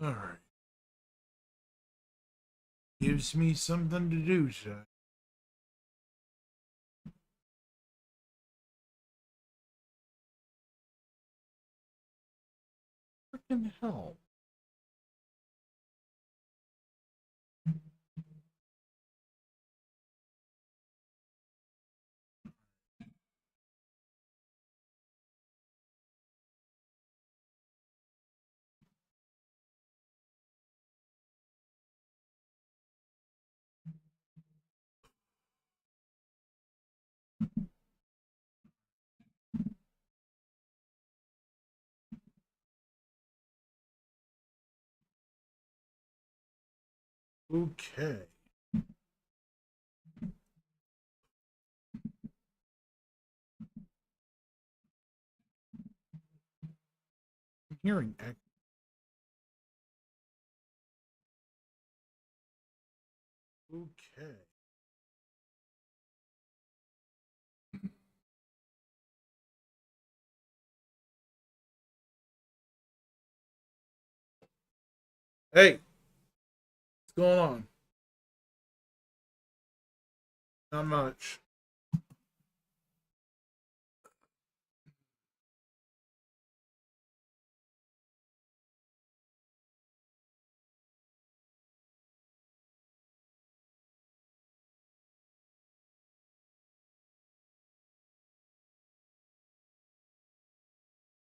All right. Gives me something to do, sir. Freaking hell. Okay. I'm hearing echo. Okay. Hey, what's going on? Not much.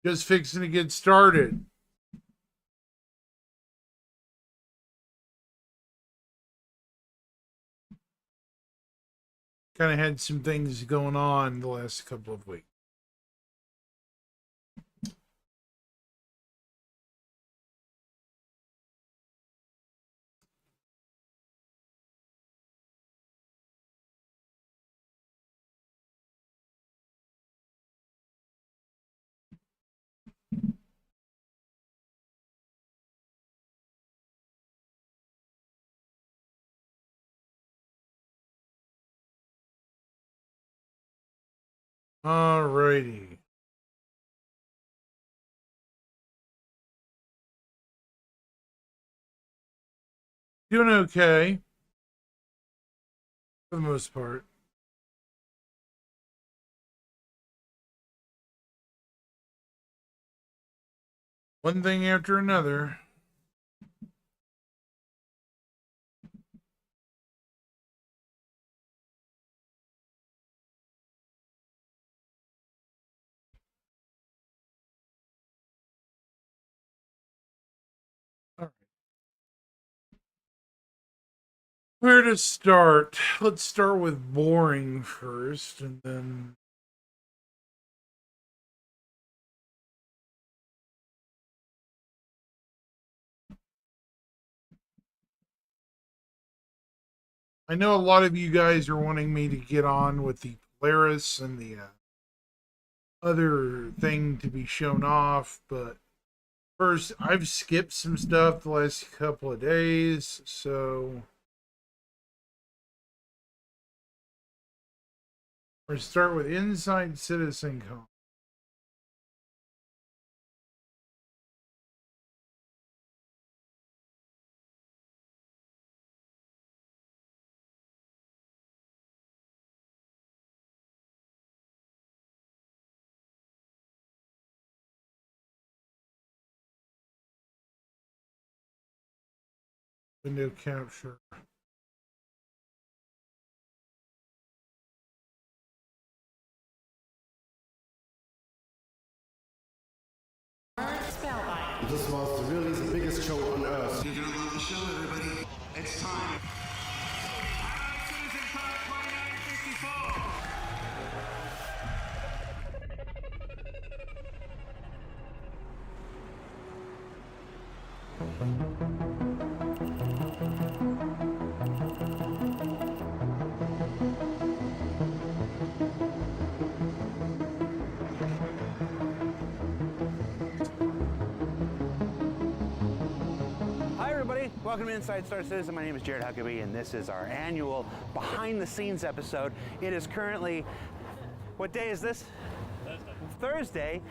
Just fixing to get started. Kind of had some things going on the last couple of weeks. Alrighty. Doing okay for the most part. One thing after another. All right. Where to start? Let's start with boring first, and then I know a lot of you guys are wanting me to get on with the Polaris and the other thing to be shown off, but first, I've skipped some stuff the last couple of days, so we're going to start with Inside Citizen Con. Window capture. This was really the biggest show on earth. You're gonna love the show, everybody. It's time. Welcome to Inside Star Citizen. My name is Jared Huckabee, and this is our annual behind-the-scenes episode. It is currently, what day is this? Thursday.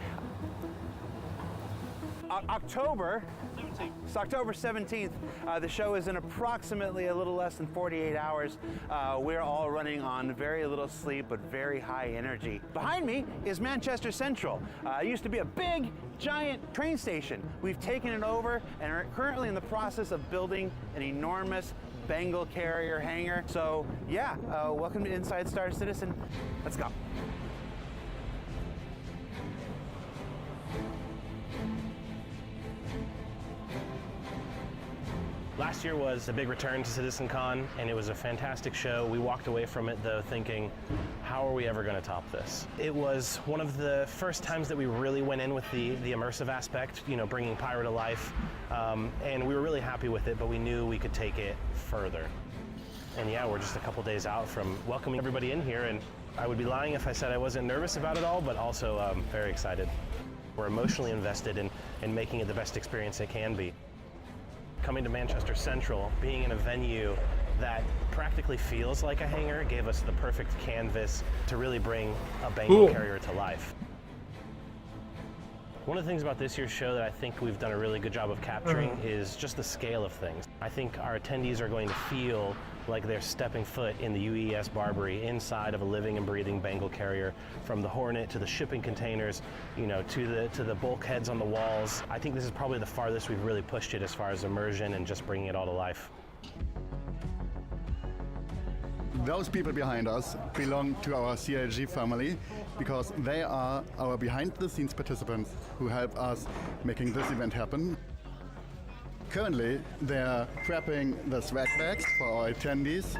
October 17th. The show is in approximately a little less than 48 hours. We're all running on very little sleep but very high energy. Behind me is Manchester Central. It used to be a big, giant train station. We've taken it over and are currently in the process of building an enormous Bengal carrier hangar. So yeah, welcome to Inside Star Citizen. Let's go. Last year was a big return to CitizenCon, and it was a fantastic show. We walked away from it, though, thinking, how are we ever going to top this? It was one of the first times that we really went in with the immersive aspect, you know, bringing Pyro to life, and we were really happy with it, but we knew we could take it further. And yeah, we're just a couple days out from welcoming everybody in here, and I would be lying if I said I wasn't nervous about it all, but also very excited. We're emotionally invested in making it the best experience it can be. Coming to Manchester Central, being in a venue that practically feels like a hangar, gave us the perfect canvas to really bring a Bengal carrier to life. One of the things about this year's show that I think we've done a really good job of capturing is just the scale of things. I think our attendees are going to feel like they're stepping foot in the UES Barbary, inside of a living and breathing Bengal carrier, from the Hornet to the shipping containers, you know, to the bulkheads on the walls. I think this is probably the farthest we've really pushed it as far as immersion and just bringing it all to life. Those people behind us belong to our CIG family because they are our behind-the-scenes participants who help us making this event happen. Currently, they're prepping the swag bags for our attendees.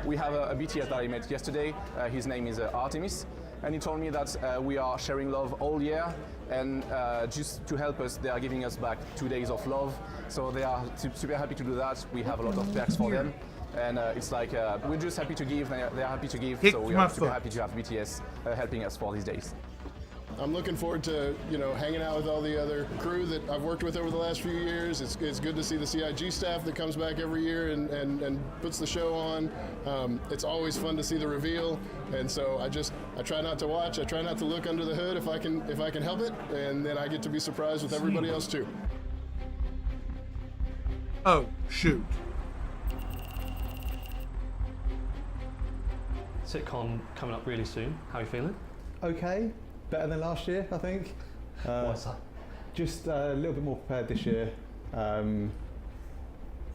We have a BTS that I met yesterday. His name is Artemis, and he told me that we are sharing love all year, and just to help us, they are giving us back 2 days of love. So they are super happy to do that. We have a lot of perks for them. And it's like, we're just happy to give, they're happy to give, so we are super happy to have BTS helping us for these days. I'm looking forward to, you know, hanging out with all the other crew that I've worked with over the last few years. It's good to see the CIG staff that comes back every year and puts the show on. It's always fun to see the reveal, and so I try not to watch. I try not to look under the hood if I can help it, and then I get to be surprised with everybody else too. Oh, shoot. CitCon coming up really soon. How are you feeling? Okay, better than last year, I think. What's that? Just a little bit more prepared this year.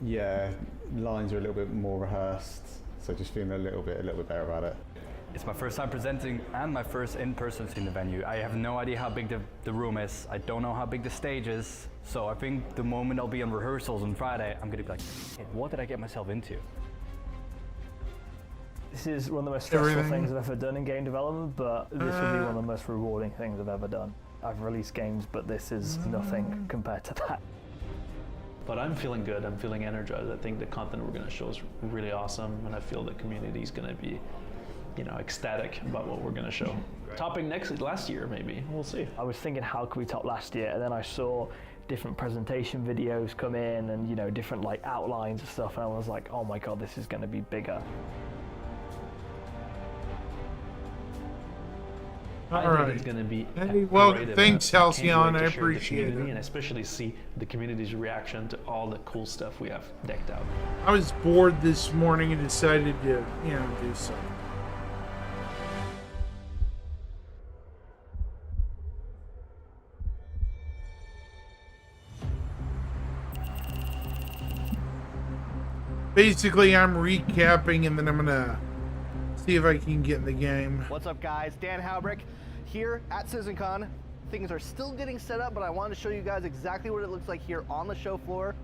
Yeah, lines are a little bit more rehearsed, so just feeling a little bit better about it. It's my first time presenting and my first in-person in the venue. I have no idea how big the room is. I don't know how big the stage is. So I think the moment I'll be on rehearsals on Friday, I'm gonna be like, hey, what did I get myself into? This is one of the most stressful things I've ever done in game development, but this will be one of the most rewarding things I've ever done. I've released games, but this is nothing compared to that. But I'm feeling good. I'm feeling energized. I think the content we're going to show is really awesome, and I feel the community is going to be, you know, ecstatic about what we're going to show. Topping last year, maybe. We'll see. I was thinking, how could we top last year? And then I saw different presentation videos come in, and you know, different like outlines and stuff, and I was like, oh my god, this is going to be bigger. I think it's going to be well, thanks, Halcyon. I appreciate it. And especially see the community's reaction to all the cool stuff we have decked out. I was bored this morning and decided to, you know, do something. Basically, I'm recapping and then I'm gonna see if I can get in the game. What's up, guys? Dan Halbrick here at CitizenCon. Things are still getting set up, but I wanted to show you guys exactly what it looks like here on the show floor.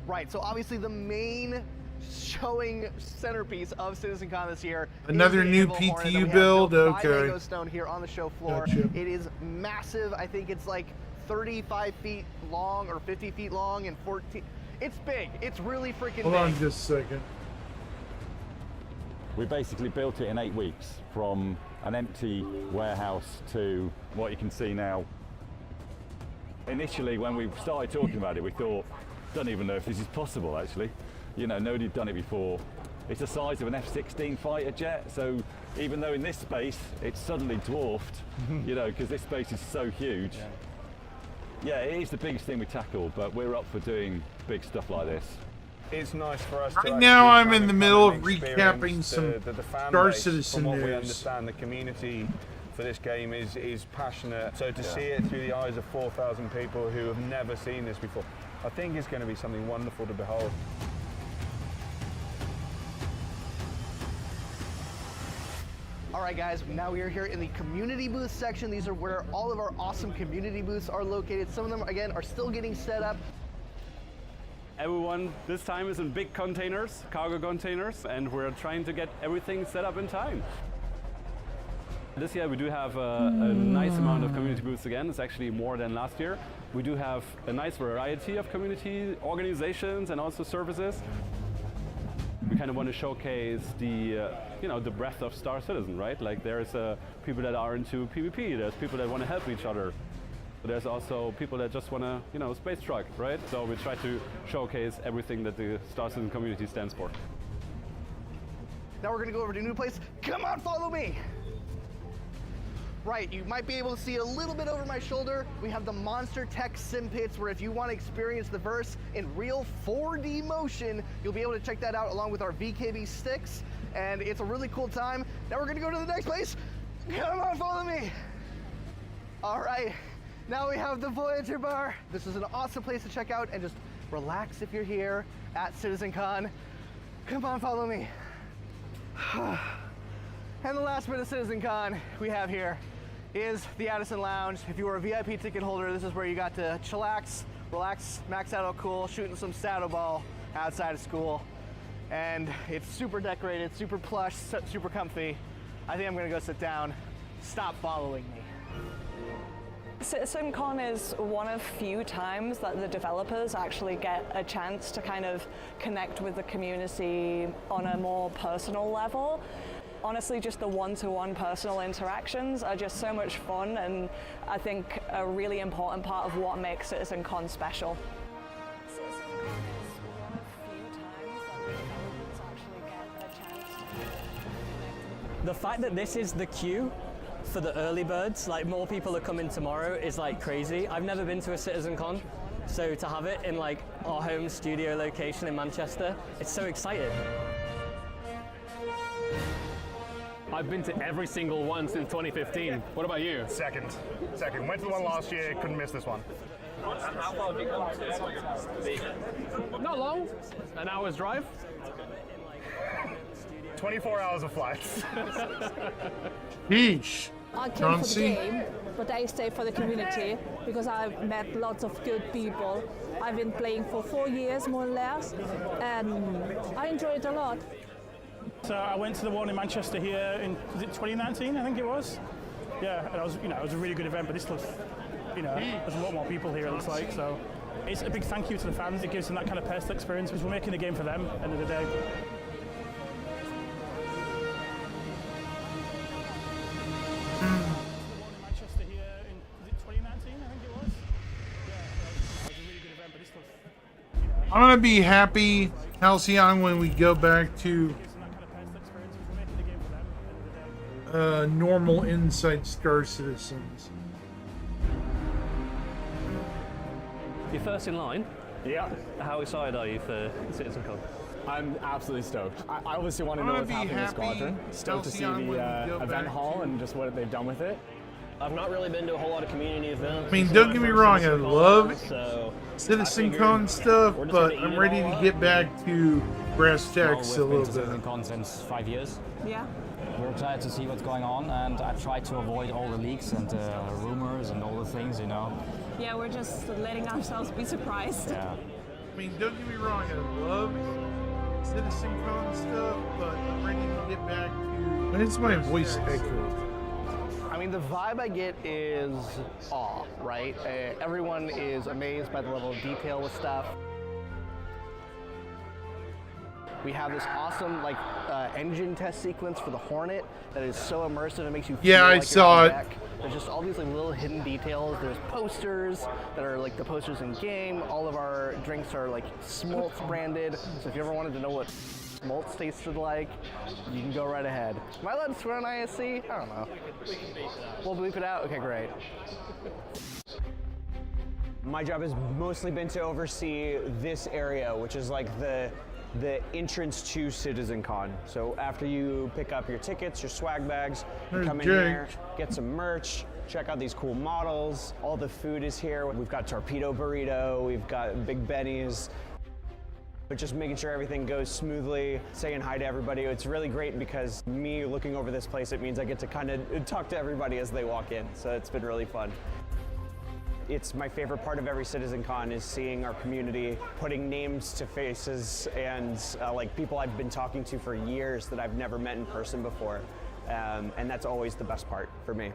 Right, so obviously the main showing centerpiece of CitizenCon this year. Another new PTU build? Okay. Stone here on the show floor. Gotcha. It is massive. I think it's like 35 feet long or 50 feet long and 14. It's big. It's really freaking big. Hold on just a second. We basically built it in 8 weeks, from an empty warehouse to what you can see now. Initially, when we started talking about it, we thought, don't even know if this is possible actually. You know, nobody'd done it before. It's the size of an F-16 fighter jet, so even though in this space it's suddenly dwarfed, you know, because this space is so huge. Yeah, it is the biggest thing we tackle, but we're up for doing big stuff like this. It's nice for us Right now I'm in the middle of recapping some Star Citizen from what we news. understand, the community for this game is passionate. So to see it through the eyes of 4,000 people who have never seen this before, I think it's going to be something wonderful to behold. All right, guys, now we are here in the community booth section. These are where all of our awesome community booths are located. Some of them, again, are still getting set up. Everyone this time is in big containers, cargo containers, and we're trying to get everything set up in time. This year we do have a nice amount of community booths again. It's actually more than last year. We do have a nice variety of community organizations and also services. We kind of want to showcase the, you know, the breadth of Star Citizen, right? Like there's people that are into PvP, there's people that want to help each other. There's also people that just want to, you know, space truck, right? So we try to showcase everything that the Star Citizen community stands for. Now we're gonna go over to a new place. Come on, follow me. Right, you might be able to see a little bit over my shoulder. We have the Monster Tech Sim Pits, where if you want to experience the verse in real 4D motion, you'll be able to check that out along with our VKB sticks. And it's a really cool time. Now we're gonna go to the next place. Come on, follow me. All right, now we have the Voyager Bar. This is an awesome place to check out and just relax if you're here at CitizenCon. Come on, follow me. And the last bit of CitizenCon we have here is the Addison Lounge. If you were a VIP ticket holder, this is where you got to chillax, relax, max out cool, shooting some saddle ball outside of school. And it's super decorated, super plush, super comfy. I think I'm gonna go sit down. Stop following me. CitizenCon is one of few times that the developers actually get a chance to kind of connect with the community on a more personal level. Honestly, just the one-to-one personal interactions are just so much fun, and I think a really important part of what makes CitizenCon special. The fact that this is the queue for the early birds, like more people are coming tomorrow, is like crazy. I've never been to a CitizenCon, so to have it in like our home studio location in Manchester, it's so exciting. I've been to every single one since 2015. What about you? Second. Went to the one last year, couldn't miss this one. How far have you come to? Not long. An hour's drive. 24 hours of flights. Yeesh. I came for the game, but I stay for the community because I've met lots of good people. I've been playing for 4 years, more or less, and I enjoy it a lot. So I went to the one in Manchester here in, was it 2019, I think it was? Yeah, and it was a really good event, but this looks, there's a lot more people here, it looks like, so it's a big thank you to the fans. It gives them that kind of personal experience because we're making the game for them at the end of the day. I'm gonna be happy, Halcyon, when we go back to normal inside Star Citizens. You're first in line? Yeah. How excited are you for CitizenCon? I'm absolutely stoked. I obviously want to know what's happening in the squadron. Stoked to see the event hall and just what they've done with it. I've not really been to a whole lot of community events. I mean, don't get me wrong, I love CitizenCon stuff, but I'm ready to get back to brass tacks a little bit. CitizenCon since 5 years. Yeah. We're excited to see what's going on, and I try to avoid all the leaks and rumors and all the things, Yeah, we're just letting ourselves be surprised. Yeah. I mean, don't get me wrong, I love CitizenCon stuff, but I'm ready to get back to... When is my voice echoed? I mean, the vibe I get is awe, right? Everyone is amazed by the level of detail with stuff. We have this awesome engine test sequence for the Hornet that is so immersive, it makes you feel like I saw you're on it. deck. There's just all these little hidden details. There's posters that are like the posters in game. All of our drinks are like Smoltz branded. So if you ever wanted to know what malts tasted like, you can go right ahead. Am I allowed to swear on ISC? I don't know. We'll bleep it out? Okay, great. My job has mostly been to oversee this area, which is like the entrance to CitizenCon. So after you pick up your tickets, your swag bags, you come in here, get some merch, check out these cool models. All the food is here. We've got Torpedo Burrito, we've got Big Benny's. But just making sure everything goes smoothly, saying hi to everybody. It's really great because me looking over this place, it means I get to kind of talk to everybody as they walk in. So it's been really fun. It's my favorite part of every CitizenCon is seeing our community, putting names to faces, and like people I've been talking to for years that I've never met in person before. And that's always the best part for me.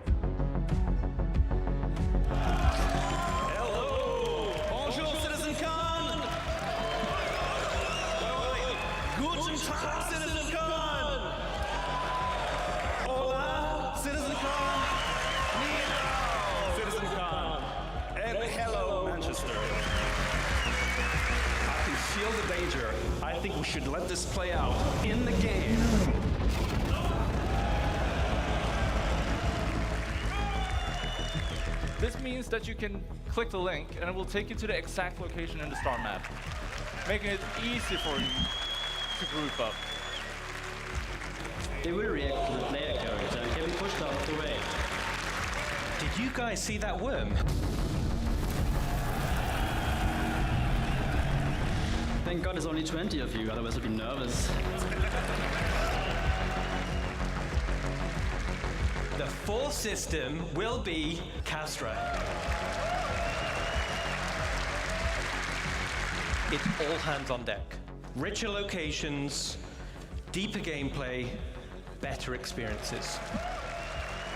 Hello! Bonjour, CitizenCon! Guten Tag, CitizenCon! Hola, CitizenCon! Ni hao, CitizenCon! And hello, Manchester! I can feel the danger. I think we should let this play out in the game. This means that you can click the link and it will take you to the exact location in the star map, making it easy for you to group up. It will react to the player character and can be pushed out of the way. Did you guys see that worm? Thank God there's only 20 of you, otherwise I'd be nervous. The full system will be Castra. It's all hands on deck. Richer locations, deeper gameplay, better experiences.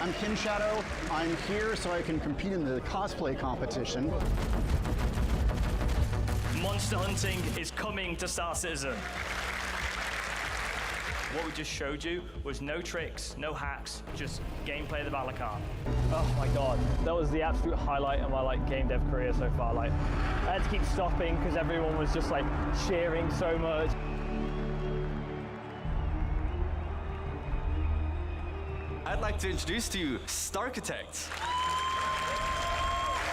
I'm Kim Shadow. I'm here so I can compete in the cosplay competition. Monster hunting is coming to Star Citizen. What we just showed you was no tricks, no hacks, just gameplay of the battle card. Oh my god, that was the absolute highlight of my game dev career so far. I had to keep stopping because everyone was just cheering so much. I'd like to introduce to you Starchitect.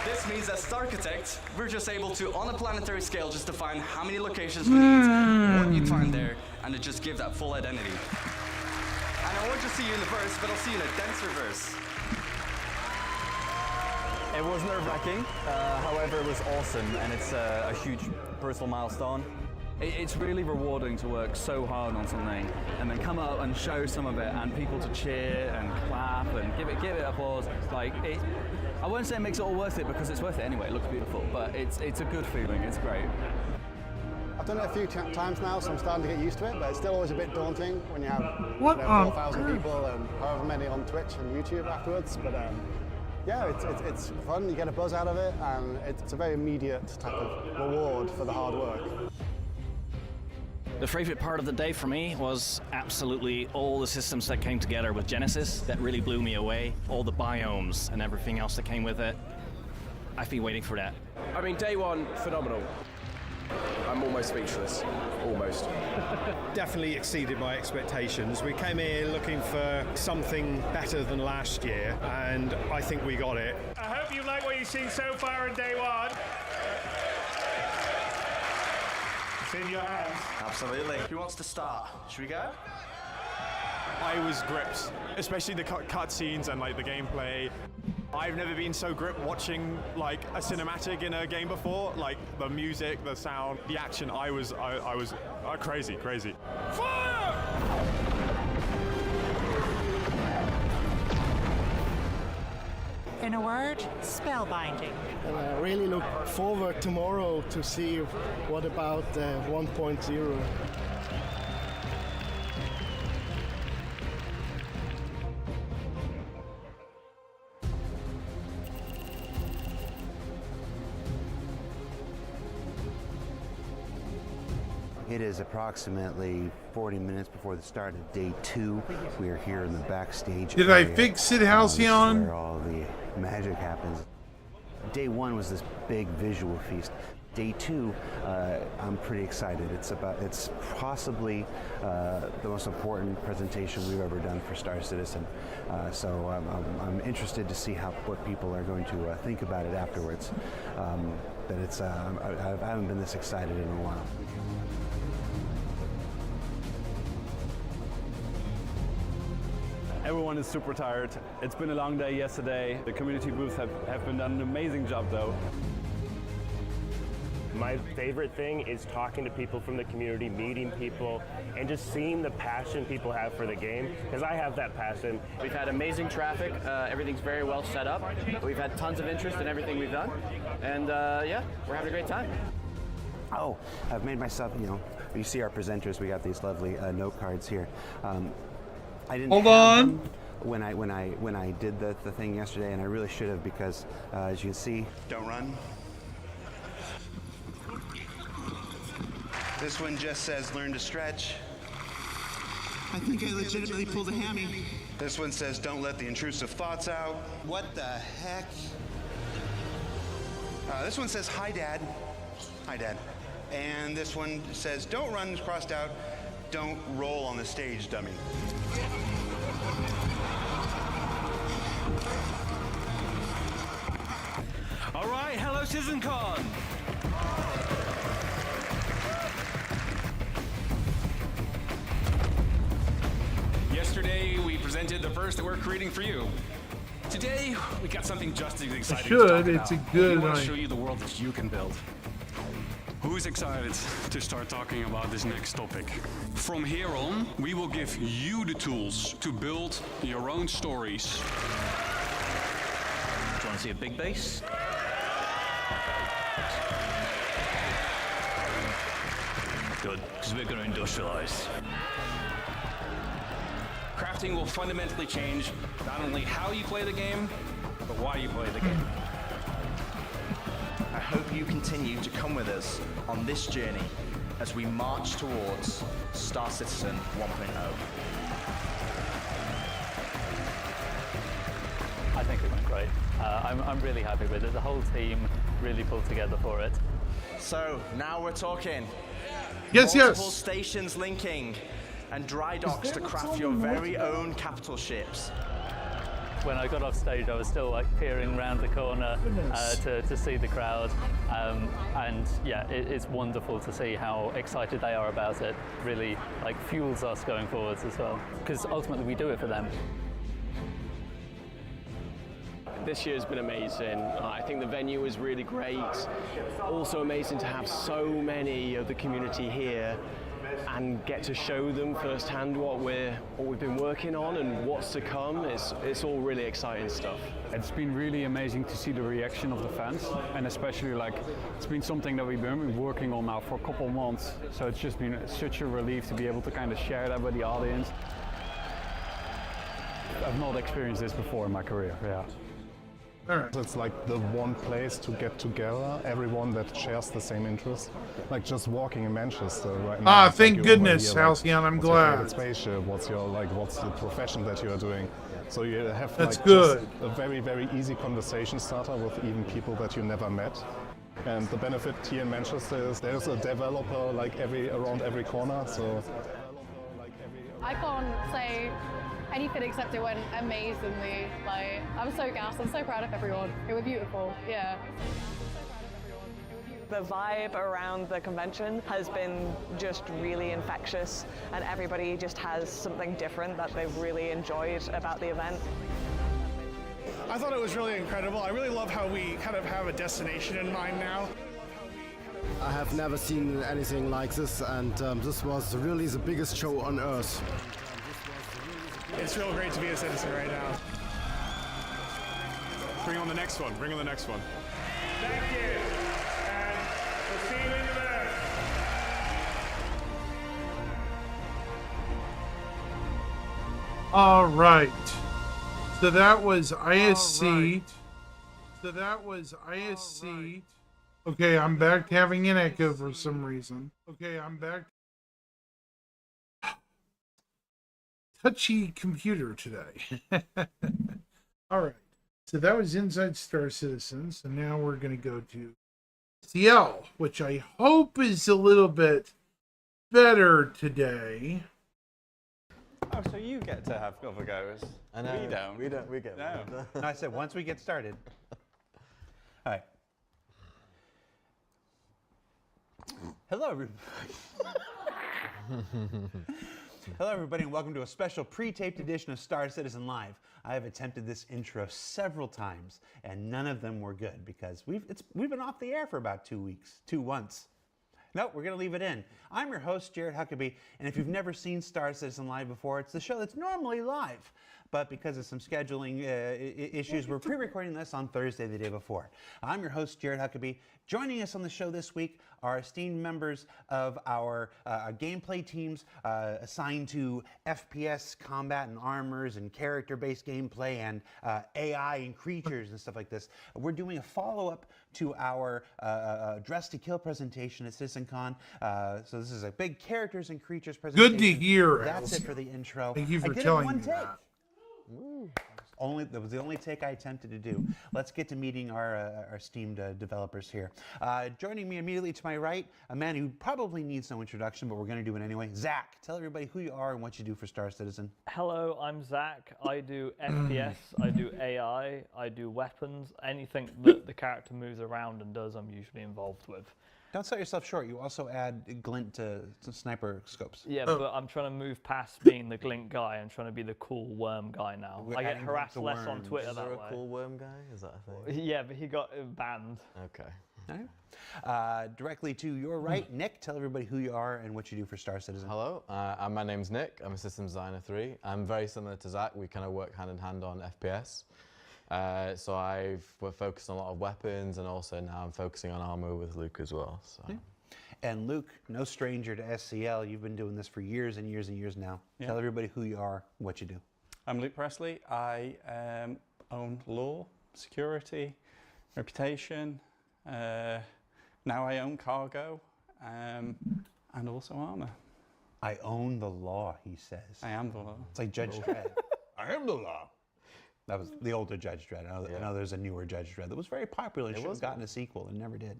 This means as Starchitect, we're just able to, on a planetary scale, just define how many locations we need, what you find there, and to just give that full identity. And I won't just see you in the verse, but I'll see you in a denser verse. It was nerve-wracking, however it was awesome, and it's a huge personal milestone. It's really rewarding to work so hard on something and then come out and show some of it and people to cheer and clap and give it applause. I won't say it makes it all worth it because it's worth it anyway. It looks beautiful, but it's a good feeling. It's great. I've done it a few times now, so I'm starting to get used to it, but it's still always a bit daunting when you have 4,000 people and however many on Twitch and YouTube afterwards. But yeah, it's fun. You get a buzz out of it, and it's a very immediate type of reward for the hard work. The favorite part of the day for me was absolutely all the systems that came together with Genesis. That really blew me away. All the biomes and everything else that came with it. I've been waiting for that. I mean, day one, phenomenal. I'm almost speechless. Almost. Definitely exceeded my expectations. We came here looking for something better than last year, and I think we got it. I hope you like what you've seen so far in day one. It's in your hands. Absolutely. Who wants to start? Should we go? I was gripped, especially the cutscenes and the gameplay. I've never been so gripped watching a cinematic in a game before. The music, the sound, the action. I was crazy. Fire! In a word, spellbinding. And I really look forward tomorrow to see what about 1.0. It is approximately 40 minutes before the start of day 2. We are here in the backstage Did I area. fix Sid Halcyon? Where all the magic happens. Day 1 was this big visual feast. day 2, I'm pretty excited. It's possibly the most important presentation we've ever done for Star Citizen. So I'm interested to see what people are going to think about it afterwards. But it's I haven't been this excited in a while. Everyone is super tired. It's been a long day yesterday. The community booths have been done an amazing job though. My favorite thing is talking to people from the community, meeting people, and just seeing the passion people have for the game, because I have that passion. We've had amazing traffic. Everything's very well set up. We've had tons of interest in everything we've done. And yeah, we're having a great time. Oh, I've made myself, you see our presenters, we got these lovely note cards here. I didn't Hold have on. them when I did the thing yesterday, and I really should have, because as you can see, don't run. This one just says learn to stretch. I think I legitimately pulled a hammy. This one says don't let the intrusive thoughts out. What the heck? This one says hi dad. Hi dad. And this one says don't run, crossed out. Don't roll on the stage, dummy. All right, hello CitizenCon. Yesterday, we presented the verse that we're creating for you. Today, we got something just as exciting to talk It's about. a good We want to night. show you the world that you can build. Who's excited to start talking about this next topic? From here on, we will give you the tools to build your own stories. Do you want to see a big base? Good, because we're going to industrialize. Crafting will fundamentally change not only how you play the game, but why you play the game. I hope you continue to come with us on this journey as we march towards Star Citizen 1.0. I think it went great. I'm really happy with it. The whole team really pulled together for it. So now we're talking. Yes, Multiple yes. stations linking and dry docks to craft your very own capital ships. When I got off stage, I was still like peering around the corner to see the crowd, and yeah, it's wonderful to see how excited they are about it. Really, like, fuels us going forwards as well, because ultimately we do it for them. This year's been amazing. I think the venue is really great. Also amazing to have so many of the community here and get to show them firsthand what we've been working on and what's to come. It's all really exciting stuff. It's been really amazing to see the reaction of the fans, and especially it's been something that we've been working on now for a couple of months. So it's just been such a relief to be able to kind of share that with the audience. I've not experienced this before in my career, yeah. It's like the one place to get together, everyone that shares the same interest. Like just walking in Manchester right now. Ah, it's thank like you're over goodness, here, Halcyon, I'm what's glad. Your favorite spaceship? What's the profession that you are doing? So you have That's like good. just a very, very easy conversation starter with even people that you never met. And the benefit here in Manchester is there's a developer around every corner. So I can't say anything except it went amazingly. Like, I'm so gassed. I'm so proud of everyone. It was beautiful. Yeah. The vibe around the convention has been just really infectious, and everybody just has something different that they've really enjoyed about the event. I thought it was really incredible. I really love how we kind of have a destination in mind now. I have never seen anything like this, and this was really the biggest show on Earth. It's real great to be a citizen right now. Bring on the next one. Bring on the next one. Thank you. And we'll see you in the back. All right. So that was ISC. So that was ISC. Okay, I'm back to having an echo for some reason. Okay, I'm back. Touchy computer today. All right. So that was Inside Star Citizen. So now we're going to go to SCL, which I hope is a little bit better today. Oh, so you get to have other goes. I know. We don't. We don't. We get No. one. No, I said once we get started. All right. Hello, everybody. Hello, everybody, and welcome to a special pre-taped edition of Star Citizen Live. I have attempted this intro several times, and none of them were good because we've been off the air for about 2 weeks, once. No, we're going to leave it in. I'm your host, Jared Huckabee, and if you've never seen Star Citizen Live before, it's the show that's normally live. But because of some scheduling issues, we're pre-recording this on Thursday, the day before. I'm your host, Jared Huckabee. Joining us on the show this week are esteemed members of our gameplay teams assigned to FPS, combat and armors, and character-based gameplay, and AI and creatures and stuff like this. We're doing a follow-up to our Dress to Kill presentation at CitizenCon. So this is a big characters and creatures presentation. Good to hear. That's it for the intro. Thank you for I did telling it in me one take. that. That was the only take I attempted to do. Let's get to meeting our esteemed developers here. Joining me immediately to my right, a man who probably needs no introduction, but we're going to do it anyway. Zach, tell everybody who you are and what you do for Star Citizen. Hello, I'm Zach. I do FPS, I do AI, I do weapons. Anything that the character moves around and does, I'm usually involved with. Don't sell yourself short. You also add glint to sniper scopes. Yeah, but I'm trying to move past being the glint guy. I'm trying to be the cool worm guy now. We're I get adding harassed less on worms. Twitter Is that there way. a cool worm guy? Is that a thing? Yeah, but he got banned. Okay. All right. Directly to your right, Nick, tell everybody who you are and what you do for Star Citizen. Hello, my name's Nick. I'm a systems designer 3. I'm very similar to Zach. We kind of work hand in hand on FPS. So we're focused on a lot of weapons, and also now I'm focusing on armor with Luke as well. So. Yeah. And Luke, no stranger to SCL. You've been doing this for years and years and years now. Yeah. Tell everybody who you are, what you do. I'm Luke Presley. I own law, security, reputation. Now I own cargo and also armor. I own the law, he says. I am the law. It's like Judge Dredd. I am the law. That was the older Judge Dredd. I know there's a newer Judge Dredd that was very popular and should have gotten a sequel and never did.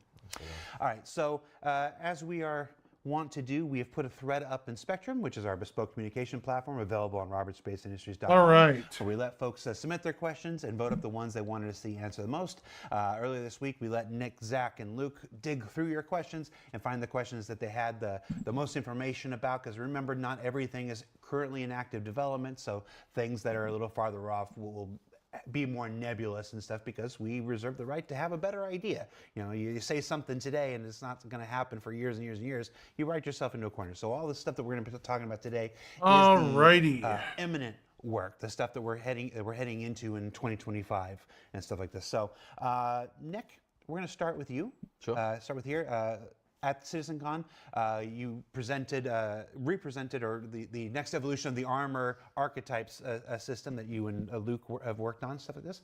All right, so as we are wont to do, we have put a thread up in Spectrum, which is our bespoke communication platform available on robertspaceindustries.com. All right. Where we let folks submit their questions and vote up the ones they wanted to see answer the most. Earlier this week, we let Nick, Zach, and Luke dig through your questions and find the questions that they had the most information about, because remember, not everything is currently in active development, so things that are a little farther off will be more nebulous and stuff, because we reserve the right to have a better idea. You know, you say something today and it's not going to happen for years and years and years, you write yourself into a corner. So all the stuff that we're going to be talking about today is the imminent work, the stuff that we're heading into in 2025 and stuff like this. So Nick, we're going to start with you. Sure. Start with here. At CitizenCon, you represented the next evolution of the armor archetypes system that you and Luke have worked on, stuff like this.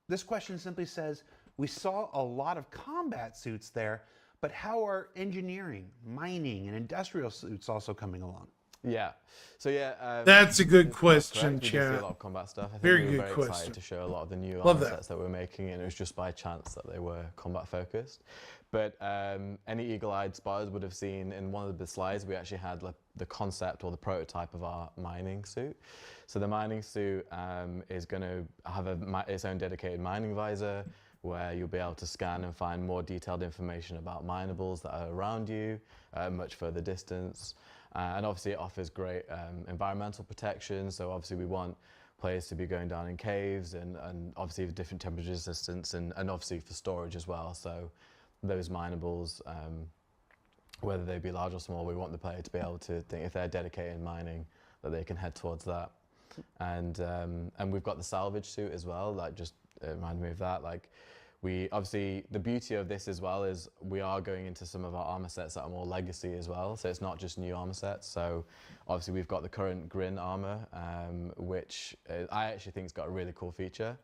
This question simply says, we saw a lot of combat suits there, but how are engineering, mining, and industrial suits also coming along? Yeah. So yeah. That's a good question, we did see chat. a lot of combat stuff. I think Very we were good very question. excited to show a lot of the new Love armor that. sets that we're making, and it was just by chance that they were combat focused. But any eagle-eyed spotters would have seen in one of the slides we actually had the concept or the prototype of our mining suit. So the mining suit is going to have its own dedicated mining visor, where you'll be able to scan and find more detailed information about minables that are around you, much further distance. And obviously it offers great environmental protection, so obviously we want players to be going down in caves and obviously with different temperature resistance and obviously for storage as well. So those minables, whether they be large or small, we want the player to be able to think, if they're dedicated in mining, that they can head towards that. And we've got the salvage suit as well, that just reminded me of that. Like, we obviously, the beauty of this as well is we are going into some of our armor sets that are more legacy as well, so it's not just new armor sets. So obviously we've got the current Grin armor, which I actually think has got a really cool feature.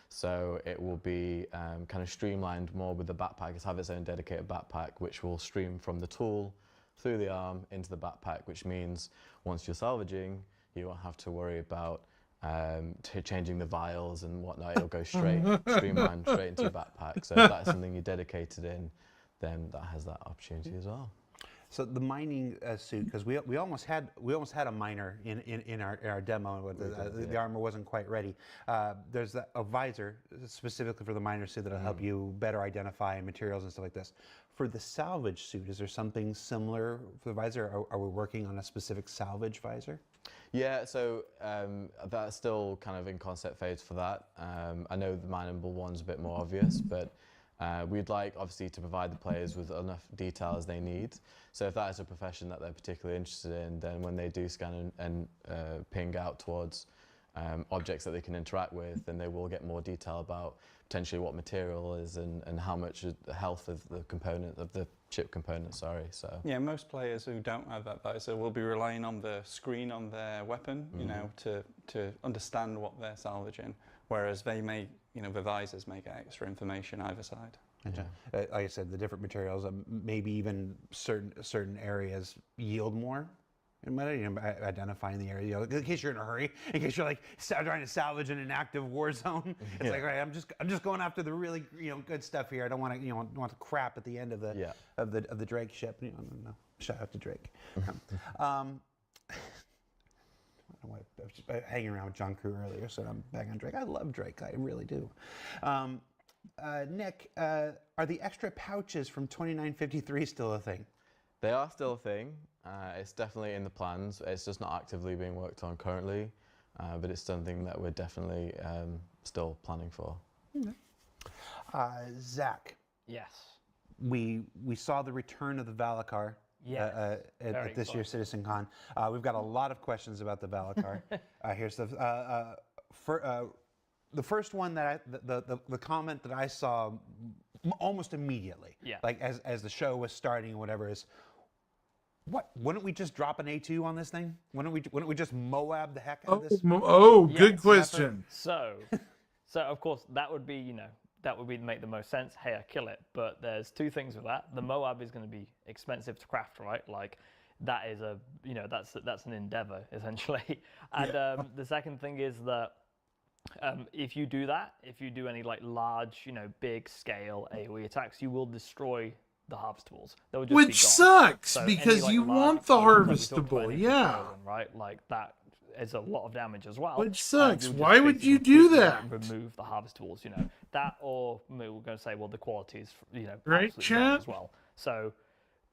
So it will be kind of streamlined more with the backpack. It's have its own dedicated backpack, which will stream from the tool through the arm into the backpack, which means once you're salvaging, you won't have to worry about to changing the vials and whatnot, it'll go streamlined straight into your backpack. So if that's something you're dedicated in, then that has that opportunity as well. So the mining suit, because we almost had a miner in our demo, but the armor wasn't quite ready. There's a visor specifically for the miner suit that'll help you better identify materials and stuff like this. For the salvage suit, is there something similar for the visor? Are we working on a specific salvage visor? Yeah, so that's still kind of in concept phase for that. I know the mineable one's a bit more obvious, but we'd like, obviously, to provide the players with enough detail as they need. So if that is a profession that they're particularly interested in, then when they do scan and ping out towards objects that they can interact with, then they will get more detail about potentially what material is and how much the health of the component, of the chip component, sorry. So yeah, most players who don't have that visor will be relying on the screen on their weapon, you know, to understand what they're salvaging, whereas they may, you know, the visors may get extra information either side. Yeah. Like I said, the different materials, maybe even certain areas yield more. Identifying the area, you know, in case you're in a hurry, in case you're like trying to salvage in an active war zone. It's like, all right, I'm just going after the really, you know, good stuff here. I don't want to, you know, want the crap at the end of the Drake ship. You know, no. Shout out to Drake. I was hanging around with John Crew earlier, so I'm back on Drake. I love Drake, I really do. Nick, are the extra pouches from 2953 still a thing? They are still a thing. It's definitely in the plans. It's just not actively being worked on currently, but it's something that we're definitely still planning for. Zach. Yes. We saw the return of the Valacar at this year's CitizenCon. We've got a lot of questions about the Valacar. Here's the first one that the comment that I saw almost immediately, like as the show was starting or whatever, is, what? Wouldn't we just drop an A2 on this thing? Wouldn't we just Moab the heck out of this? Good question. So of course that would be, you know, that would be make the most sense. Hey, I kill it. But there's two things with that. The Moab is going to be expensive to craft, right? Like that is a, you know, that's an endeavor essentially. And the second thing is that if you do that, if you do any like large, you know, big scale AoE attacks, you will destroy the harvestables. They will just Which be gone. sucks, So because any, you like, want the harvestable, yeah. Right, like that is a lot of damage as well. Which sucks. Why would you do that? Remove the harvestables, you know, that, or we're going to say, well, the quality is, you know, right, absolutely chat? gone as well. So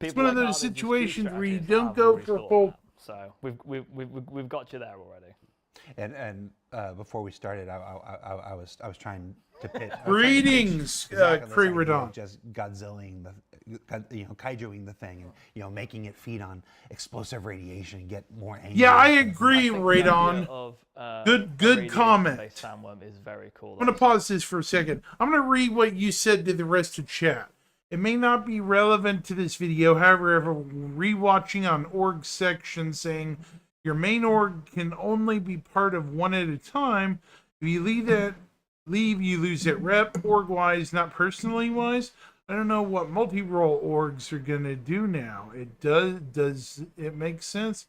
It's one of those situations where you don't go for full. So we've got you there already. And before we started, I was trying to pit. Greetings, Kreeradon. Just Godzillaing kaijuing the thing, and, you know, making it feed on explosive radiation and get more angry. Yeah, I agree, Radon. Good comment. Is very cool. I'm gonna pause this for a second. I'm gonna read what you said to the rest of chat. It may not be relevant to this video, however, rewatching on org section saying your main org can only be part of one at a time. If you leave, you lose that rep, org-wise, not personally-wise. I don't know what multi-role orgs are gonna do now. It does it make sense?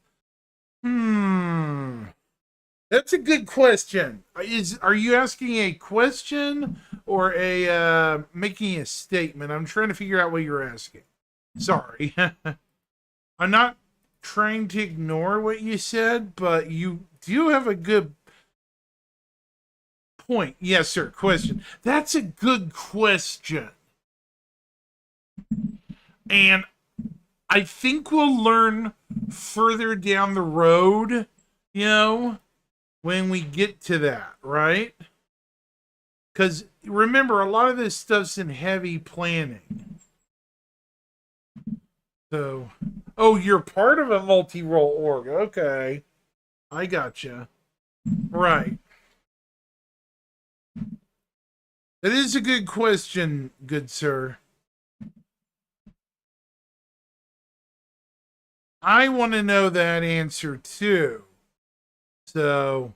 That's a good question. Are you asking a question or a making a statement? I'm trying to figure out what you're asking. Sorry. I'm not trying to ignore what you said, but you do have a good point. Yes, sir. Question. That's a good question. And I think we'll learn further down the road, you know, when we get to that, right? Because remember, a lot of this stuff's in heavy planning. So, oh, you're part of a multi-role org. Okay. I gotcha. Right. That is a good question, good sir. I want to know that answer too. So,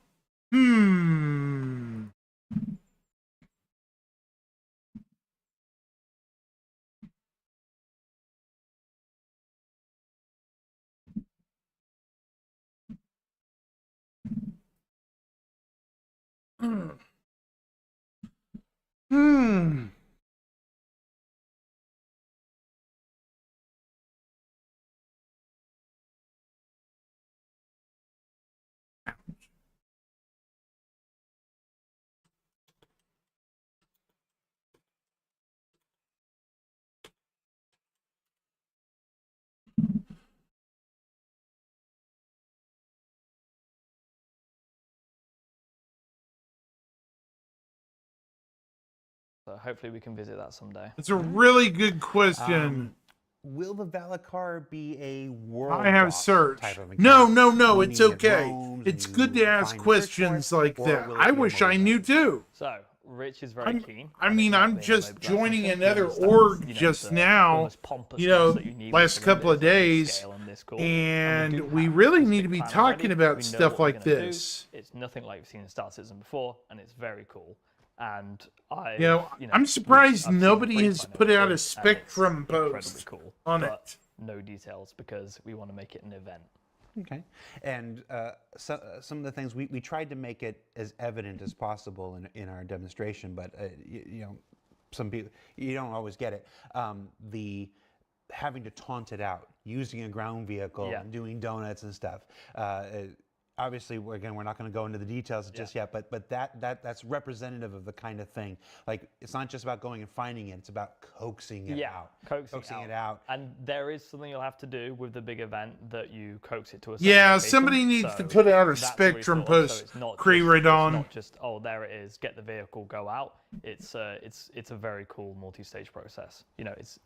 So hopefully we can visit that someday. It's a really good question. Will the Valacar be a world I have boss searched. type of No, encounter? it's Meaning it okay. roams It's and good you to ask find questions like or that. will it I be a wish I mobile knew too. So Rich is very keen. I mean, I'm being just a joining mobile another platform, org you know, just the now, almost pompousness you know, that you need last with couple of this days, scale and this cool. and we really need to be plan talking already. about We know stuff what we're like gonna do. this. It's nothing like we've seen in Star Citizen before, and it's very cool. And I'm surprised I've seen nobody brief has on it, put out and a it's Spectrum incredibly post cool, on but it. no details because we want to make it an event. Okay. And some of the things we tried to make it as evident as possible in our demonstration, but you know, some people, you don't always get it. The having to taunt it out, using a ground vehicle, and doing donuts and stuff. Obviously, we're not going to go into the details just yet, but that's representative of the kind of thing. Like, it's not just about going and finding it; it's about coaxing it out. Coaxing it out. And there is something you'll have to do with the big event that you coax it to a certain Yeah, location. somebody needs to So put out a that's what we Spectrum thought of. post. So it's not Creeridon. not just there it is, get the vehicle, go out. It's a very cool multi-stage process. You know, it's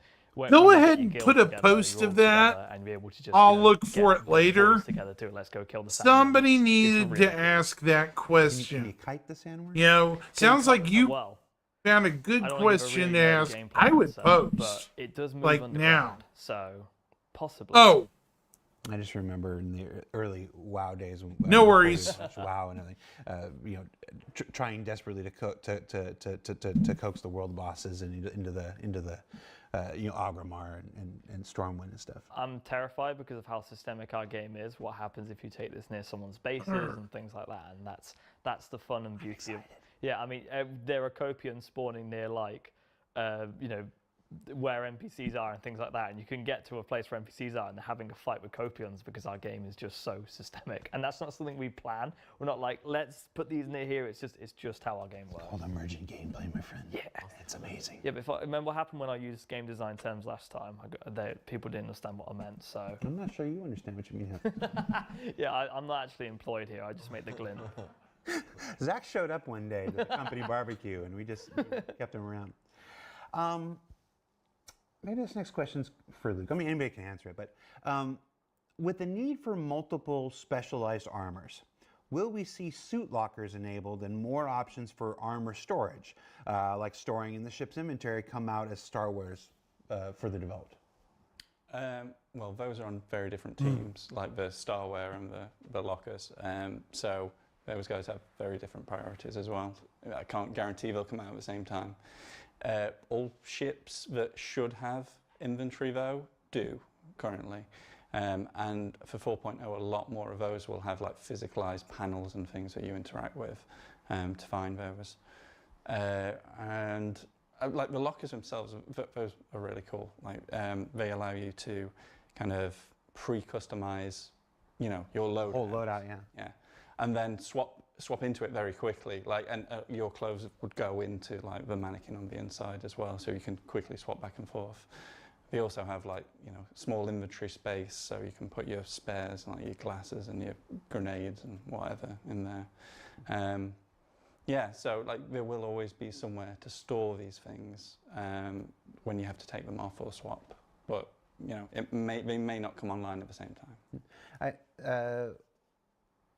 Go ahead and put a post of that. And be able to just, I'll look for it get later. together to let's go kill the Somebody sandworms. needed It's really to ask that question. Can you kite the sandworm? You know, sounds like you well. found a good I don't question think I to really know ask. the game I plan, would so- post. but it does move like underground, now. so possibly. Oh, I just remember in the early WoW days when No worries. WoW and everything, you know, trying desperately to coax the world bosses and into the you know, Agramar and Stormwind and stuff. I'm terrified because of how systemic our game is. What happens if you take this near someone's bases and things like that? And that's the fun and beauty of. Yeah, I mean, there are Copians spawning near like, you know, where NPCs are and things like that, and you can get to a place where NPCs are and they're having a fight with Copians because our game is just so systemic, and that's not something we plan. We're not like, let's put these near here. It's just how our game works. Called emergent gameplay, my friend. Yeah, it's amazing. Yeah, but if I remember what happened when I used game design terms last time, people didn't understand what I meant. So I'm not sure you understand what you mean. yeah, I'm not actually employed here. I just make the glint. Zach showed up one day to the company barbecue, and we just kept him around. Maybe this next question's for Luke. I mean, anybody can answer it, but with the need for multiple specialized armors, will we see suit lockers enabled and more options for armor storage, like storing in the ship's inventory, come out as Star Wars further developed? Well, those are on very different teams, like the Starware and the lockers. So those guys have very different priorities as well. I can't guarantee they'll come out at the same time. All ships that should have inventory, though, do currently. And for 4.0, a lot more of those will have like physicalized panels and things that you interact with to find those. And like the lockers themselves, those are really cool. Like they allow you to kind of pre-customize, you know, your loadout. Whole loadout, yeah. Yeah, and then swap into it very quickly. Like, and your clothes would go into like the mannequin on the inside as well, so you can quickly swap back and forth. They also have like, you know, small inventory space, so you can put your spares, like your glasses and your grenades and whatever in there. Yeah, so like there will always be somewhere to store these things when you have to take them off or swap. But you know, they may not come online at the same time.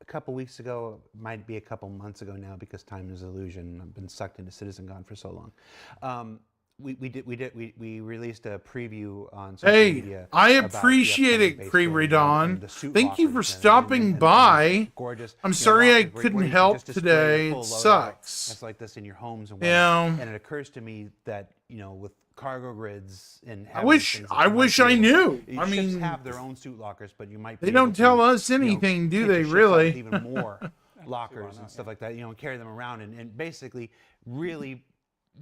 A couple weeks ago, might be a couple months ago now, because time is illusion. I've been sucked into CitizenCon for so long. We released a preview on social media. I about the appreciate upcoming it, base building Creeridon. and the suit Thank you for lockers and stopping by. gorgeous. I'm you know, sorry I lockers where couldn't you can help just display today. a full It loadout sucks. that's like this in your homes and Yeah. whatnot. And it occurs to me that, you know, with cargo grids and I wish having things that I you might wish be I able to- knew. I ships mean, have their own suit lockers, but you might. they be able don't to, tell us you know, anything, do kit they? your ships out Really? with even more lockers and stuff like that, and carry them around and basically really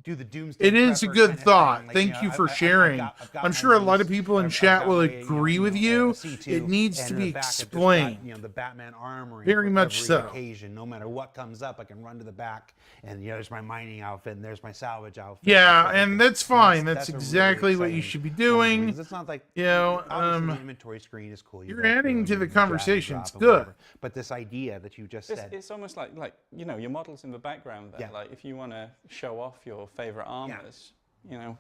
do the doomsday. It is a prepper good kind of thought. thing. Like, Thank you for sharing. I've got I'm my sure a lot of Beast, people in I've chat got will my, agree with you. C2, It needs and to in be the back, I've just got, explained. the Batman armory. Very for much every so. occasion, no matter what comes up, I can run to the back, and there's my mining outfit, and there's my salvage outfit. Yeah, and that's fine. That's a really exactly what you exciting should be moment, doing. because it's not like You the inventory screen is cool. you're go through adding and to you the drag and conversation. drop It's and good. whatever. But this idea that you just said, It's almost like your models in the background there. Like if you want to show off your favorite armors,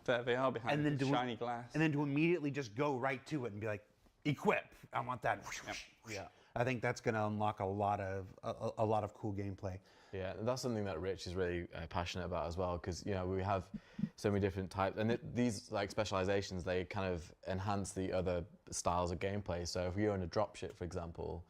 there they are behind and then the shiny glass. and then to immediately just go right to it and be like, equip. I want that. Yeah. I think that's going to unlock a lot of cool gameplay. Yeah, that's something that Rich is really passionate about as well, because we have so many different types, and these like specializations, they kind of enhance the other styles of gameplay. So if you're in a dropship, for example,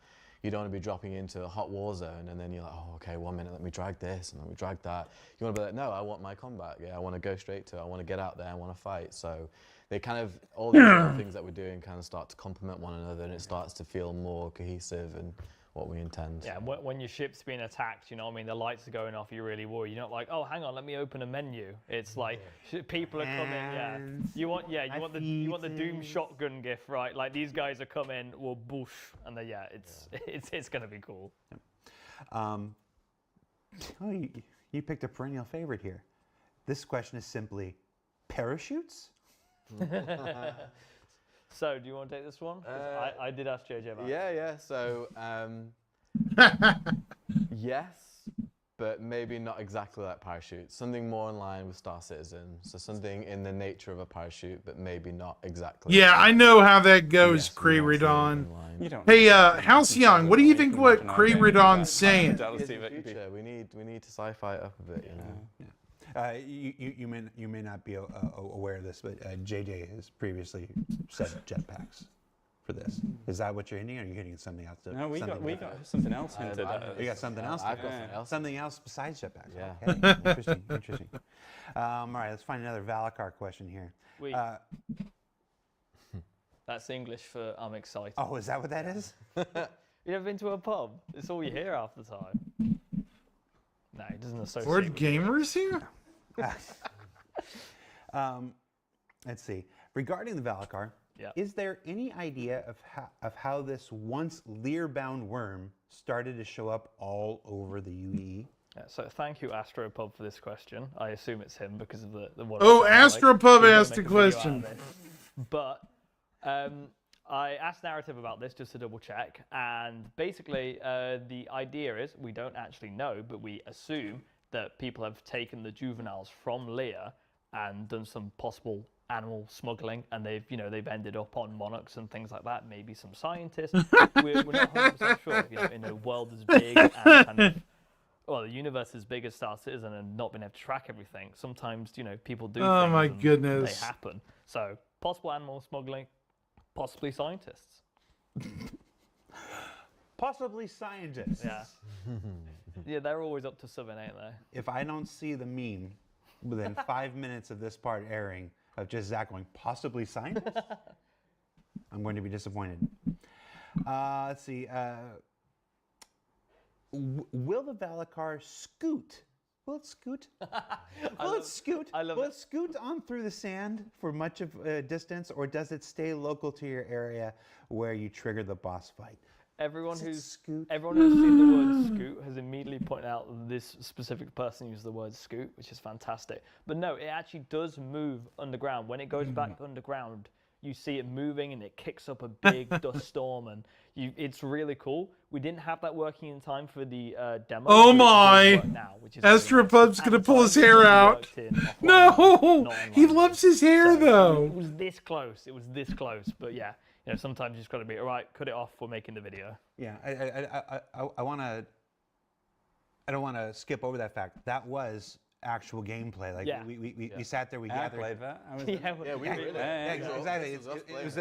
you don't want to be dropping into a hot war zone and then you're like, oh, okay, 1 minute, let me drag this and let me drag that. You want to be like, no, I want my combat. Yeah, I want to go straight to it. I want to get out there. I want to fight. So they kind of, all these little things that we're doing kind of start to complement one another, and it starts to feel more cohesive and what we intend. Yeah, when your ship's being attacked, the lights are going off, you're really worried. You're not like, oh, hang on, let me open a menu. It's like people are coming. Yeah, you want the Doom shotgun gif, right? Like these guys are coming, well, boosh, and then it's gonna be cool. You picked a perennial favorite here. This question is simply parachutes. So, do you want to take this one? I did ask JJ about it. Yeah. So, yes, but maybe not exactly like parachutes. Something more in line with Star Citizen. So something in the nature of a parachute, but maybe not exactly. Yeah, I know how that goes, Krayridon. Hey, Halcyon, what do you think what Krayridon's saying? We need to sci-fi it up a bit, You may not be aware of this, but JJ has previously said jetpacks for this. Is that what you're hinting, or are you hitting something else? No, we got something else hinted at. You got something else? I've got something else. Something else besides jetpacks. Yeah. Okay. Interesting. All right, let's find another Valacar question here. That's English for I'm excited. Oh, is that what that is? You ever been to a pub? It's all you hear half the time. No, it doesn't associate. Word gamers here? Let's see. Regarding the Valacar, is there any idea of how this once Lear-bound worm started to show up all over the UE? Yeah, so thank you, Astropub, for this question. I assume it's him because of the one. Oh, Astropub asked a question. But I asked Narrative about this just to double check, and basically the idea is we don't actually know, but we assume that people have taken the juveniles from Lear and done some possible animal smuggling, and they've ended up on monarchs and things like that. Maybe some scientists. we're not 100% sure. In a world as big and kind of, the universe as big as Star Citizen and not being able to track everything, sometimes people do. Oh things my and goodness. they happen. So possible animal smuggling, possibly scientists. Possibly scientists. Yeah. Yeah, they're always up to something, ain't they? If I don't see the meme within 5 minutes of this part airing of just Zach going, possibly scientists, I'm going to be disappointed. Let's see. Will the Valacar scoot? Will it scoot? Will it scoot? Will it scoot on through the sand for much of a distance, or does it stay local to your area where you trigger the boss fight? Everyone who's seen the word scoot has immediately pointed out that this specific person used the word scoot, which is fantastic. But no, it actually does move underground. When it goes back underground, you see it moving and it kicks up a big dust storm, and it's really cool. We didn't have that working in time for the demo. Oh my! Astropub's gonna pull his hair out. No! He loves his hair though. It was this close. It was this close. But yeah, sometimes you just gotta be, all right, cut it off. We're making the video. Yeah, I don't want to skip over that fact. That was actual gameplay. Like Yeah. we sat there, we I gathered. played that. I was Exactly.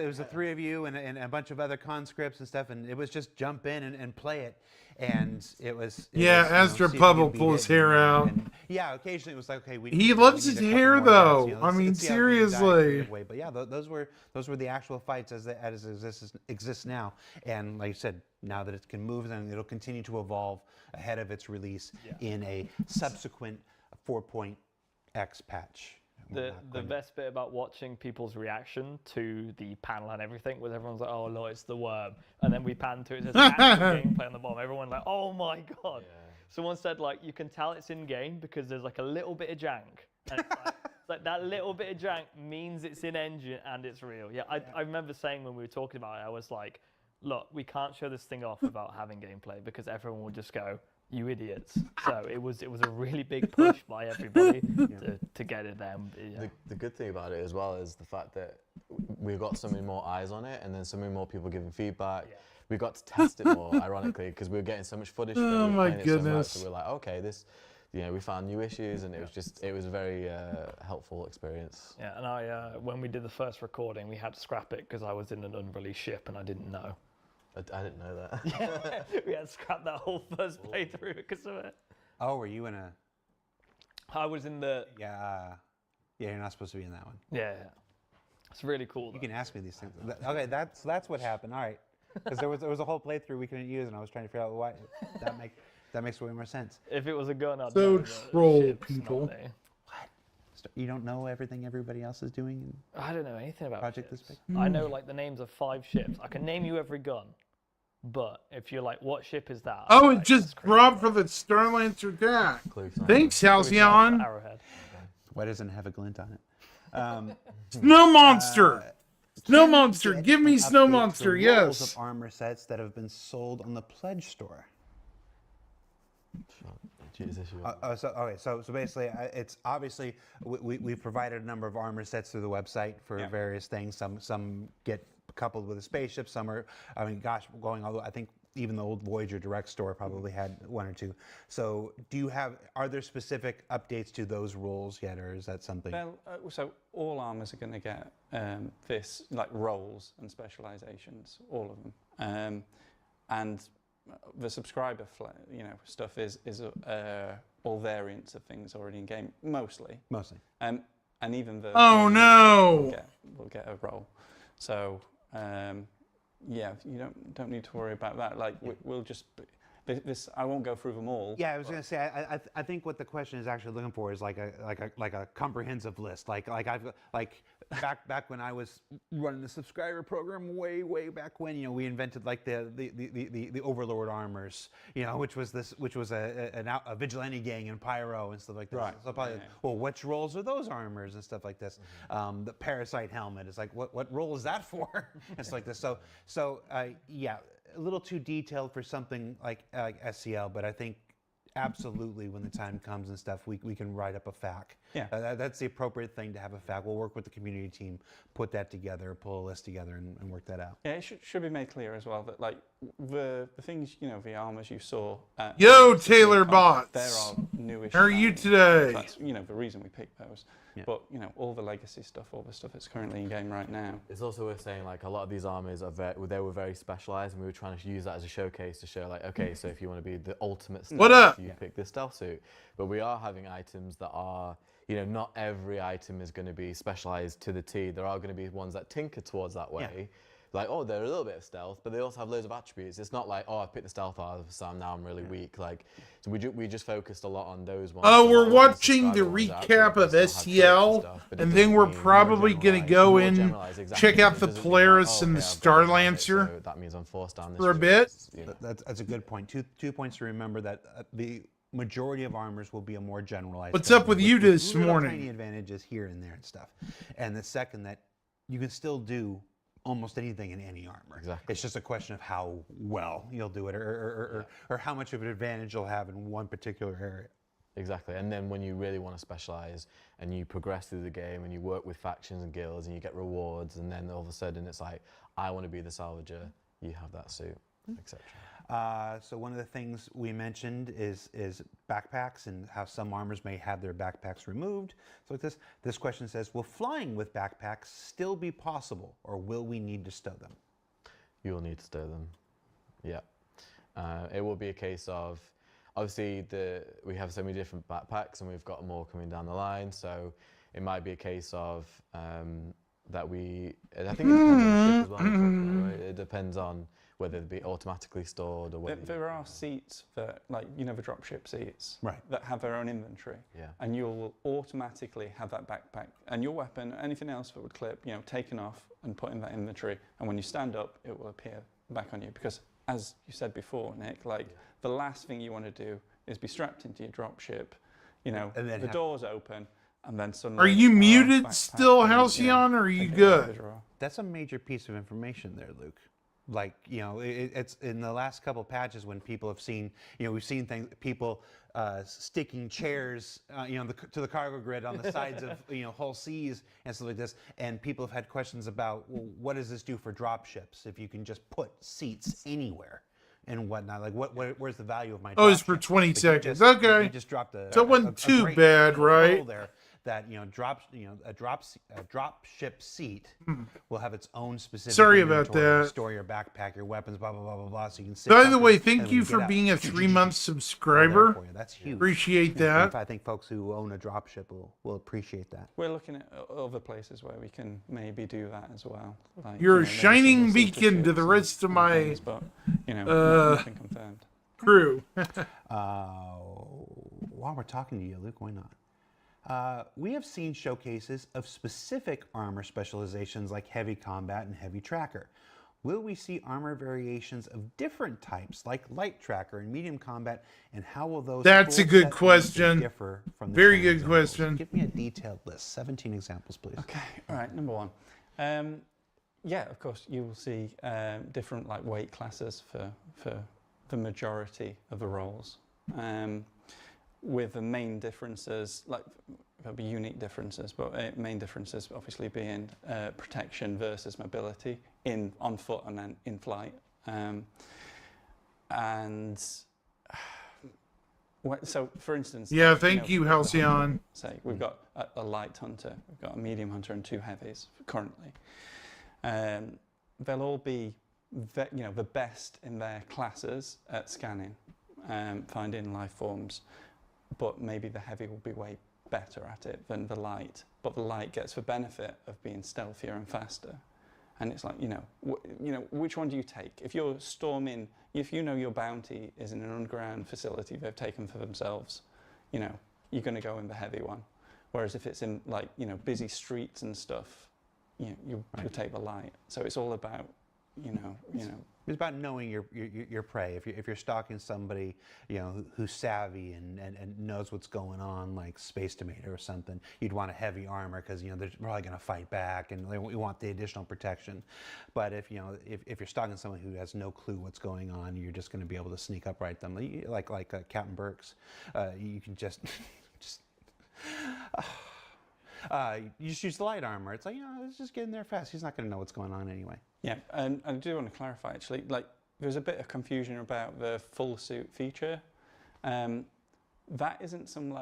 It was the three of you and a bunch of other conscripts and stuff, and it was just jump in and play it. And it was Astra see if Pubble you could beat pull his it. hair out. And occasionally it was like, okay, He loves his hair, though. I mean, seriously. But yeah, those were the actual fights as exists now. And like I said, now that it can move, and it'll continue to evolve ahead of its release in a subsequent 4.x patch. The best bit about watching people's reaction to the panel and everything was everyone's like, oh no, it's the worm. And then we pan to it, there's actual gameplay on the bottom. Everyone like, oh my god. Someone said like, you can tell it's in game because there's like a little bit of jank. And it's like that little bit of jank means it's in engine and it's real. Yeah, I remember saying when we were talking about it, I was like, look, we can't show this thing off without having gameplay because everyone will just go, you idiots. So it was a really big push by everybody to get it there. The good thing about it as well is the fact that we got so many more eyes on it, and then so many more people giving feedback. We got to test it more, ironically, because we were getting so much footage. Oh my goodness! So we're like, okay, this, we found new issues, and it was a very helpful experience. Yeah, and when we did the first recording, we had to scrap it because I was in an unreleased ship and I didn't know. I didn't know that. Yeah, we had to scrap that whole first playthrough because of it. Oh, were you in a? I was in the. Yeah, you're not supposed to be in that one. Yeah, it's really cool. You can ask me these things. Okay, that's what happened. All right, because there was a whole playthrough we couldn't use, and I was trying to figure out why. That makes way more sense. If it was a gun, I'd so know troll ships, people. You don't know everything everybody else is doing? I don't know anything about Project ships. this big? I know like the names of 5 ships. I can name you every gun, but if you're like, what ship is that? Oh, it just dropped for the Starlancer attack. Thanks, Halcyon. Arrowhead. Why doesn't it have a glint on it? Snow Monster. Snow Monster. Give me Snow Monster. Rolls Yes. of armor sets that have been sold on the Pledge store. So basically, it's obviously we provided a number of armor sets through the website for various things. Some get coupled with a spaceship. Some are, I mean, gosh, going all the way. I think even the old Voyager Direct store probably had 1 or 2. So are there specific updates to those rules yet, or is that something? Well, so all armors are going to get this, like roles and specializations, all of them, and the subscriber stuff is all variants of things already in game, mostly. And even the will get a role. So you don't need to worry about that. Like we'll just this. I won't go through them all. Yeah, I was going to say. I think what the question is actually looking for is like a comprehensive list. Like back when I was running the subscriber program way back when, we invented like the Overlord armors, which was a vigilante gang in Pyro and stuff like that. Right. So probably, well, which roles are those armors and stuff like this? The Parasite helmet is like, what role is that for? It's like this. So yeah. A little too detailed for something like SCL, but I think absolutely when the time comes and stuff, we can write up a FAQ. Yeah. That's the appropriate thing to have a FAQ. We'll work with the community team, put that together, pull a list together, and work that out. Yeah, it should be made clear as well that like the things, the armors you saw. Yo, Taylor Bots. There are newish. How are you today? That's the reason we picked those. Yeah. But all the legacy stuff, all the stuff that's currently in game right now. It's also worth saying like a lot of these armies they were very specialized, and we were trying to use that as a showcase to show like, okay, so if you want to be the ultimate stealth, you pick this stealth suit. But we are having items that are, not every item is going to be specialized to the T. There are going to be ones that tinker towards that way. Yeah. Like, oh, they're a little bit of stealth, but they also have loads of attributes. It's not like, oh, I picked the stealth out, so now I'm really weak. Like, so we just focused a lot on those ones. Oh, we're watching the recap of SCL, and then we're probably going to go in, check out the Polaris and the Starlancer. So that means I'm forced down this for a bit. That's a good point. Two points to remember that the majority of armors will be a more generalized. What's up with you this morning? Tiny advantages here and there and stuff. And the second, that you can still do almost anything in any armor. Exactly. It's just a question of how well you'll do it, or how much of an advantage you'll have in one particular area. Exactly. And then when you really want to specialize and you progress through the game and you work with factions and guilds and you get rewards, and then all of a sudden it's like, I want to be the salvager, you have that suit. etc. So one of the things we mentioned is backpacks and how some armors may have their backpacks removed. So like this question says, will flying with backpacks still be possible, or will we need to stow them? You will need to stow them. Yeah. It will be a case of, obviously we have so many different backpacks and we've got more coming down the line. So it might be a case of that I think it depends on the ship as well. Right? It depends on whether they be automatically stored or whether There are seats that, like, the dropship seats, right, that have their own inventory. Yeah. And you'll automatically have that backpack and your weapon, anything else that would clip, taken off and put in that inventory. And when you stand up, it will appear back on you. Because as you said before, Nick, the last thing you want to do is be strapped into your dropship, the doors open, and then suddenly... Are you muted still, Halcyon, or are you good? That's a major piece of information there, Luke. It's in the last couple patches when people have seen, we've seen people sticking chairs, to the cargo grid on the sides of, Hull Seas and stuff like this. And people have had questions about, well, what does this do for drop ships if you can just put seats anywhere and whatnot? Like, where's the value of my drop it's for 20 ship? seconds. You Okay. just dropped So it wasn't too great bad, right? hole there. That a drop ship seat will have its own specific. Sorry about inventory, that. Store your backpack, your weapons, blah blah blah blah blah. So you can sit. By the way, comfortably, thank and you when for get being a out, 3-month subscriber. for you. That's huge. Appreciate that. I think folks who own a drop ship will appreciate that. We're looking at other places where we can maybe do that as well. Like, You're a maybe shining single seater beacon to ships the rest of and my things, but nothing confirmed. crew. While we're talking to you, Luke, why not? We have seen showcases of specific armor specializations like heavy combat and heavy tracker. Will we see armor variations of different types like light tracker and medium combat, and how will those That's a full good set question. differ from the Very same good examples? question. Give me a detailed list, 17 examples, please. Okay, all right, number one. Yeah, of course, you will see different weight classes for the majority of the roles. With the main differences, there'll be unique differences, but main differences obviously being protection versus mobility on foot and then in flight. So, for instance, Yeah, thank you, Halcyon. Say we've got a light hunter, we've got a medium hunter, and 2 heavies currently. They'll all be, the best in their classes at scanning, finding life forms. But maybe the heavy will be way better at it than the light. But the light gets the benefit of being stealthier and faster. And it's like, which one do you take? If you're storming, if your bounty is in an underground facility they've taken for themselves, you're going to go in the heavy one. Whereas if it's in busy streets and stuff, you take the light. So it's all about, It's about knowing your prey. If you're stalking somebody, who's savvy and knows what's going on, like Space Tomato or something, you'd want a heavy armor because they're probably going to fight back, and we want the additional protection. But if you're stalking someone who has no clue what's going on, you're just going to be able to sneak up right them, like Captain Burks. You can just you just use the light armor. It's like, let's just get in there fast. He's not going to know what's going on anyway. Yeah, and I do want to clarify actually, there's a bit of confusion about the full suit feature. That isn't some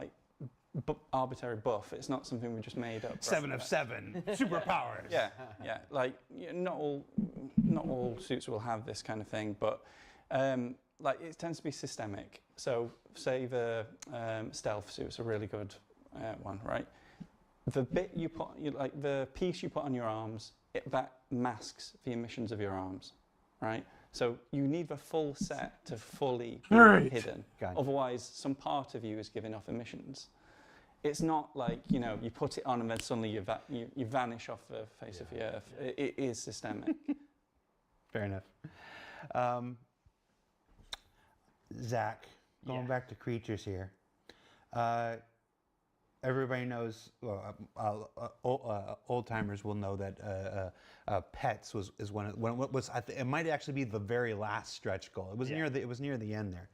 arbitrary buff. It's not something we just made up. 7 of 7 superpowers. Yeah. Not all suits will have this kind of thing, but it tends to be systemic. So say the stealth suit's a really good one, right? The bit you put, the piece you put on your arms, that masks the emissions of your arms, right? So you need the full set to fully be hidden. Otherwise, some part of you is giving off emissions. It's not like, you put it on and then suddenly you vanish off the face of the earth. It is systemic. Fair enough. Zach, going back to creatures here. Everybody knows, old timers will know that pets is one of it might actually be the very last stretch goal. It was near the end there.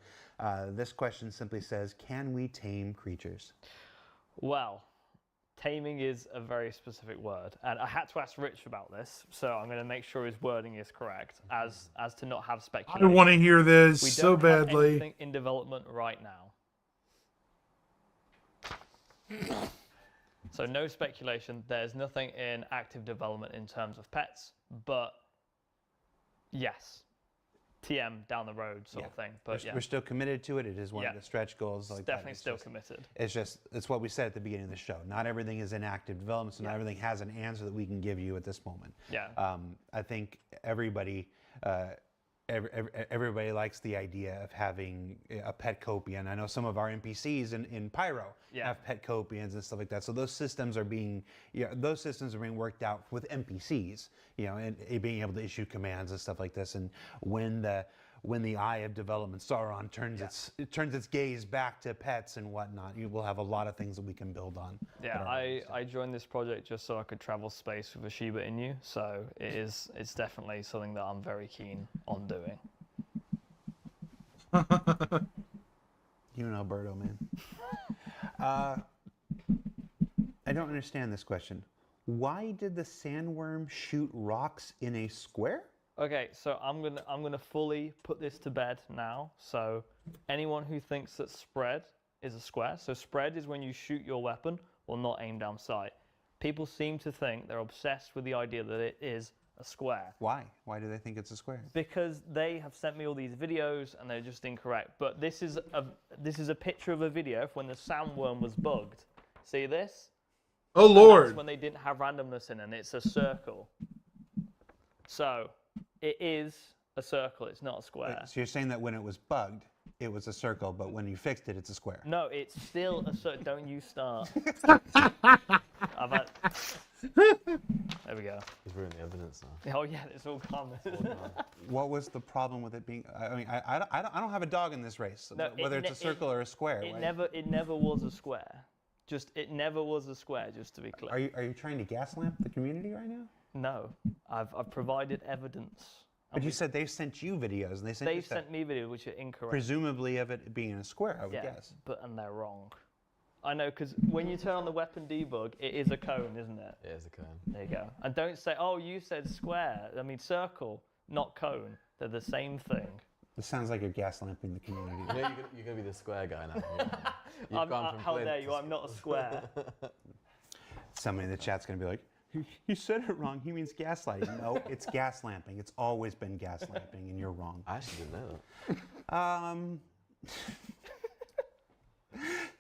This question simply says, can we tame creatures? Well, Taming is a very specific word, and I had to ask Rich about this, so I'm going to make sure his wording is correct, as to not have speculation. I want to hear this We so don't have badly. anything in development right now. So no speculation. There's nothing in active development in terms of pets, but yes, TM down the road sort of thing. But We're still committed to it. It is one of the stretch goals. It's Like definitely that. still Just, committed. it's what we said at the beginning of the show. Not everything is in active development, so not everything has an answer that we can give you at this moment. Yeah. I think everybody likes the idea of having a Petcopian. I know some of our NPCs in Pyro have Petcopians and stuff like that. So those systems are being worked out with NPCs, and being able to issue commands and stuff like this. And when the eye of development, Sauron, turns its gaze back to pets and whatnot, you will have a lot of things that we can build on. Yeah, I joined this project just so I could travel space with a Shiba Inu, so it's definitely something that I'm very keen on doing. You know, Berto, man. I don't understand this question. Why did the sandworm shoot rocks in a square? Okay, so I'm gonna fully put this to bed now. So anyone who thinks that spread is a square, so spread is when you shoot your weapon or not aim down sight. People seem to think they're obsessed with the idea that it is a square. Why? Why do they think it's a square? Because they have sent me all these videos and they're just incorrect. But this is a picture of a video of when the sandworm was bugged. See this? Oh And Lord! that's when they didn't have randomness in, and it's a circle. So it is a circle. It's not a square. So you're saying that when it was bugged, it was a circle, but when you fixed it, it's a square. No, it's still a circle. Don't you start. There we go. He's ruined the evidence now. Oh yeah, it's all gone. What was the problem with it being? I mean, I don't have a dog in this race, No, whether it's a circle or a square. It never was a square. It never was a square. Just to be clear. Are you trying to gaslamp the community right now? No, I've provided evidence. But you said they've sent you videos, and they sent you stuff, sent me videos which are incorrect. presumably of it being in a square, I would guess. And they're wrong. I know, because when you turn on the weapon debug, it is a cone, isn't it? It is a cone. There you go. And don't say, oh, you said square. I mean, circle, not cone. They're the same thing. This sounds like you're gaslamping the community. You know, you're going to be the square guy now. You've gone from how flint dare you? to I'm not a square. Somebody in the chat's going to be like, you said it wrong. He means gaslighting. No, it's gaslamping. It's always been gaslamping, and you're wrong. I actually didn't know that.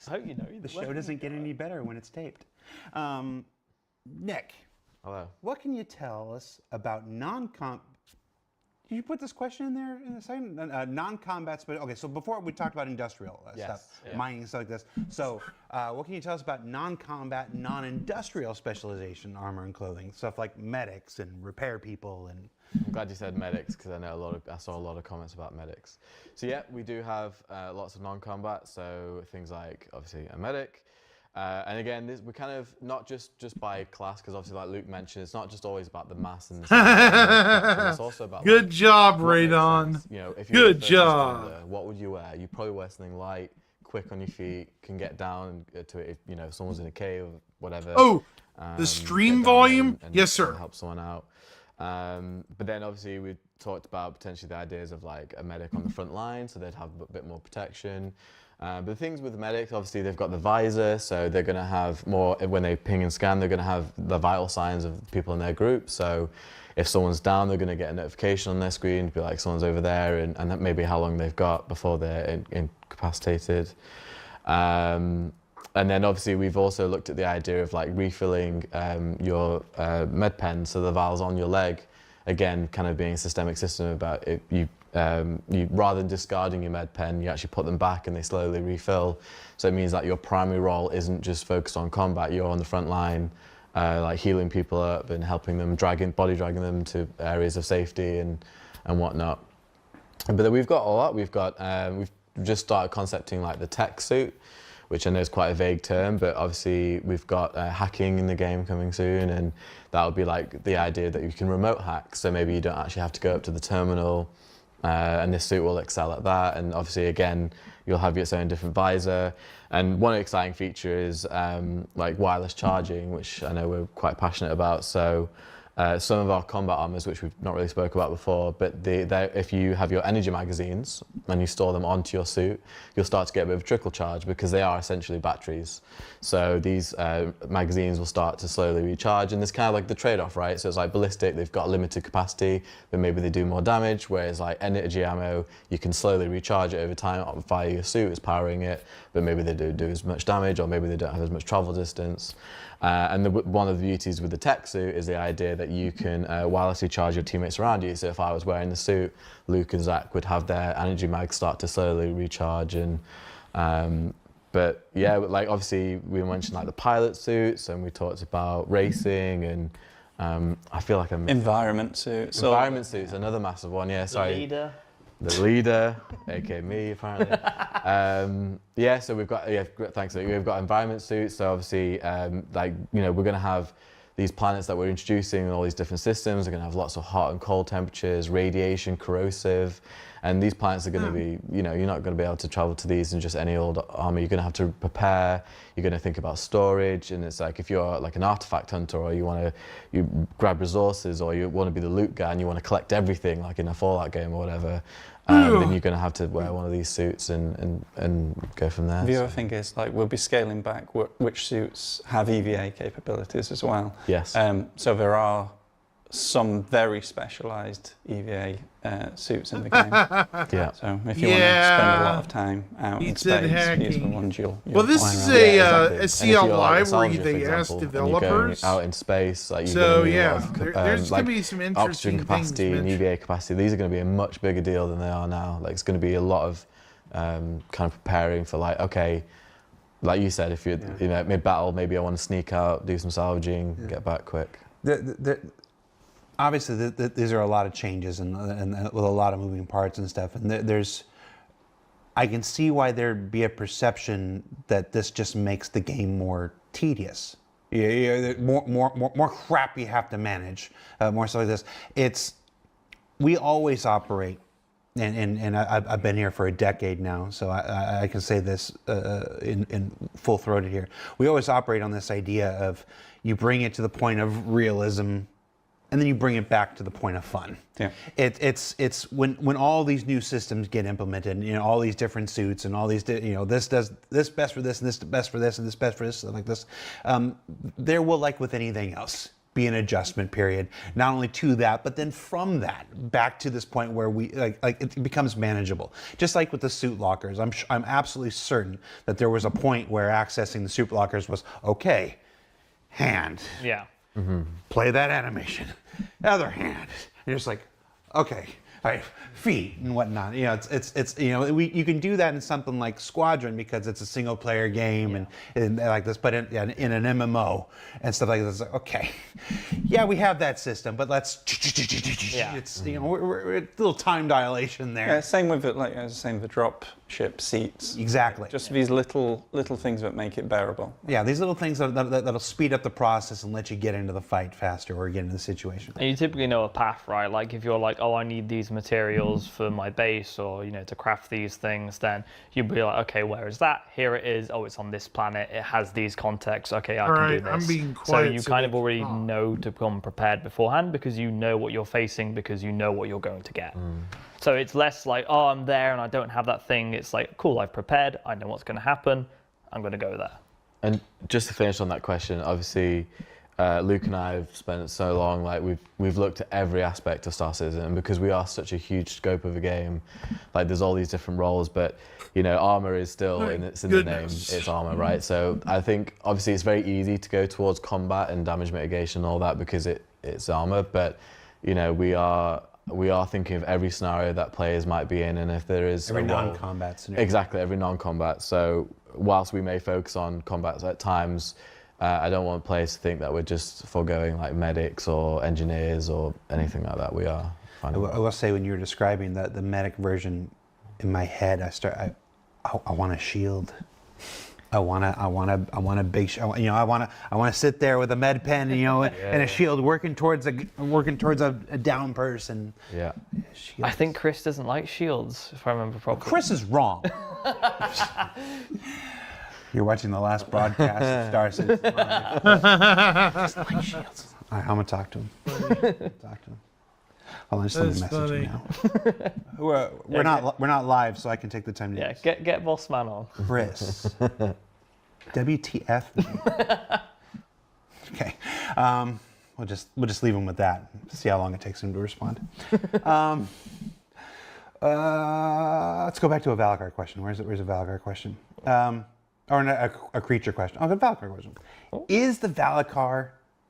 I hope you know. The show doesn't get any better when it's taped. Nick. Hello. What can you tell us about Did you put this question in there in a second? Non-combat, okay, so before we talked about industrial stuff, mining and stuff like this. So what can you tell us about non-combat, non-industrial specialization, armor and clothing? Stuff like medics and repair people and... I'm glad you said medics, because I saw a lot of comments about medics. So yeah, we do have lots of non-combat, so things like, obviously, a medic. And again, we're kind of not just by class, because obviously, like Luke mentioned, it's not just always about the mass and the it's also about good job, Radon. You know, if you're good job. What would you wear? You probably wear something light, quick on your feet, can get down to it. If someone's in a cave or whatever. Oh, the stream volume, and yes, sir. Help someone out. But then obviously we talked about potentially the ideas of like a medic on the front line, so they'd have a bit more protection. But the things with the medics, obviously they've got the visor, so they're going to have more, when they ping and scan, they're going to have the vital signs of people in their group. So if someone's down, they're going to get a notification on their screen to be like someone's over there, and that maybe how long they've got before they're incapacitated. And then obviously we've also looked at the idea of like refilling your med pen, so the vials on your leg, again, kind of being a systemic system about it. You rather than discarding your med pen, you actually put them back and they slowly refill. So it means that your primary role isn't just focused on combat, you're on the front line, like healing people up and helping them, body dragging them to areas of safety and whatnot. But then we've got a lot. We've just started concepting like the tech suit, which I know is quite a vague term, but obviously we've got hacking in the game coming soon, and that would be like the idea that you can remote hack, so maybe you don't actually have to go up to the terminal and this suit will excel at that. And obviously, again, you'll have its own different visor. And one exciting feature is like wireless charging, which I know we're quite passionate about. So some of our combat armors, which we've not really spoke about before, but if you have your energy magazines and you store them onto your suit, you'll start to get a bit of a trickle charge because they are essentially batteries. So these magazines will start to slowly recharge, and there's kind of like the trade-off, right? So it's like ballistic, they've got limited capacity, but maybe they do more damage, whereas like energy ammo, you can slowly recharge it over time via your suit, it's powering it, but maybe they don't do as much damage, or maybe they don't have as much travel distance. And one of the beauties with the tech suit is the idea that you can wirelessly charge your teammates around you. So if I was wearing the suit, Luke and Zach would have their energy mags start to slowly recharge. And but yeah, like obviously we mentioned like the pilot suits, and we talked about racing, and I feel like I'm environment suits. Environment suits, another massive one. Yeah, sorry. The leader. The leader, aka me, apparently. Yeah, so we've got, thanks. We've got environment suits. So obviously, like, you know, we're going to have these planets that we're introducing and all these different systems. They're going to have lots of hot and cold temperatures, radiation, corrosive. And these planets are going to be, you know, you're not going to be able to travel to these in just any old armor. You're going to have to prepare. You're going to think about storage. And it's like if you're like an artifact hunter, or you grab resources, or you want to be the loot guy and you want to collect everything, like in a Fallout game or whatever, then you're going to have to wear one of these suits and go from there. The other thing is, like, we'll be scaling back which suits have EVA capabilities as well. Yes. So there are some very specialised EVA suits in the game. Yeah. So if you want to spend a lot of time out in space, these are the ones you'll well, this is a CL Live where they ask developers out in space. Like so yeah, there's going to be some interesting oxygen capacity and EVA capacity. These are going to be a much bigger deal than they are now. Like it's going to be a lot of kind of preparing for, like, okay, like you said, if you're you know mid-battle, maybe I want to sneak out, do some salvaging, get back quick. Obviously, these are a lot of changes and with a lot of moving parts and stuff. And I can see why there'd be a perception that this just makes the game more tedious. More crap you have to manage, more so like this. We always operate, and I've been here for a decade now, so I can say this in full-throated here. We always operate on this idea of you bring it to the point of realism, and then you bring it back to the point of fun. Yeah. It's when all these new systems get implemented, you know, all these different suits and all these, you know, this does this best for this, and this best for this, and this best for this, like this. There will, like with anything else, be an adjustment period, not only to that, but then from that back to this point where we like it becomes manageable. Just like with the suit lockers, I'm absolutely certain that there was a point where accessing the suit lockers was okay. Hand. Yeah. Mm-hmm. Play that animation. Other hand. And you're just like, okay, all right, feet and whatnot. You know, it's you know, you can do that in something like Squadron because it's a single player game and like this, but in an MMO and stuff like this, okay, yeah, we have that system, but let's it's you know, we're a little time dilation there. Yeah, same with it, like I was saying, the drop ship seats. Exactly. Just these little things that make it bearable. Yeah, these little things that'll speed up the process and let you get into the fight faster or get into the situation. And you typically know a path, right? Like if you're like, oh, I need these materials for my base, or you know, to craft these things, then you'll be like, okay, where is that? Here it is. Oh, it's on this planet. It has these contexts. Okay, I can do this. I'm being so quiet. you kind of already know to come prepared beforehand because you know what you're facing, because you know what you're going to get. So it's less like, oh, I'm there and I don't have that thing. It's like, cool, I've prepared. I know what's going to happen. I'm going to go there. And just to finish on that question, obviously, Luke and I have spent so long, like we've looked at every aspect of Star Citizen, and because we are such a huge scope of a game, like there's all these different roles, but you know, armor is still it's in the name, it's armor, right? So I think obviously it's very easy to go towards combat and damage mitigation and all that because it's armor, but you know, we are thinking of every scenario that players might be in, and if there is every non-combat scenario. Exactly, every non-combat. So whilst we may focus on combat at times, I don't want players to think that we're just foregoing like medics or engineers or anything like that. We are. I will say, when you were describing the medic version, in my head, I want a shield. I want a big, I want to sit there with a med pen, and a shield working towards a down person. Yeah. I think Chris doesn't like shields, if I remember properly. Chris is wrong. You're watching the last broadcast of Star Citizen Live. Doesn't like shields. All right, I'm gonna talk to him. Hold on, just let me message him now. We're not live, so I can take the time to. Yeah, get Boss Man on. Chris. WTF? Okay. We'll just leave him with that. See how long it takes him to respond. Let's go back to a Valakar question. Where's a Valakar question? Or a creature question. Oh, the Valakar question. Is the Valakar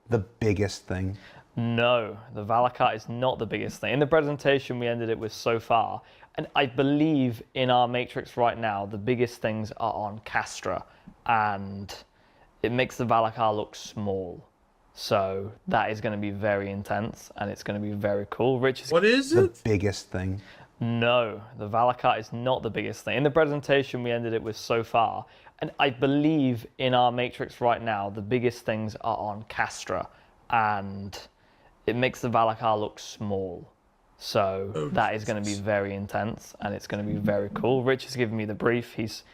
the biggest thing? No, the Valakar is not the biggest thing. In the presentation we ended it with so far, and I believe in our matrix right now, the biggest things are on Castra, and it makes the Valakar look small. So that is going to be very intense, and it's going to be very cool. Rich is... What is it? The biggest thing. No, the Valakar is not the biggest thing. In the presentation we ended it with so far, and I believe in our matrix right now, the biggest things are on Castra, and it makes the Valakar look small. So that is going to be very intense, and it's going to be very cool. Rich has given me the brief. He's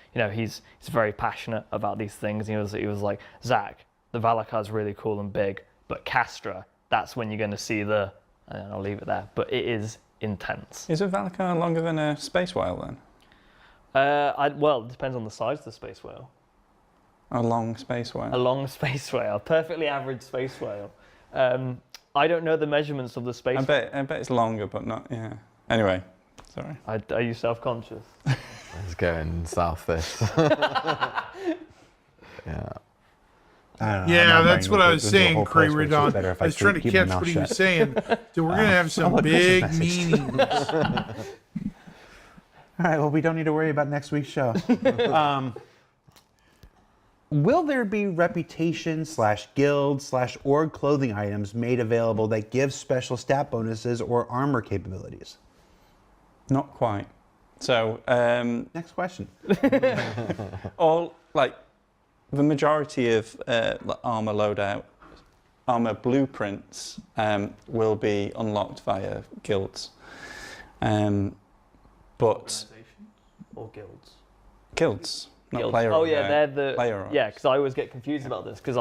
very passionate about these things. He was like, Zach, the Valakar is really cool and big, but Castra, that's when you're going to see the. And I'll leave it there. But it is intense. Is a Valakar longer than a space whale then? Well, it depends on the size of the space whale. A long space whale. A long space whale, perfectly average space whale. I don't know the measurements of the space. I bet it's longer, but not. Yeah. Anyway, sorry. Are you self-conscious? It's going south this. Yeah. Yeah, that's what I was saying, Cray Redon. I was trying to catch what he was saying. So we're going to have some big meanings. All right, well, we don't need to worry about next week's show. Will there be reputation/guild/org clothing items made available that give special stat bonuses or armor capabilities? Not quite. So, next question. The majority of armor loadout, armor blueprints will be unlocked via guilds. But or guilds? Guilds. Not Guilds. player. Oh yeah, they're the player orgs. Yeah, because I always get confused about this because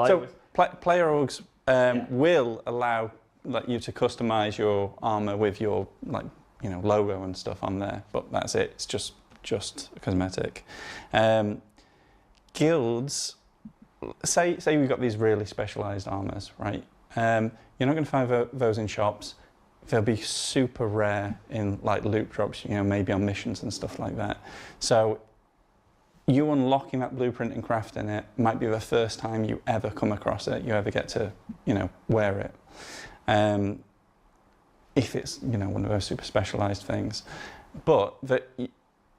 player orgs will allow you to customize your armor with your logo and stuff on there, but that's it. It's just cosmetic. Guilds, say we've got these really specialized armors, right? You're not going to find those in shops. They'll be super rare in loot drops, maybe on missions and stuff like that. So you unlocking that blueprint and crafting it might be the first time you ever come across it, you ever get to, wear it. If it's, one of those super specialized things. But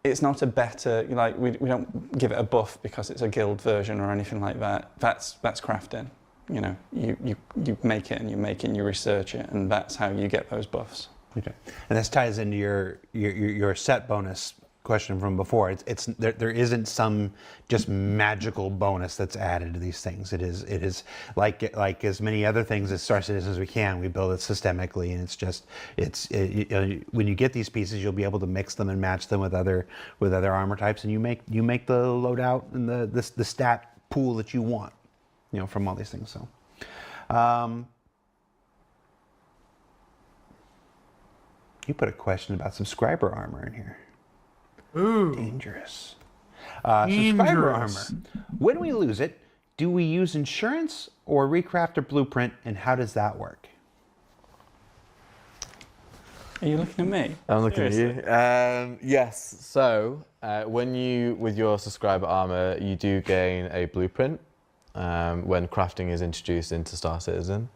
it's not a better, we don't give it a buff because it's a guild version or anything like that. That's crafting. You make it and you research it, and that's how you get those buffs. Okay. And this ties into your set bonus question from before. There isn't some just magical bonus that's added to these things. It is like as many other things as Star Citizen as we can. We build it systemically, and when you get these pieces, you'll be able to mix them and match them with other armor types, and you make the loadout and the stat pool that you want, from all these things. So. You put a question about subscriber armor in here. Ooh. Dangerous. Subscriber armor. When we lose it, do we use insurance or recraft a blueprint, and how does that work? Are you looking at me? I'm looking at you. Yes. So with your subscriber armor, you do gain a blueprint when crafting is introduced into Star Citizen.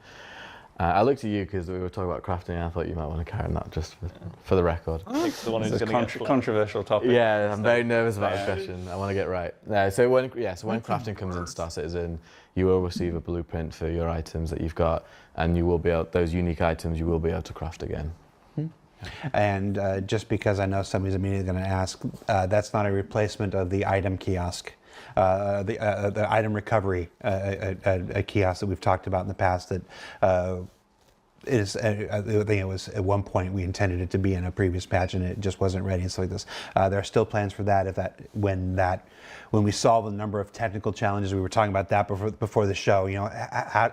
I looked at you because we were talking about crafting, and I thought you might want to carry on that just for the record. It's a controversial topic. Yeah, I'm very nervous about this question. I want to get right. So when crafting comes into Star Citizen, you will receive a blueprint for your items that you've got, and you will be able, those unique items you will be able to craft again. And just because I know somebody's immediately going to ask, that's not a replacement of the item kiosk the item recovery a kiosk that we've talked about in the past that is, I think it was at one point we intended it to be in a previous patch and it just wasn't ready and stuff like this. There are still plans for that. When we solve a number of technical challenges, we were talking about that before the show. You know, how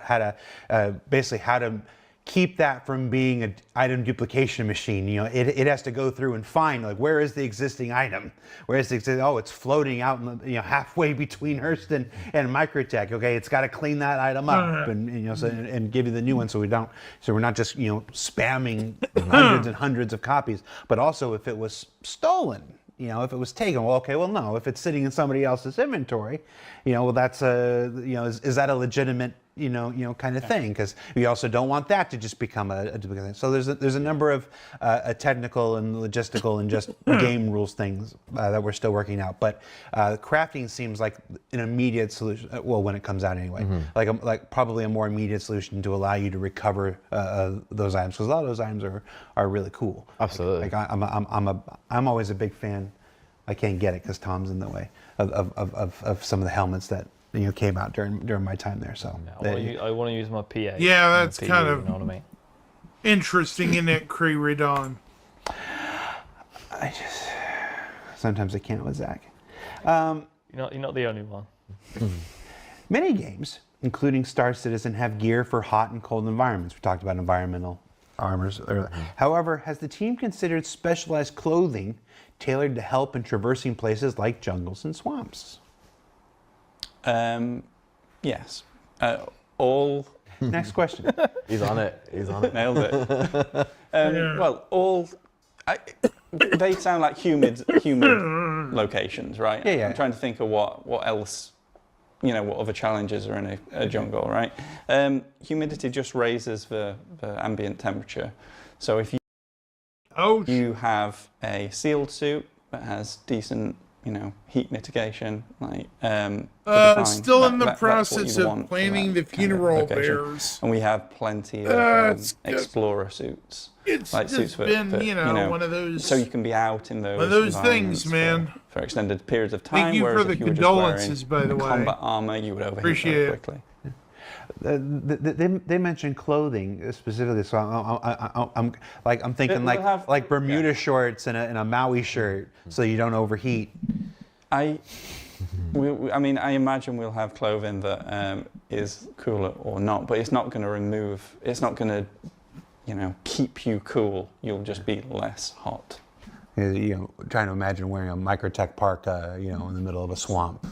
to keep that from being an item duplication machine. You know, it has to go through and find, like, where is the existing item? Where is the existing, oh, it's floating out in the, you know, halfway between Hearst and Microtech. Okay, it's got to clean that item up and you know, and give you the new one, so we're not just, you know, spamming hundreds and hundreds of copies. But also, if it was stolen, you know, if it was taken, well, okay, well, no. If it's sitting in somebody else's inventory, you know, well, that's you know, is that a legitimate, you know, kind of thing? Because we also don't want that to just become a duplicate thing. So there's a number of technical and logistical and just game rules things that we're still working out. But crafting seems like an immediate solution. Well, when it comes out anyway, like probably a more immediate solution to allow you to recover those items, because a lot of those items are really cool. Absolutely. Like I'm always a big fan. I can't get it because Tom's in the way of some of the helmets that, you know, came out during my time there. So I want to use my PA. Yeah, that's PA, kind of you know what I mean? interesting, isn't it, Creridon? Sometimes I can't with Zach. You're not the only one. Many games, including Star Citizen, have gear for hot and cold environments. We talked about environmental armors earlier. However, has the team considered specialized clothing tailored to help in traversing places like jungles and swamps? Yes. All. Next question. He's on it. He's on it. Nailed it. Well, they sound like humid locations, right? Yeah. I'm trying to think of what else, you know, what other challenges are in a jungle, right? Humidity just raises the ambient temperature. So if you have a sealed suit that has decent, you know, heat mitigation, like still in the process of planning the funeral bears, and we have plenty of explorer suits. It's like just suits been, you know, one of those. So you can be out in those. One of those things, man. For extended periods of time. Thank you for the condolences, by the way. Combat armor, you would overheat Appreciate very it. quickly. They mentioned clothing specifically, so I'm thinking like Bermuda shorts and a Maui shirt, so you don't overheat. I mean, I imagine we'll have clothing that is cooler or not, but it's not going to remove. It's not going to, you know, keep you cool. You'll just be less hot. You know, trying to imagine wearing a Microtech parka, you know, in the middle of a swamp,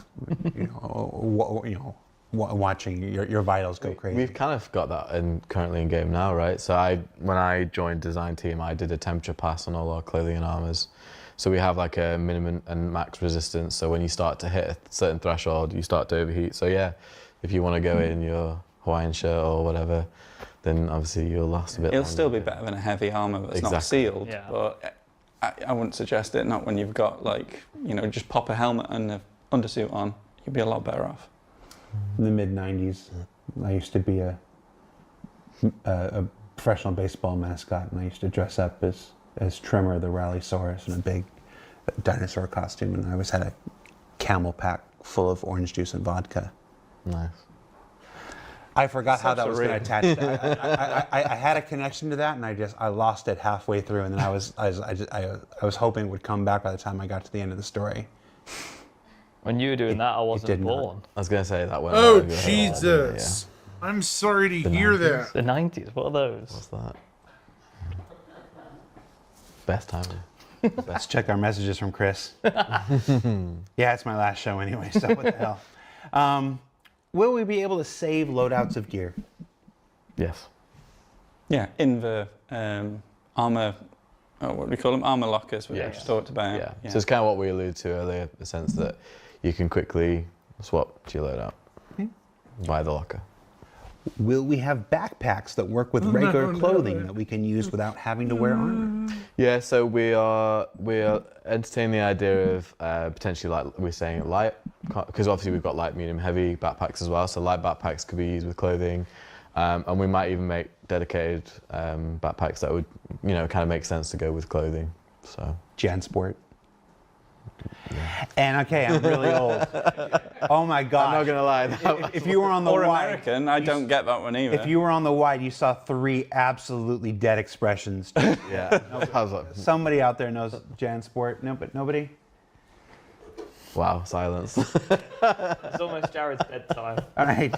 you know, watching your vitals go crazy. We've kind of got that currently in game now, right? So when I joined design team, I did a temperature pass on all our clothing and armors. So we have like a minimum and max resistance. So when you start to hit a certain threshold, you start to overheat. So yeah, if you want to go in your Hawaiian shirt or whatever, then obviously you'll last a bit longer. It'll still be better than a heavy armor that's not sealed, but I wouldn't suggest it, not when you've got, like, you know, just pop a helmet and an undersuit on. You'd be a lot better off. In the mid-90s, I used to be a professional baseball mascot, and I used to dress up as Trimmer the Rallysaurus in a big dinosaur costume, and I always had a camel pack full of orange juice and vodka. Nice. I forgot how that was going to attach. I had a connection to that, and I lost it halfway through, and then I was hoping it would come back by the time I got to the end of the story. When you were doing that, I wasn't born. I was going to say that went. Oh Jesus! I'm sorry to hear 90s. that. The 90s. What are those? What's that? Best time. Let's check our messages from Chris. Yeah, it's my last show anyway, so what the hell. Will we be able to save loadouts of gear? Yes. Yeah, in the armor, what do we call them? Armor lockers we just talked about. Yeah. So it's kind of what we alluded to earlier, the sense that you can quickly swap to your loadout via the locker. Will we have backpacks that work with regular clothing that we can use without having to wear armor? Yeah, so we are entertaining the idea of potentially, like we're saying, light, because obviously we've got light, medium, heavy backpacks as well. So light backpacks could be used with clothing, and we might even make dedicated backpacks that would, you know, kind of make sense to go with clothing. So JanSport. And okay, I'm really old. Oh my God! I'm not gonna lie. If you were on the or wide, American, I don't get that one either. if you were on the wide, you saw 3 absolutely dead expressions. Yeah. I was like, Somebody out there knows JanSport. No, but nobody. wow, silence. It's almost Jared's bedtime. All right.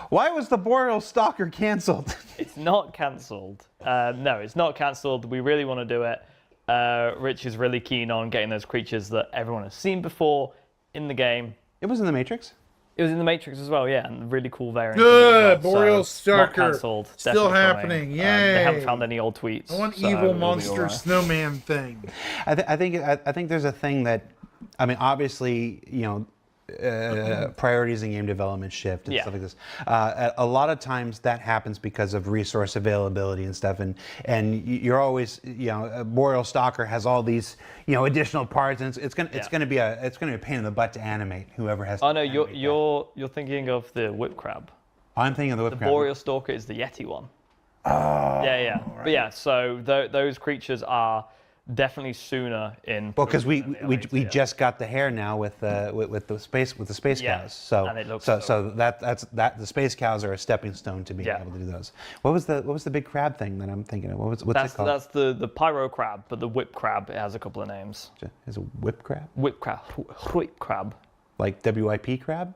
Why was the Boreal Stalker canceled? It's not cancelled. No, it's not cancelled. We really want to do it. Rich is really keen on getting those creatures that everyone has seen before in the game. It was in the Matrix. It was in the Matrix as well, yeah, and really cool variants. Good, well, Boreal so not Stalker. cancelled. Still Definitely happening. coming. Yay. They haven't found any old tweets. I want so evil it'll be monster alright. snowman thing. I think there's a thing that, I mean, obviously, you know, priorities in game development shift and Yeah. stuff like this. A lot of times that happens because of resource availability and stuff, and you're always, you know, Boreal Stalker has all these, you know, additional parts, and it's gonna be a pain in the butt to animate whoever has. Oh no, you're thinking of the whip crab. I'm thinking of the whip crab. The Boreal Stalker is the Yeti one. Oh. Yeah. Right. But yeah, so those creatures are definitely sooner in. Well, because we just got the hair now with the space Yeah, cows. So and it looks so that's the space cows are a stepping stone to being able to do those. What was the big crab thing that I'm thinking of? What's it called? That's the pyro crab, but the whip crab, it has a couple of names. Is it whip crab? Whip crab. Whip crab. Like WIP crab?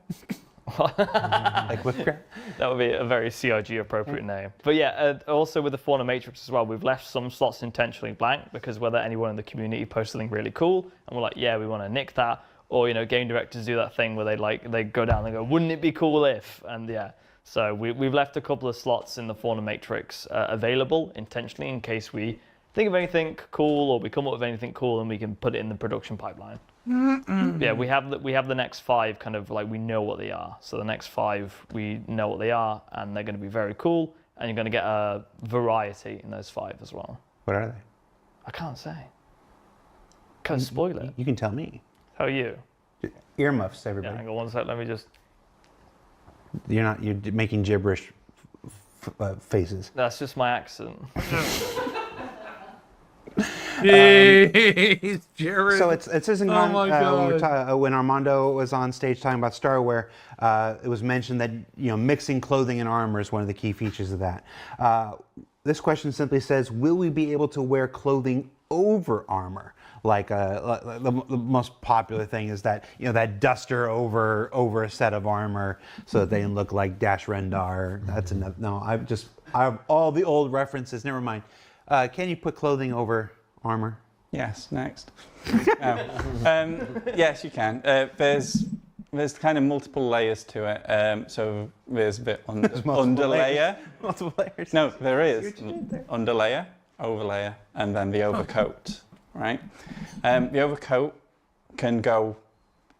Like whip crab? That would be a very CRG appropriate name. But yeah, also with the Fauna Matrix as well, we've left some slots intentionally blank because whether anyone in the community posts something really cool and we're like, yeah, we want to nick that, or you know, game directors do that thing where they go down and go, wouldn't it be cool if? And yeah, so we've left a couple of slots in the Fauna Matrix available intentionally in case we think of anything cool or we come up with anything cool and we can put it in the production pipeline. Yeah, we have the next 5 kind of like we know what they are. So the next 5 we know what they are and they're going to be very cool and you're going to get a variety in those 5 as well. What are they? I can't say. Can't spoil it. You can tell me. How are you? Earmuffs, everybody. Yeah, hang on one sec. Let me just. You're making gibberish faces. That's just my accent. Jared. So it's isn't Oh my God. when Armando was on stage talking about Starware, it was mentioned that mixing clothing and armor is one of the key features of that. This question simply says, will we be able to wear clothing over armor? Like the most popular thing is that that duster over a set of armor so that they can look like Dash Rendar. That's another. No, I have all the old references. Never mind. Can you put clothing over armor? Yes, next. Yes, you can. There's kind of multiple layers to it. So there's the underlayer. Multiple layers. No, there is. Underlayer, overlayer, and then the overcoat, right? The overcoat can go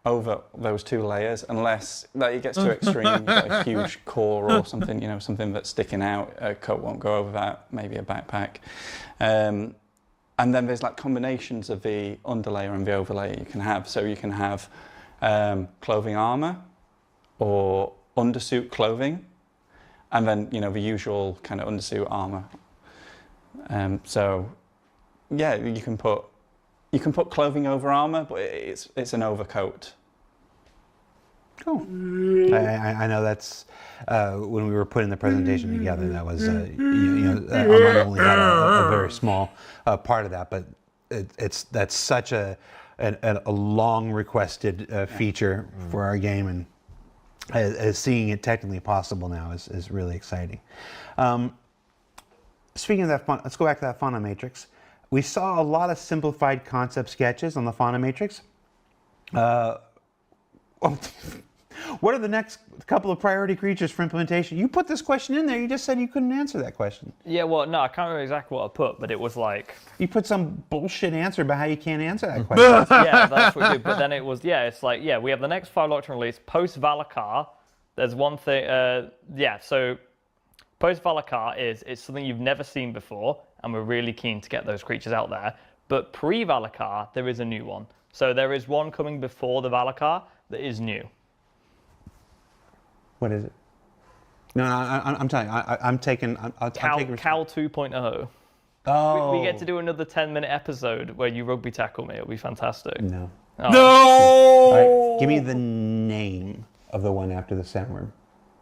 over those 2 layers unless it gets too extreme, you've got a huge core or something, something that's sticking out. A coat won't go over that, maybe a backpack. And then there's like combinations of the underlayer and the overlayer you can have. So you can have clothing armor or undersuit clothing, and then the usual kind of undersuit armor. So yeah, you can put clothing over armor, but it's an overcoat. Cool. I know that's when we were putting the presentation together. That was Armando only had a very small part of that, but that's such a long requested feature for our game, and as seeing it technically possible now is really exciting. Speaking of that, let's go back to that Fauna Matrix. We saw a lot of simplified concept sketches on the Fauna Matrix. What are the next couple of priority creatures for implementation? You put this question in there. You just said you couldn't answer that question. Yeah, well, no, I can't remember exactly what I put, but it was like... You put some bullshit answer about how you can't answer that question. Yeah, that's what we did. But then it was, it's like, we have the next 5 Lockdown release. Post-Valakar, there's one thing... so post-Valakar it's something you've never seen before, and we're really keen to get those creatures out there. But pre-Valakar, there is a new one. So there is one coming before the Valakar that is new. What is it? No, I'm telling you, I'm taking. Cal 2.0. Oh. We get to do another 10-minute episode where you rugby tackle me. It'll be fantastic. No. Oh. No! All right, give me the name of the one after the sandworm.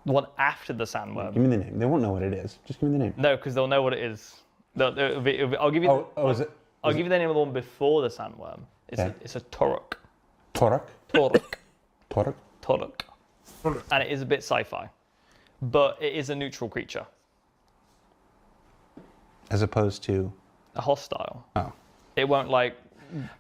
The one after the sandworm. Give me the name. They won't know what it is. Just give me the name. No, because they'll know what it is. I'll give you. I'll give you the name of the one before the sandworm. It's a Toruk. Toruk? Toruk. Toruk? Toruk. And it is a bit sci-fi, but it is a neutral creature. As opposed to? A hostile. Oh. It won't like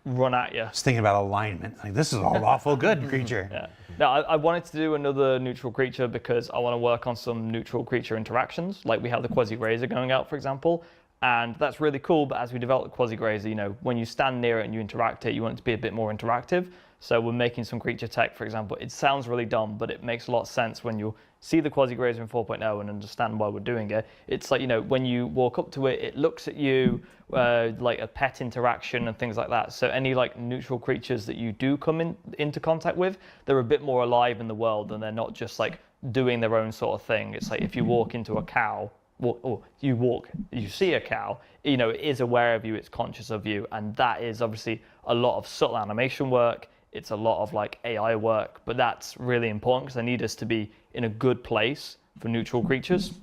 run at you. I was thinking about alignment. Like, this is all awful good creature. Yeah. No, I wanted to do another neutral creature because I want to work on some neutral creature interactions. Like we have the Quasi-Grazer going out, for example. And that's really cool, but as we develop the Quasi-Grazer, you know, when you stand near it and you interact it, you want it to be a bit more interactive. So we're making some creature tech, for example. It sounds really dumb, but it makes a lot of sense when you see the Quasi-Grazer in 4.0 and understand why we're doing it. It's like, you know, when you walk up to it, it looks at you like a pet interaction and things like that. So any like neutral creatures that you do come into contact with, they're a bit more alive in the world and they're not just like doing their own sort of thing. It's like if you walk into a cow, or you see a cow, you know, it is aware of you, it's conscious of you, and that is obviously a lot of subtle animation work. It's a lot of like AI work, but that's really important because I need us to be in a good place for neutral creatures,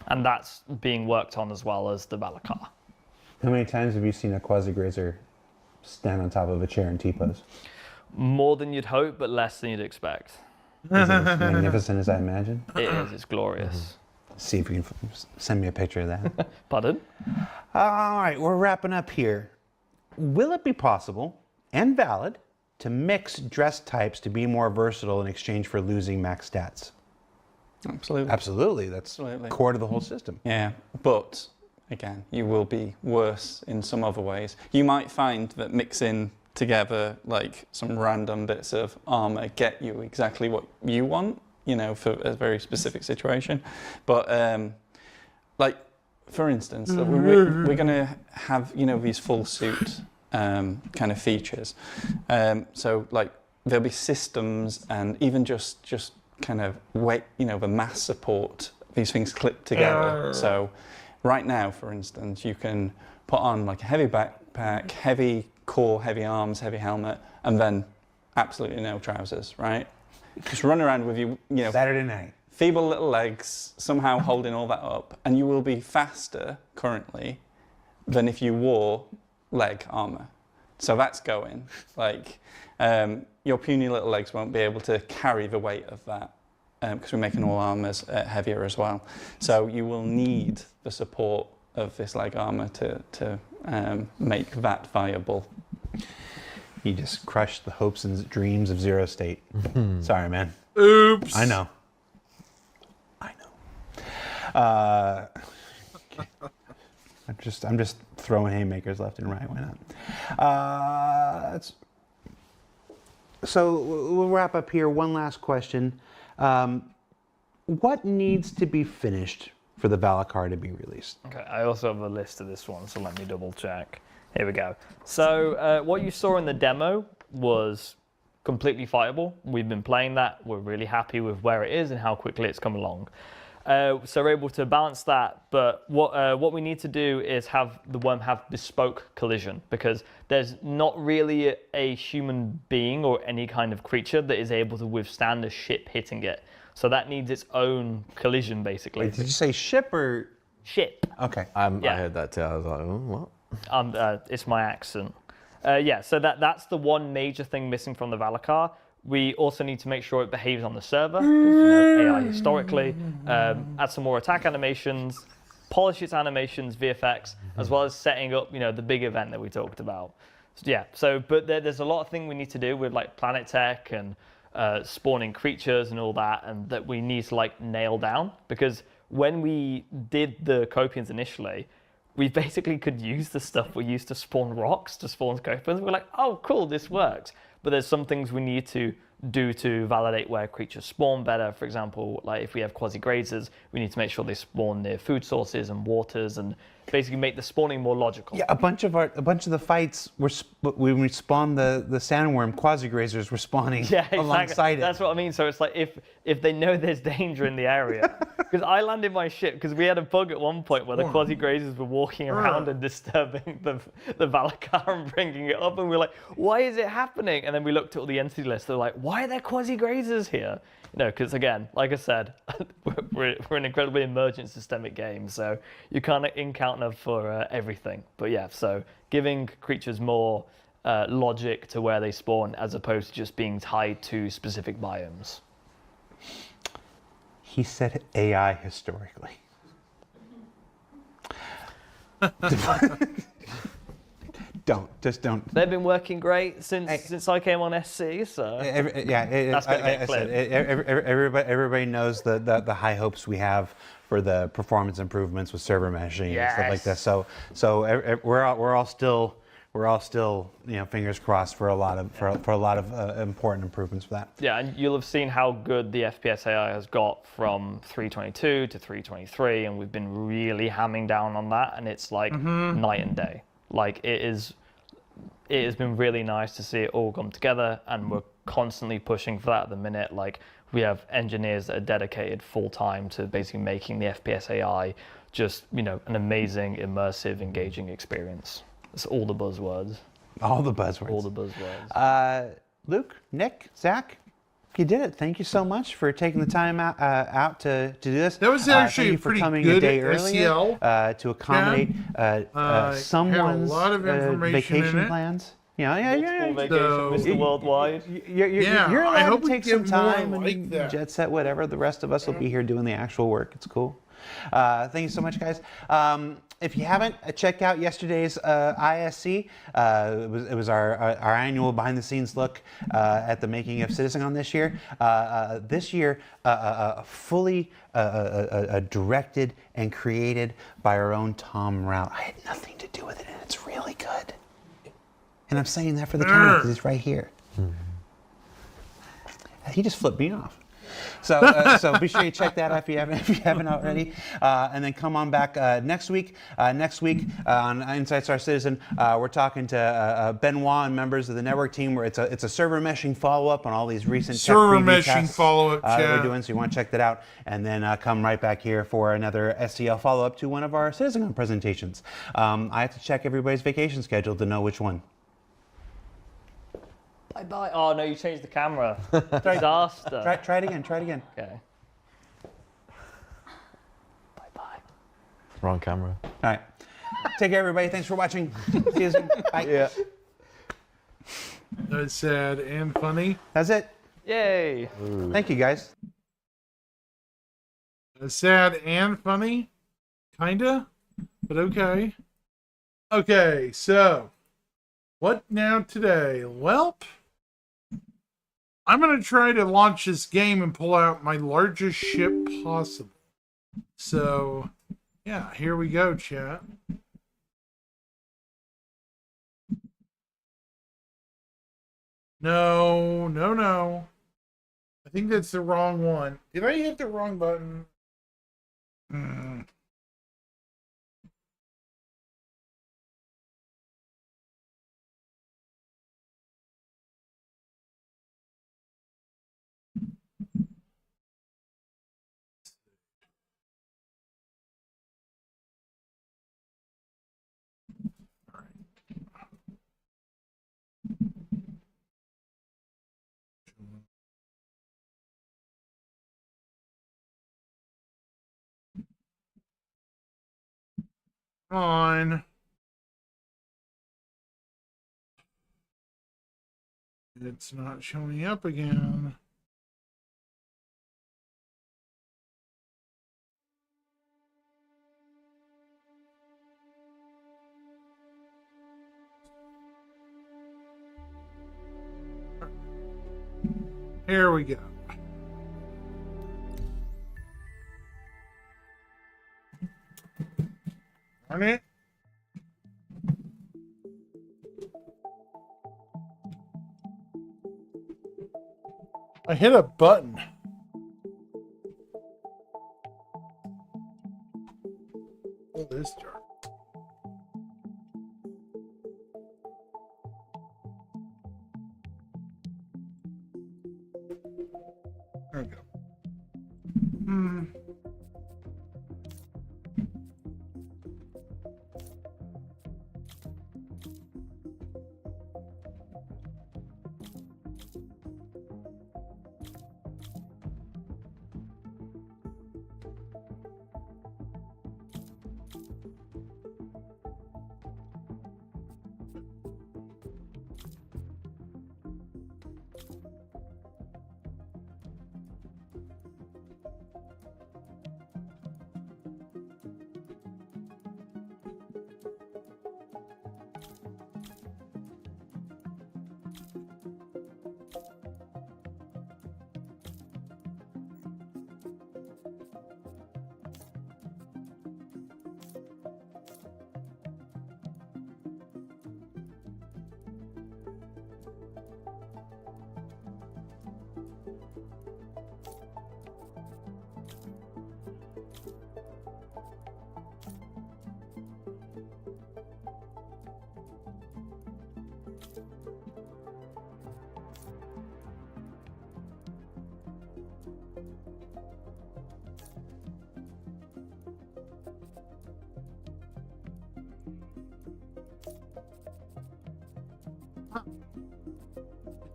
and that's being worked on as well as the Valakar. How many times have you seen a Quasi-Grazer stand on top of a chair in T-pose? More than you'd hope, but less than you'd expect. Is it as magnificent as I imagine? It is, it's glorious. See if you can send me a picture of that. Pardon? All right, we're wrapping up here. Will it be possible and valid to mix dress types to be more versatile in exchange for losing max stats? Absolutely. Absolutely. That's core to the whole system. Yeah, but again, you will be worse in some other ways. You might find that mixing together like some random bits of armor get you exactly what you want, you know, for a very specific situation. But like, for instance, we're going to have, you know, these full suit kind of features. So like there'll be systems and even just kind of weight, you know, the mass support, these things clip together. So right now, for instance, you can put on like a heavy backpack, heavy core, heavy arms, heavy helmet, and then absolutely no trousers, right? Just run around with you know, Saturday night. Feeble little legs, somehow holding all that up, and you will be faster currently than if you wore leg armor. So that's going. Like, your puny little legs won't be able to carry the weight of that because we're making all armors heavier as well. So you will need the support of this leg armor to make that viable. You just crushed the hopes and dreams of Zero State. Sorry, man. Oops. I know. Okay. I'm just throwing haymakers left and right. Why not? So we'll wrap up here. One last question. What needs to be finished for the Valakar to be released? Okay, I also have a list of this one, so let me double check. Here we go. So what you saw in the demo was completely fighable. We've been playing that. We're really happy with where it is and how quickly it's come along. So we're able to balance that, but what we need to do is have the worm have bespoke collision, because there's not really a human being or any kind of creature that is able to withstand a ship hitting it. So that needs its own collision, basically. Wait, did you say ship or? Ship. Okay. I heard that too. I was like, oh, what? It's my accent. Yeah, so that's the one major thing missing from the Valakar. We also need to make sure it behaves on the server, you know, AI historically, add some more attack animations, polish its animations, VFX, as well as setting up, you know, the big event that we talked about. So, yeah, but there's a lot of things we need to do with like planet tech and spawning creatures and all that, and that we need to like nail down, because when we did the Copians initially, we basically could use the stuff we used to spawn rocks to spawn Copians. We're like, oh, cool, this works. But there's some things we need to do to validate where creatures spawn better. For example, like if we have Quasi-Grazers, we need to make sure they spawn near food sources and waters and basically make the spawning more logical. Yeah, a bunch of the fights were when we spawned the sandworm, quasi-grazers were spawning alongside it. That's what I mean. So it's like if they know there's danger in the area, because I landed my ship because we had a bug at one point where the quasi-grazers were walking around and disturbing the Valakar and bringing it up, and we were like, why is it happening? And then we looked at all the entity lists. They're like, why are there quasi-grazers here? You know, because again, like I said, we're an incredibly emergent systemic game, so you can't encounter for everything. But yeah, so giving creatures more logic to where they spawn as opposed to just being tied to specific biomes. He said AI historically. Just don't. They've been working great since I came on SC, so that's going to get cleared. Everybody knows the high hopes we have for the performance improvements with server meshing and stuff like that. So we're all still fingers crossed for a lot of important improvements for that. Yeah, and you'll have seen how good the FPS AI has got from 322 to 323, and we've been really hamming down on that, and it's like night and day. Like it has been really nice to see it all come together, and we're constantly pushing for that at the minute. Like we have engineers that are dedicated full time to basically making the FPS AI just, an amazing, immersive, engaging experience. It's all the buzzwords. All the buzzwords. All the buzzwords. Luke, Nick, Zach, you did it. Thank you so much for taking the time out to do this. That was actually thank you for pretty coming good a day at earlier to accommodate someone's a lot of information in vacation it. plans. Multiple vacation, Mr. Worldwide. You're I allowed hope to we take some get more time like and that. jet set, whatever. The rest of us will be here doing the actual work. It's cool. Thank you so much, guys. If you haven't, check out yesterday's ISC. It was our annual behind-the-scenes look at the making of CitizenCon this year. This year, fully directed and created by our own Tom Rao. I had nothing to do with it, and it's really good. And I'm saying that for the camera because he's right here. He just flipped me off. So be sure you check that out if you haven't already, and then come on back next week. Next week on Inside Star Citizen, we're talking to Benoit and members of the network team. Where it's a server meshing follow-up on all these recent server tech preview meshing tests, follow-up. we're doing. So you want to check that out, and then come right back here for another SCL follow-up to one of our CitizenCon presentations. I have to check everybody's vacation schedule to know which one. Bye. Oh no, you changed the camera. Disaster. Try it again. Okay. Bye. Wrong camera. All right. Take care, everybody. Thanks for watching. See you soon. Bye. Yeah. That's sad and funny. That's it. Yay. Ooh. Thank you, guys. That's sad and funny. Kinda. But okay. Okay, so what now today? Welp. I'm going to try to launch this game and pull out my largest ship possible. So, yeah, here we go, chat. No. I think that's the wrong one. Did I hit the wrong button? On. It's not showing up again. Here we go. Darn it. I hit a button. Oh, this jar. There we go. Hmm.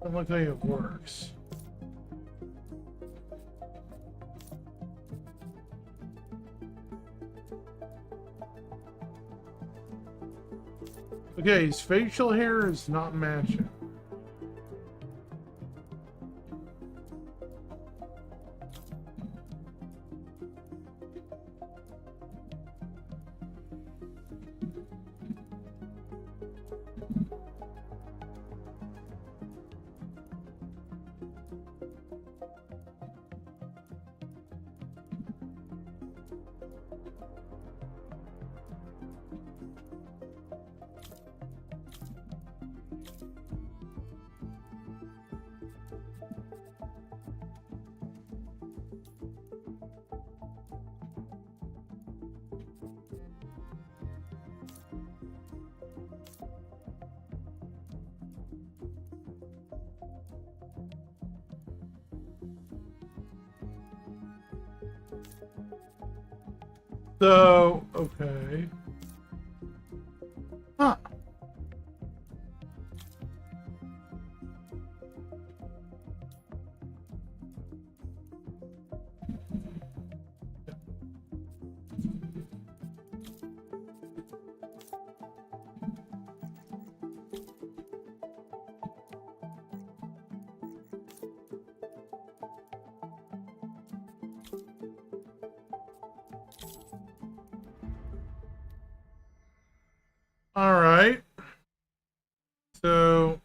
Doesn't look like it works. Okay, his facial hair is not matching. So, okay. Huh. All right. So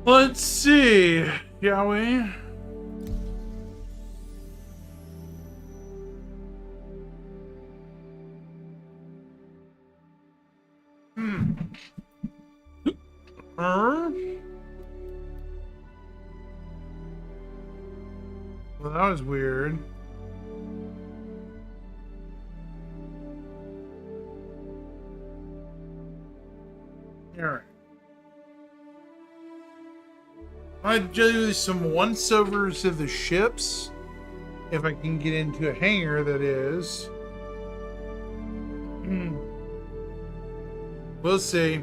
let's see, shall we? Well, that was weird. All right. I'd do some once-overs of the ships, if I can get into a hangar, that is. We'll see.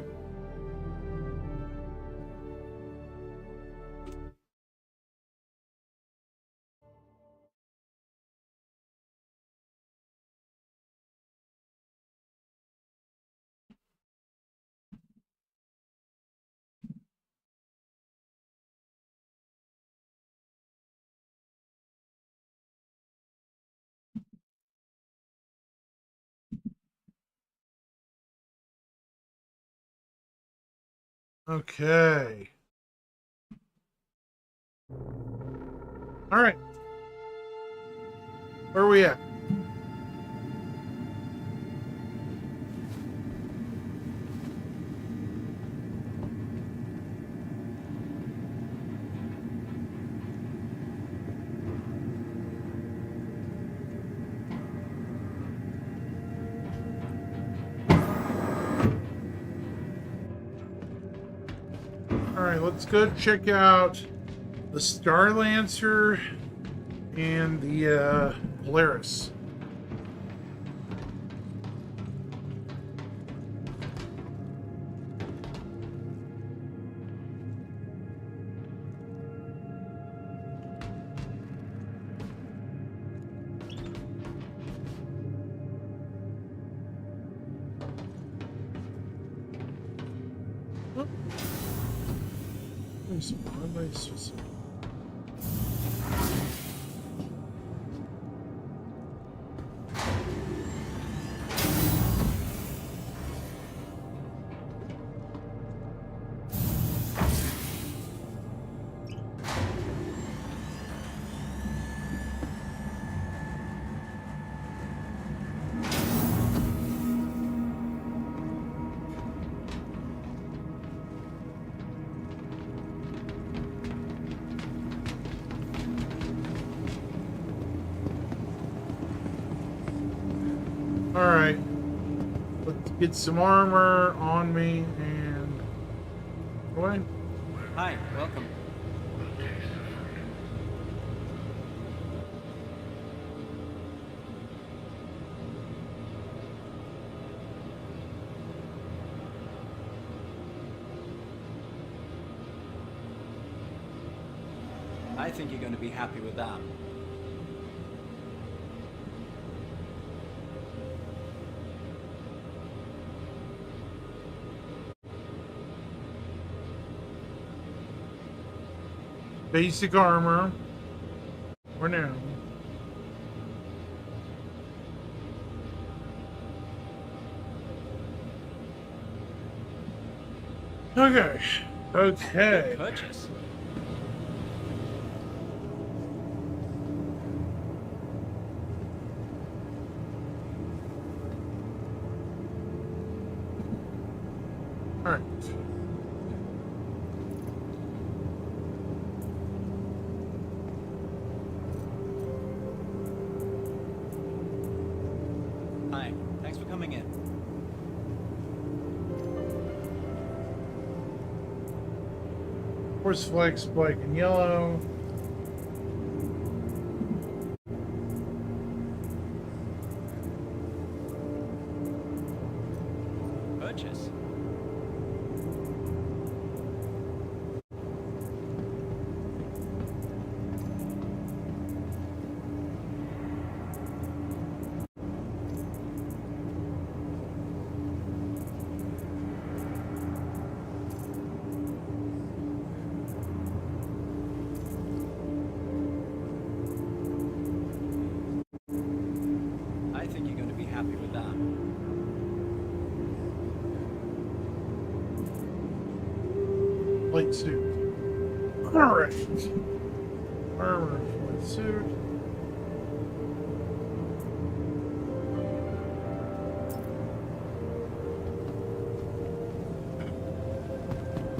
Okay. All right. Where are we at? right, let's go check out the Star Lancer and the Polaris. Alright, let's get some armor on me and away. Hi, welcome. I think you're going to be happy with that. Basic armor for now. Okay. Okay. Good purchase. All right. Hi, thanks for coming in. Force Flex, black and yellow. Purchase. I think you're going to be happy with that. Light suit. Alright. Armor, light suit.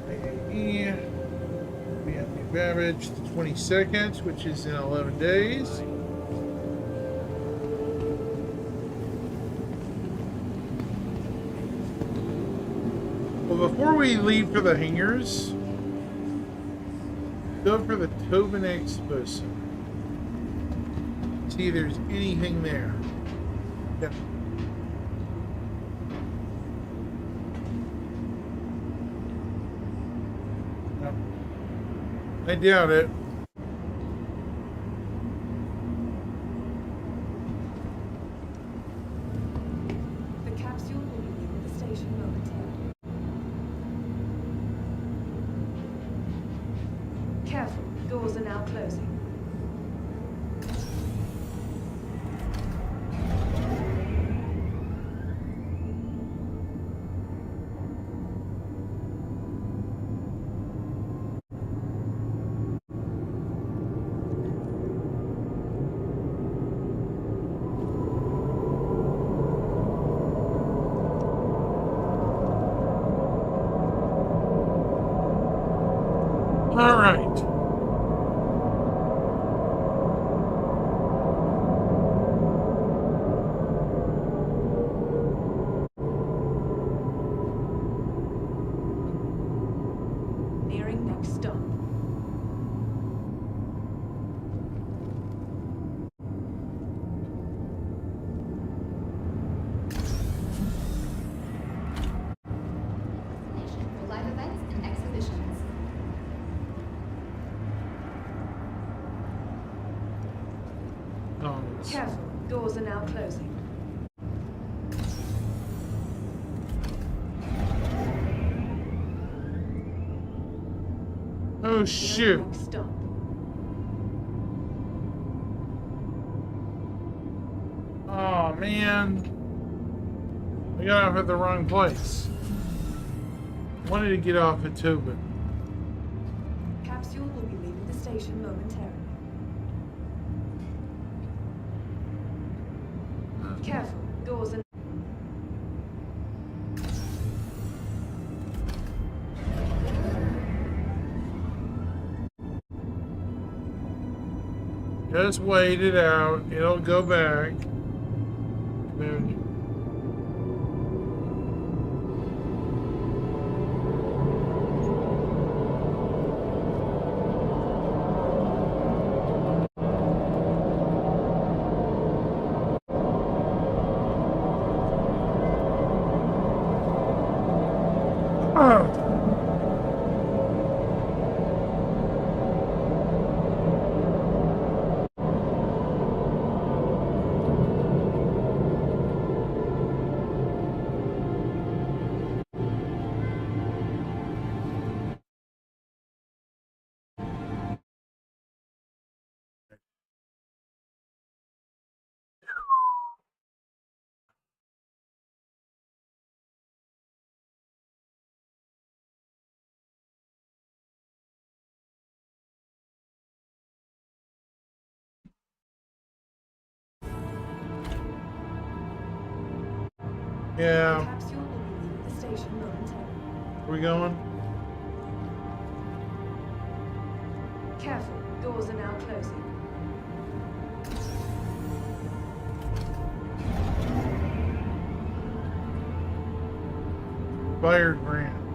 AAE. We have the Babbage the 22nd, which is in 11 days. Well, before we leave for the hangars, go for the Tobin Expo Center. See if there's anything there. Yep. Yep. I doubt it. The capsule will be leaving the station momentarily. Careful, doors are now closing. All right. Nearing stop. For live events and exhibitions. Oh, Careful, doors are now closing. oh shoot. Next stop. Oh man. I got off at the wrong place. Wanted to get off at Tobin. Capsule will be leaving the station momentarily. Careful, doors are... Just wait it out. It'll go back. Then yeah. Capsule will be leaving the station momentarily. Where we going? Careful, doors are now closing. Fire Grant.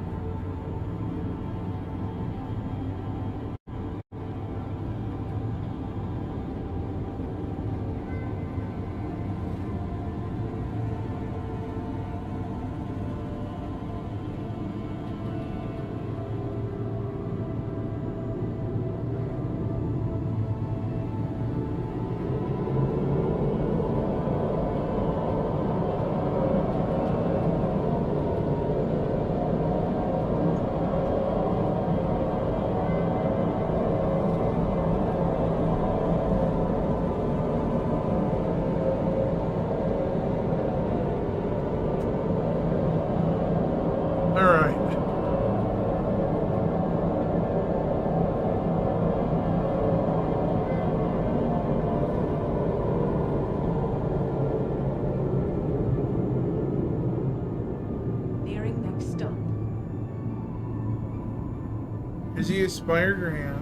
Is he a Spider-Man?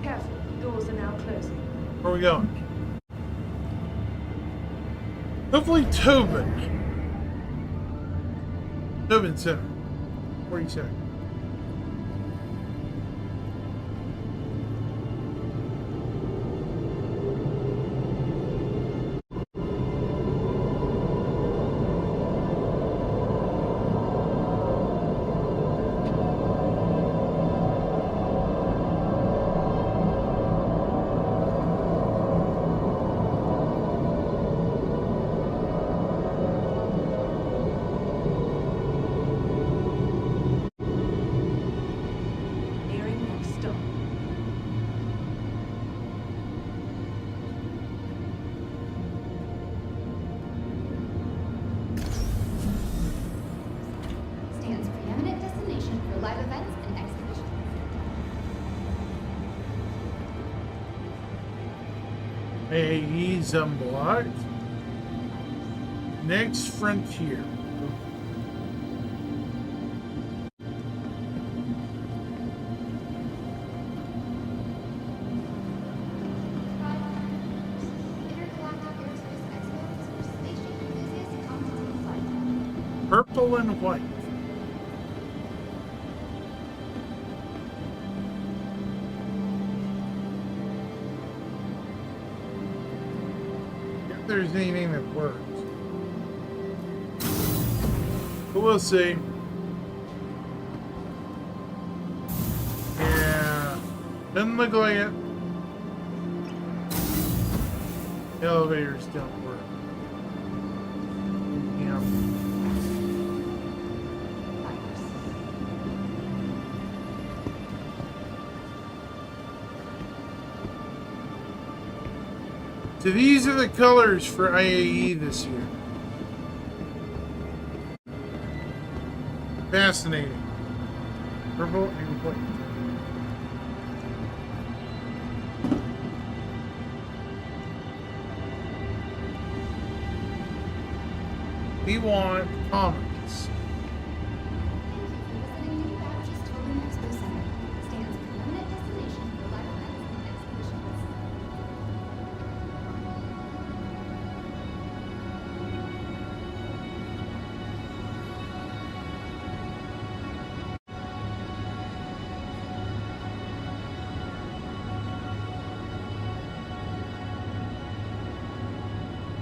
Careful, doors are now closing. Where are we going? Hopefully Tobin. Tobin Center. What do you say? Stands preeminent destination for live events and exhibitions. Hey, he's unblocked. Next frontier. Purple and white. If there's anything that works. But we'll see. Yeah. Doesn't look like it. Elevators don't work. Yeah. So these are the colors for IAE this year. Fascinating. Purple and white. We want commons.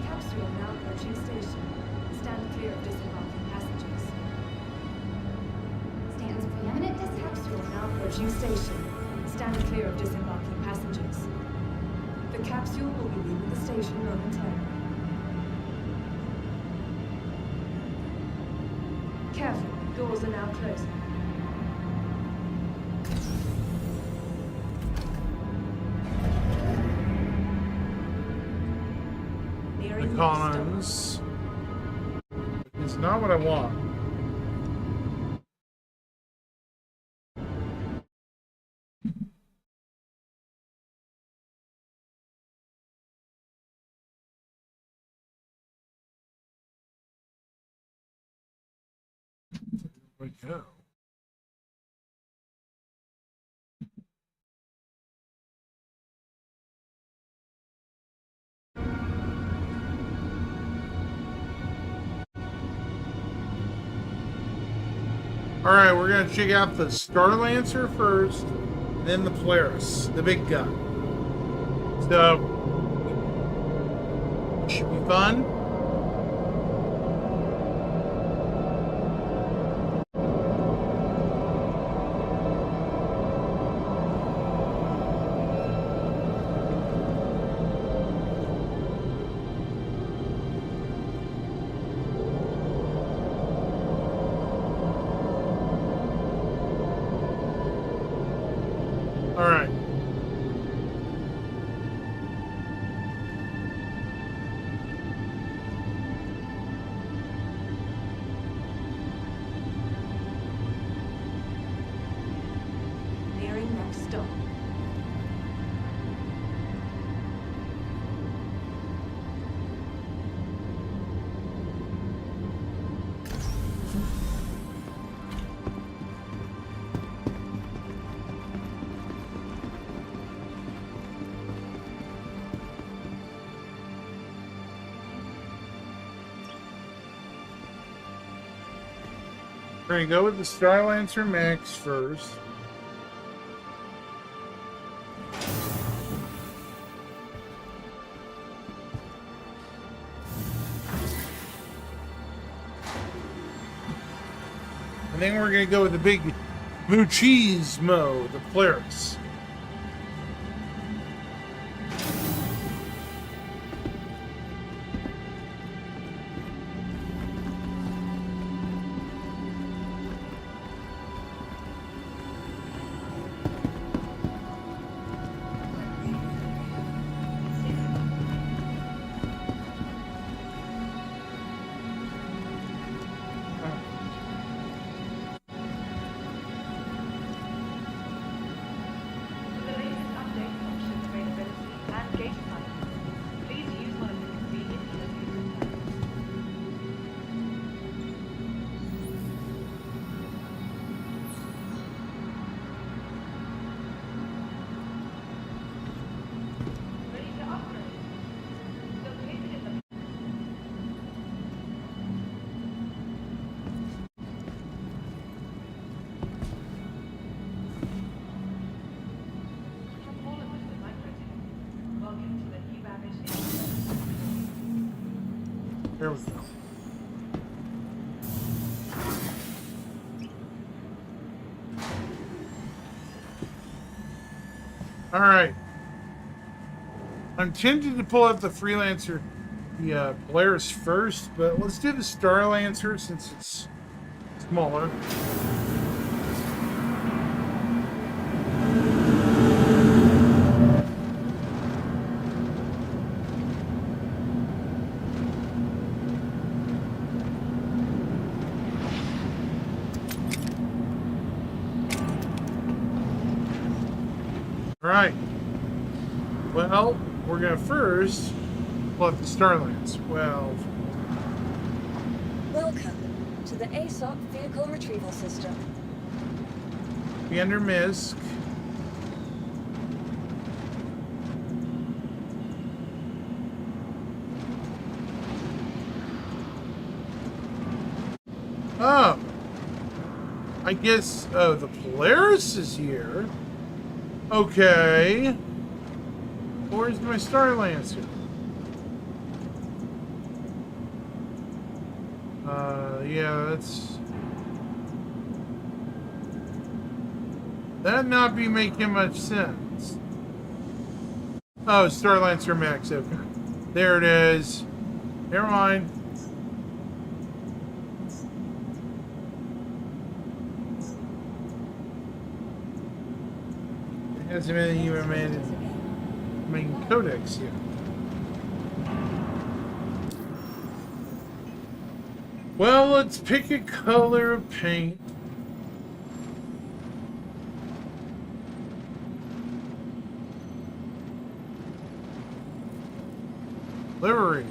Capsule now approaching station. Stand clear of disembarking passengers. Stands preeminent Capsule now approaching station. Stand clear of disembarking passengers. The capsule will be leaving the station momentarily. Careful, doors are now closing. The commons. It's not what I want. There we go. Alright, we're gonna check out the Star Lancer first, and then the Polaris, the big gun. So, should be fun. Alright. Nearing next stop. We're gonna go with the Star Lancer Max first. And then we're gonna go with the big Muchismo, the Polaris. For the latest updates, options, availability, and gate timing, please use one of the convenient locator tags. Ready to upgrade. Located in the There we go. All right. I'm tempted to pull out the Freelancer, the Polaris first, but let's do the Starlancer since it's smaller. All right. Well, we're going to first pull up the Starlancer. Well, Welcome to the ASOP Vehicle Retrieval System. be under MISC. Oh. I guess, oh, the Polaris is here. Okay. Where's my Starlancer? Yeah, that'd not be making much sense. Oh, Starlancer Max, okay. There it is. Never mind. It hasn't been even made in main codex yet. Well, let's pick a color of paint. Livery.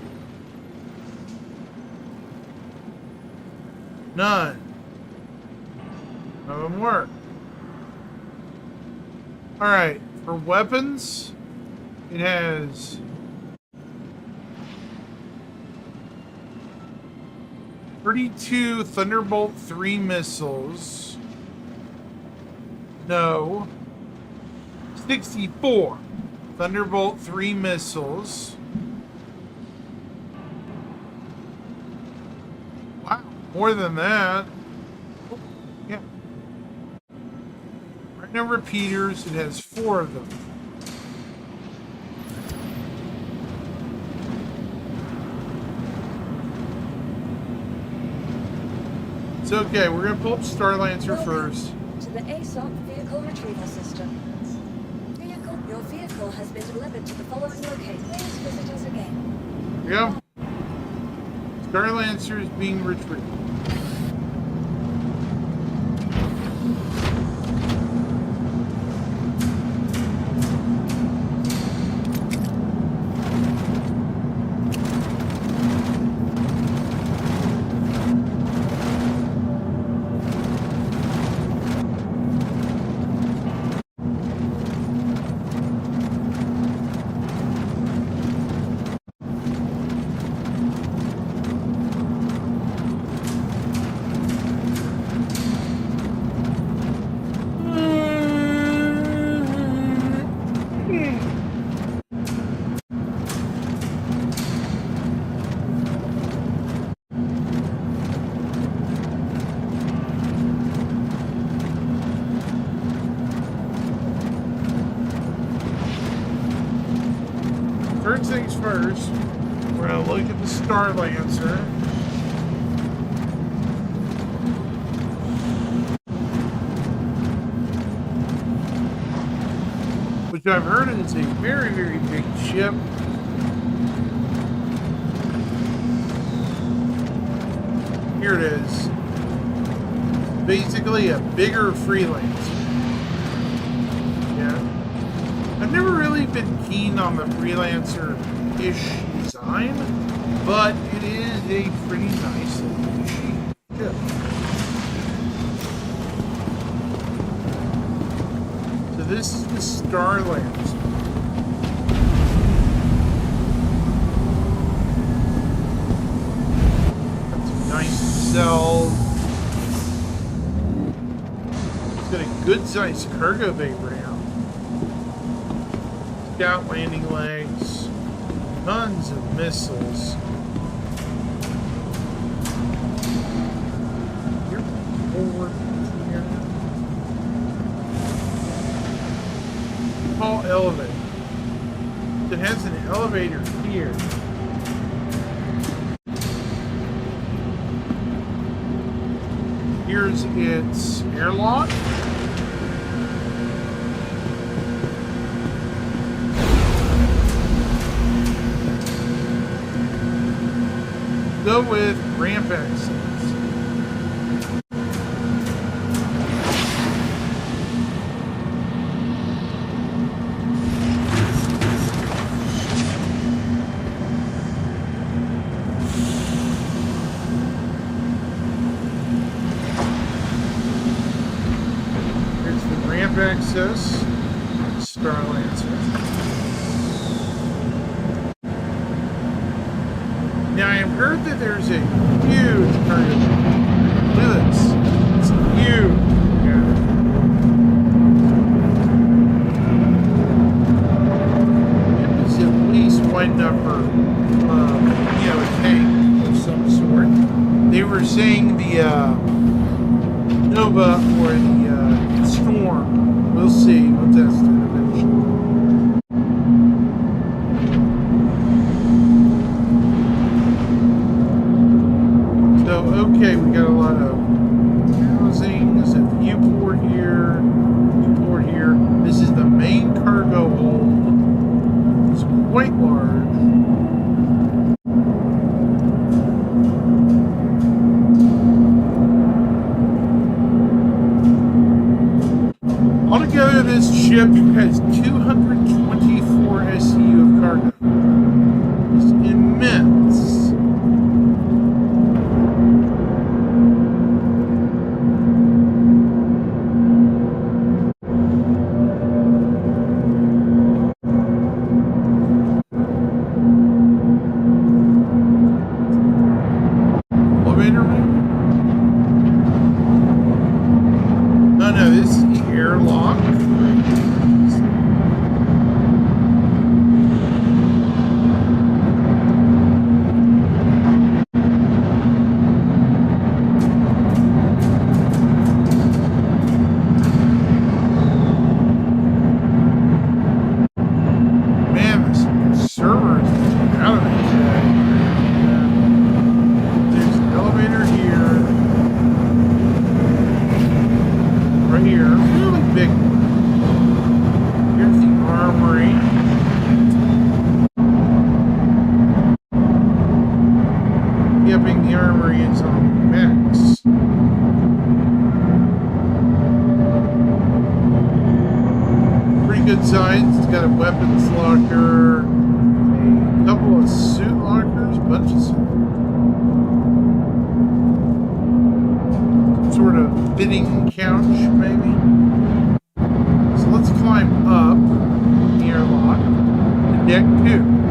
None. None of them work. Alright, for weapons, it has 32 Thunderbolt 3 missiles. No. 64 Thunderbolt 3 missiles. Wow, more than that. Yeah. Right now, repeaters, it has 4 of them. It's okay, we're gonna pull up Starlancer first. To the ASOP Vehicle Retrieval System. Your vehicle has been delivered to the following location. Please visit us again. Here we go. Starlancer is being retrieved. First things first, we're going to look at the Starlancer. Which I've heard is a very, very big ship. Here it is. Basically a bigger Freelancer. Yeah. I've never really been keen on the Freelancer-ish design, but it is a pretty nice looking ship. So this is the Starlancer. Got some nice cells. It's got a good sized cargo bay ramp. Scout landing legs, tons of missiles. forward here. Tall elevator. It has an elevator here. Here's its airlock. Go with ramp access. Here's the ramp access. Starlancer. Now I've heard that there's a huge cargo. Look at this. It's huge. It was at least wide enough for, a tank of some sort. They were saying the Nova or the Storm. We'll see. We'll test it eventually. Okay, we got a lot of housing. There's a viewport here, viewport here. This is the main cargo hold. It's quite large. Altogether, this ship has 224 SU of cargo. It's immense. It's got a weapons locker, a couple of suit lockers, bunches of some sort of fitting couch, maybe. So let's climb up the airlock to deck 2.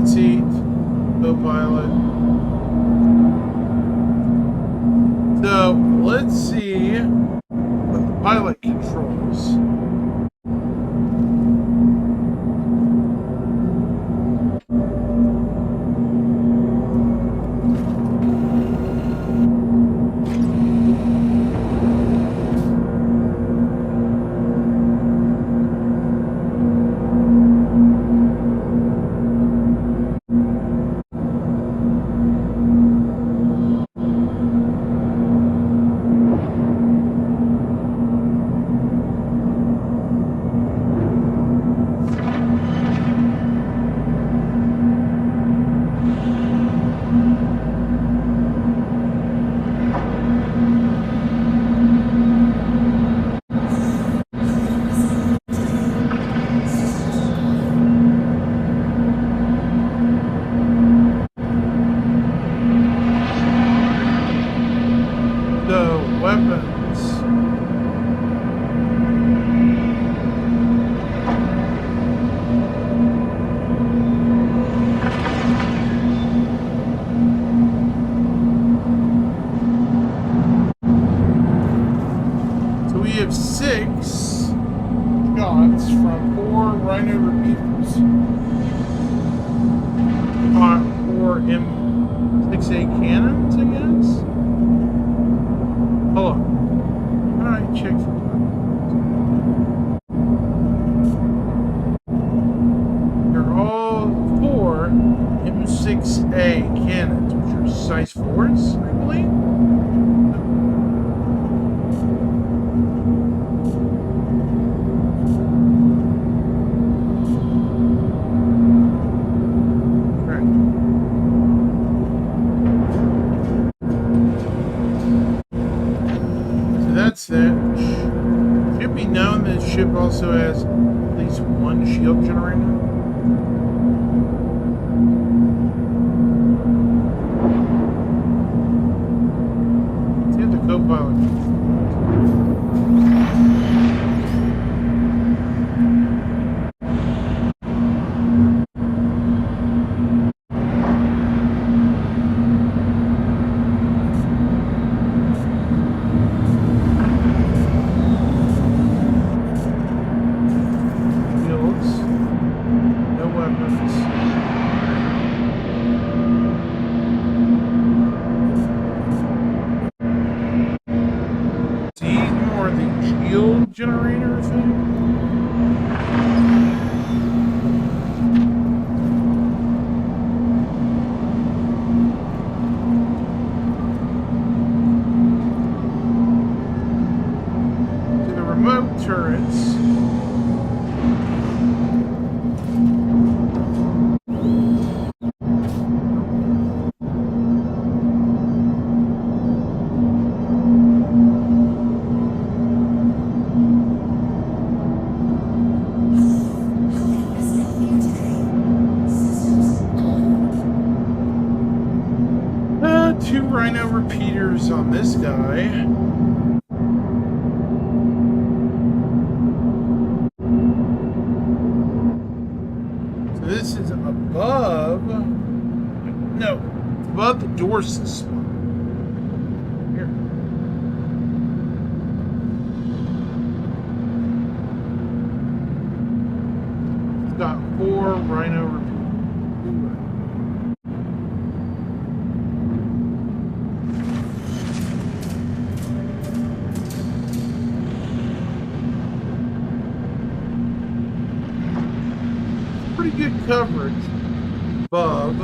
seat, co-pilot. So let's see what the pilot controls. Have 6 shots from 4 Rhino repeaters. 4 M6A cannons, I guess? Hold on. How do I check for that? They're all 4 M6A cannons, which are size 4s, I believe. That should be known that this ship also has at least 1 shield generator. Let's get the co-pilot. Generator thing. To the remote turrets. Two Rhino repeaters on this guy. So this is above. No, it's above the door system. Here. It's got 4 Rhino repeaters. Pretty good coverage above.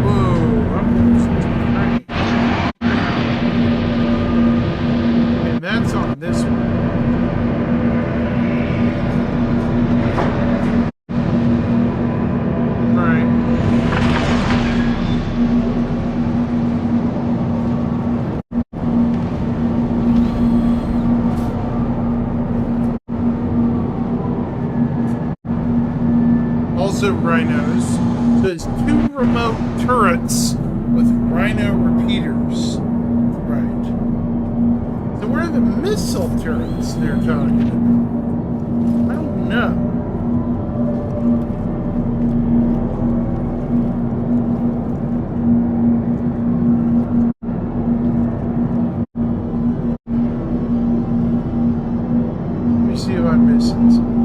Whoa, and that's on this one. Also Rhinos. So there's 2 remote turrets with Rhino repeaters. Right. So where the missile turrets they're talking about? I don't know. Let me see if I'm missing something.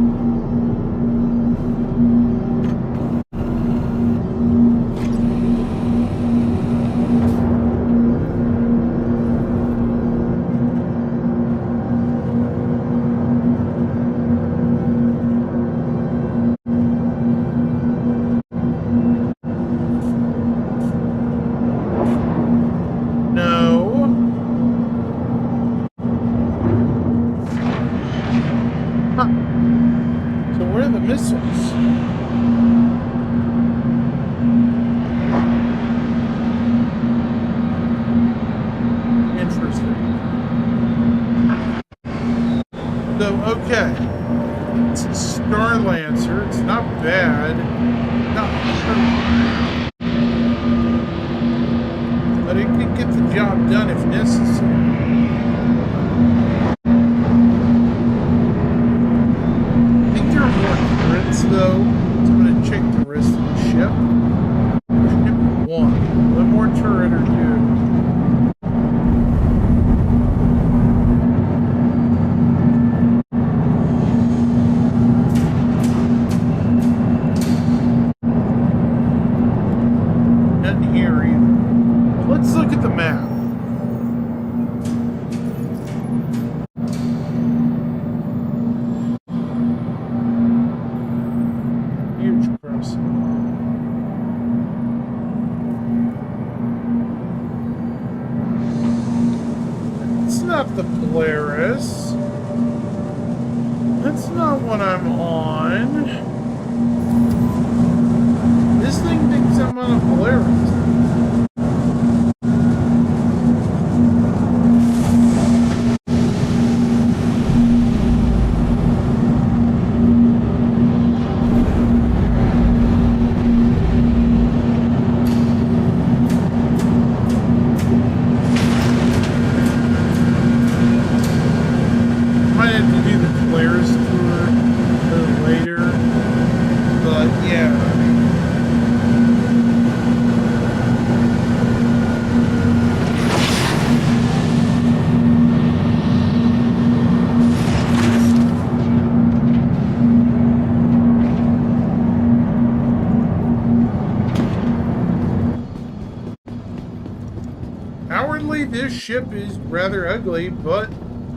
This ship is rather ugly, but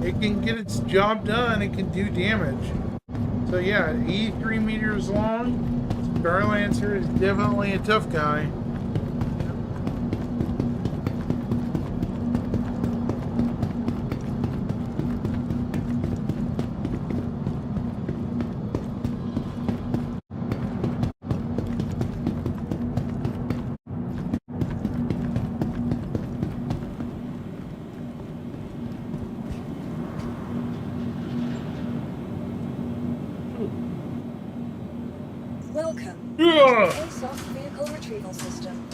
it can get its job done. It can do damage. So yeah, 83 meters long. Starlancer is definitely a tough guy. Welcome. Yeah. ASOS vehicle retrieval system.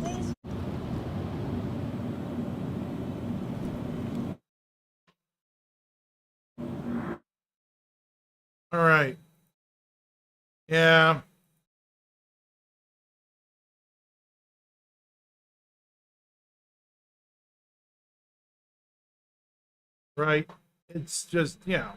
Please. All right. Yeah. Right. It's just, yeah.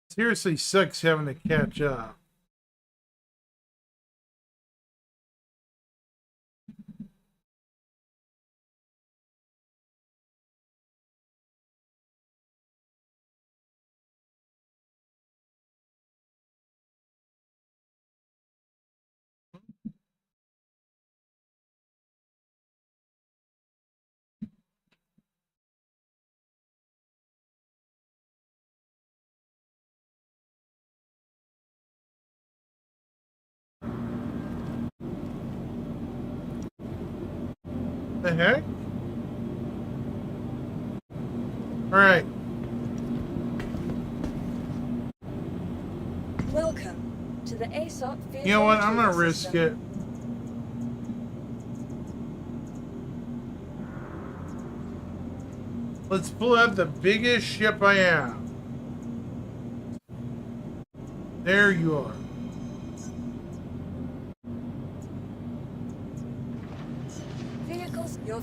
Seriously sucks having to catch up. The heck? All right. Welcome to the ASOP vehicle You know what? I'm gonna retrieval risk system. it. Let's pull out the biggest ship I have. There you are. Vehicles, your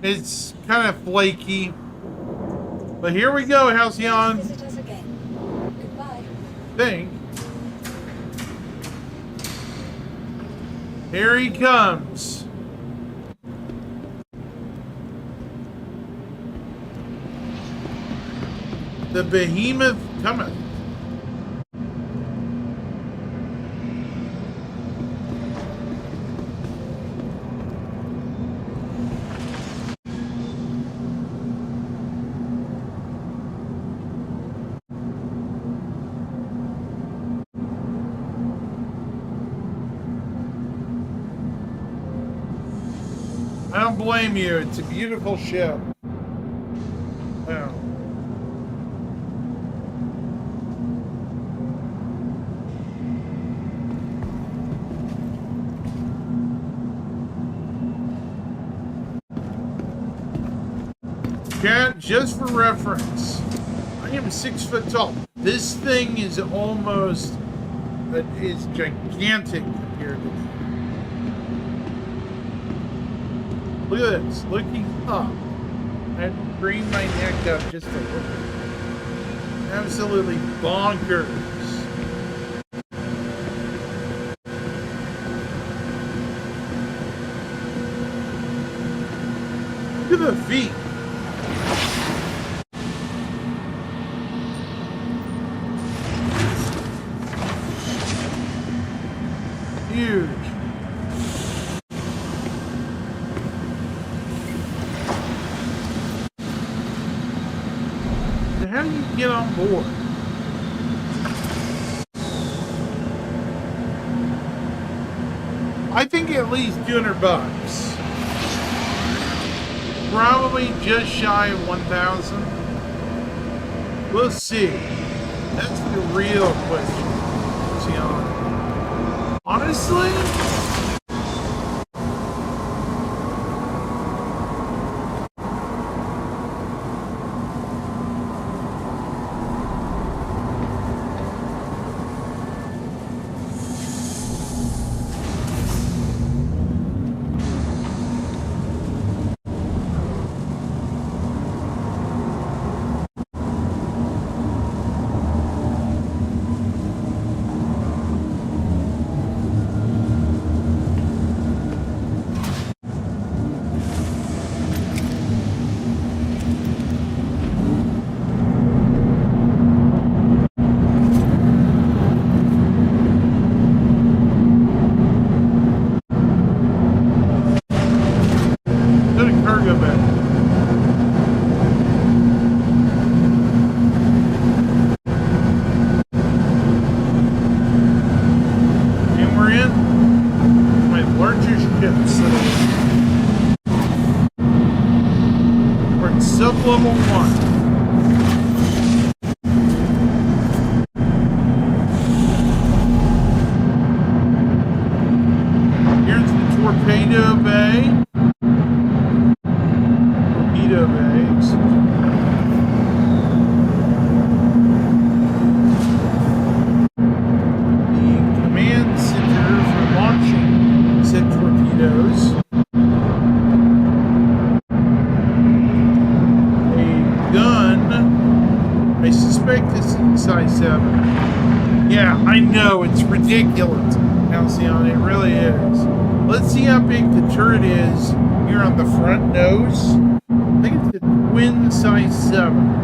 It's kind of flaky. But here we go, Halcyon. visit us again. Goodbye. Think. Here he comes. The behemoth cometh. I don't blame you. It's a beautiful ship. Wow. Chat, just for reference, I am 6 foot tall. This thing is almost, is gigantic compared to me. Look at this, looking up. I had to bring my neck up just to look at it. Absolutely bonkers. Look at the feet. Huge. So how do you get on board? I think at least $200. Probably just shy of 1,000. We'll see. That's the real question. See on. Honestly, Sub-level 1. Here's the torpedo bay. Torpedo bays. The command center for launching said torpedoes. I suspect this is size 7. Yeah, I know, it's ridiculous, Halcyon, it really is. Let's see how big the turret is here on the front nose. I think it's the twin size 7.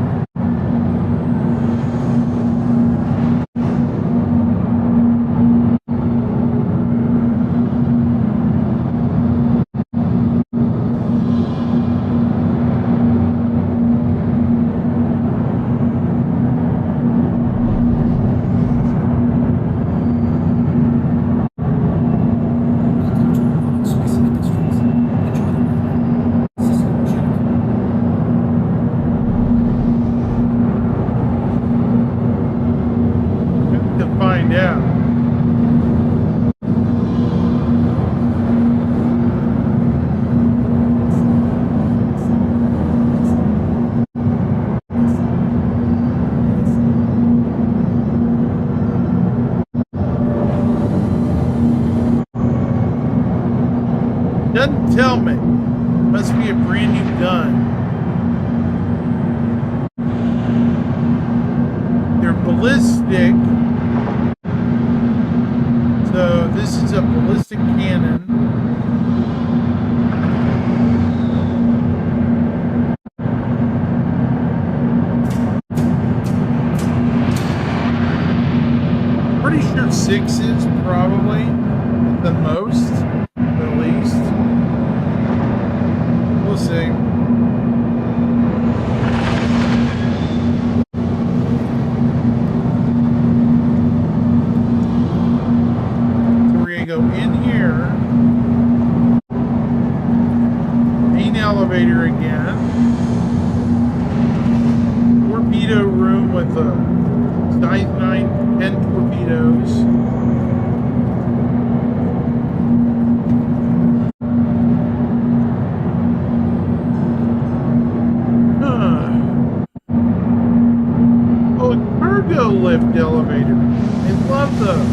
helmet. Must be a brand new gun. They're ballistic. So this is a ballistic cannon. Pretty sure 6s probably at the most, at least. We'll see. So we're gonna go in here. Main elevator again. Torpedo room with a size 9, 10 torpedoes. Oh, a cargo lift elevator. I love those.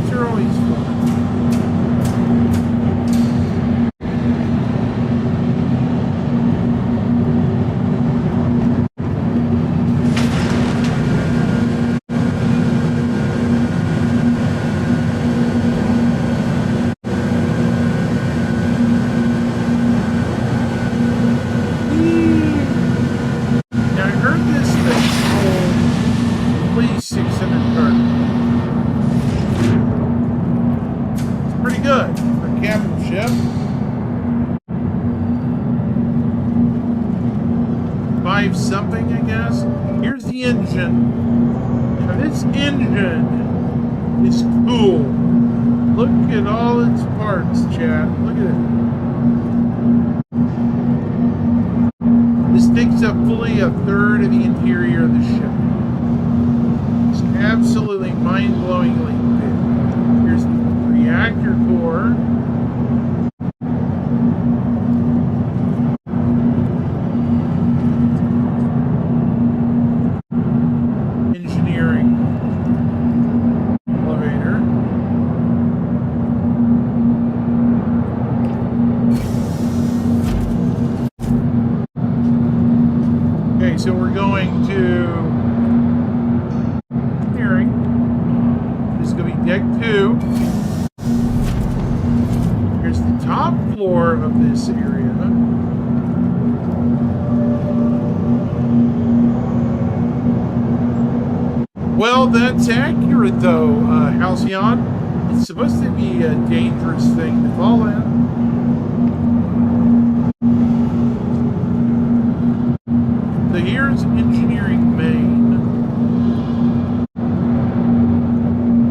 Those are always fun. Now, I heard this thing sold at least 600 cartons. It's pretty good for a capital ship. 5 something, I guess. Here's the engine. Now, this engine is cool. Look at all its parts, chat. Look at it. This takes up fully a third of the interior of the ship. It's absolutely mind-blowingly big. Here's the reactor core. Engineering elevator. Okay, so we're going to engineering. This is going to be deck 2. Here's the top floor of this area. Well, that's accurate though, Halcyon. It's supposed to be a dangerous thing to fall in. So here's engineering main.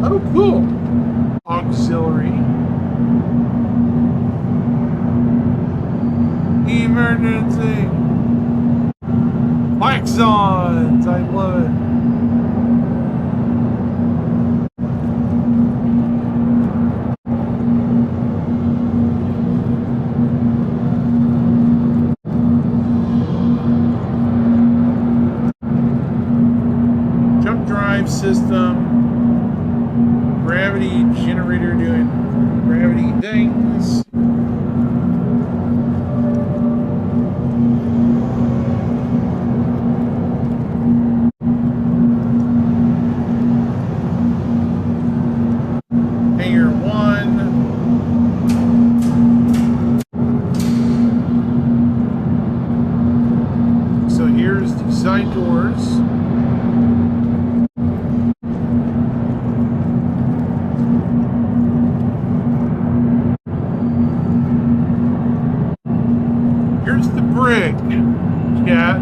Oh, cool. Auxiliary. Emergency. Klaxons. I love it. Jump drive system. Gravity generator doing gravity things. Hangar 1. So here's the side doors. Here's the brig, chat.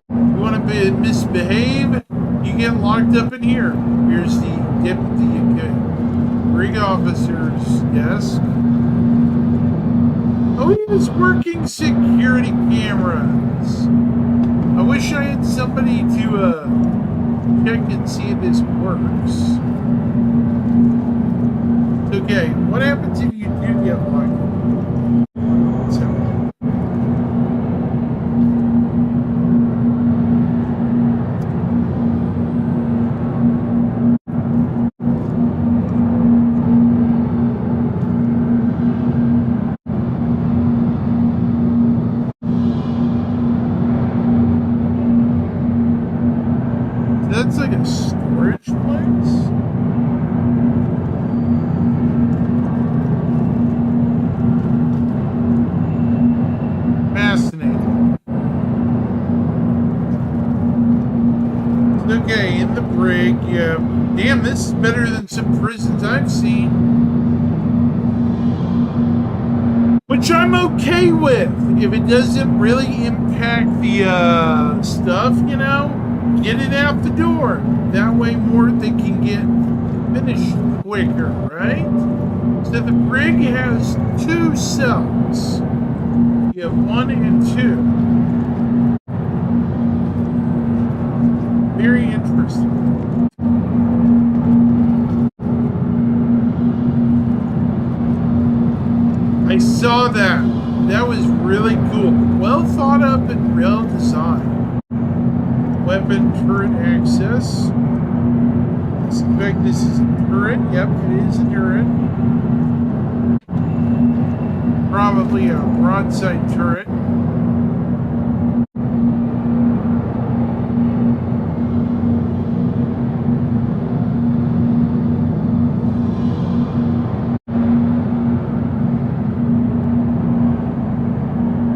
You want to misbehave? You get locked up in here. Here's the deputy brig officer's desk. Oh, he has working security cameras. I wish I had somebody to check and see if this works. Okay, what happens if you do get locked up? brig, yeah. Damn, this is better than some prisons I've seen. Which I'm okay with. If it doesn't really impact the stuff, you know, get it out the door. That way more they can get finished quicker, right? So the brig has 2 cells. You have 1 and 2. Very interesting. I saw that. That was really cool. Well thought up and real design. Weapon turret access. I suspect this is a turret. Yep, it is a turret. Probably a broadside turret.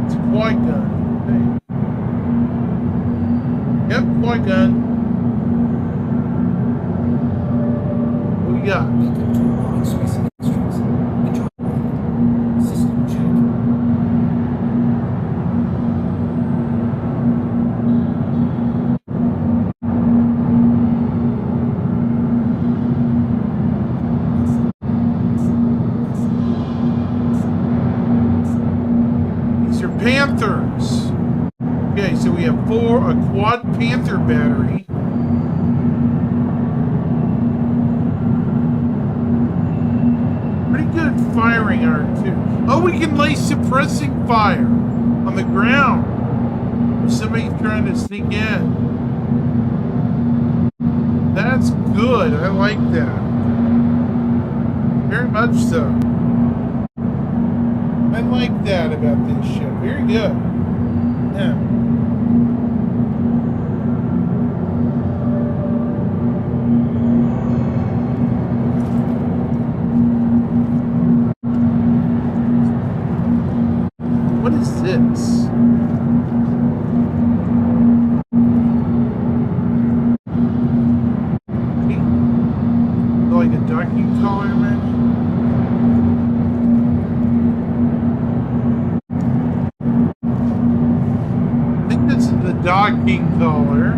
It's a quad gun. Yep, quad gun. What we got? Panthers. Okay, so we have a quad Panther battery. Pretty good firing arm too. Oh, we can lay suppressing fire on the ground if somebody's trying to sneak in. That's good. I like that. Very much so. I like that about this show. Very good. Yeah. What is this? Like a docking collar, man? Docking collar.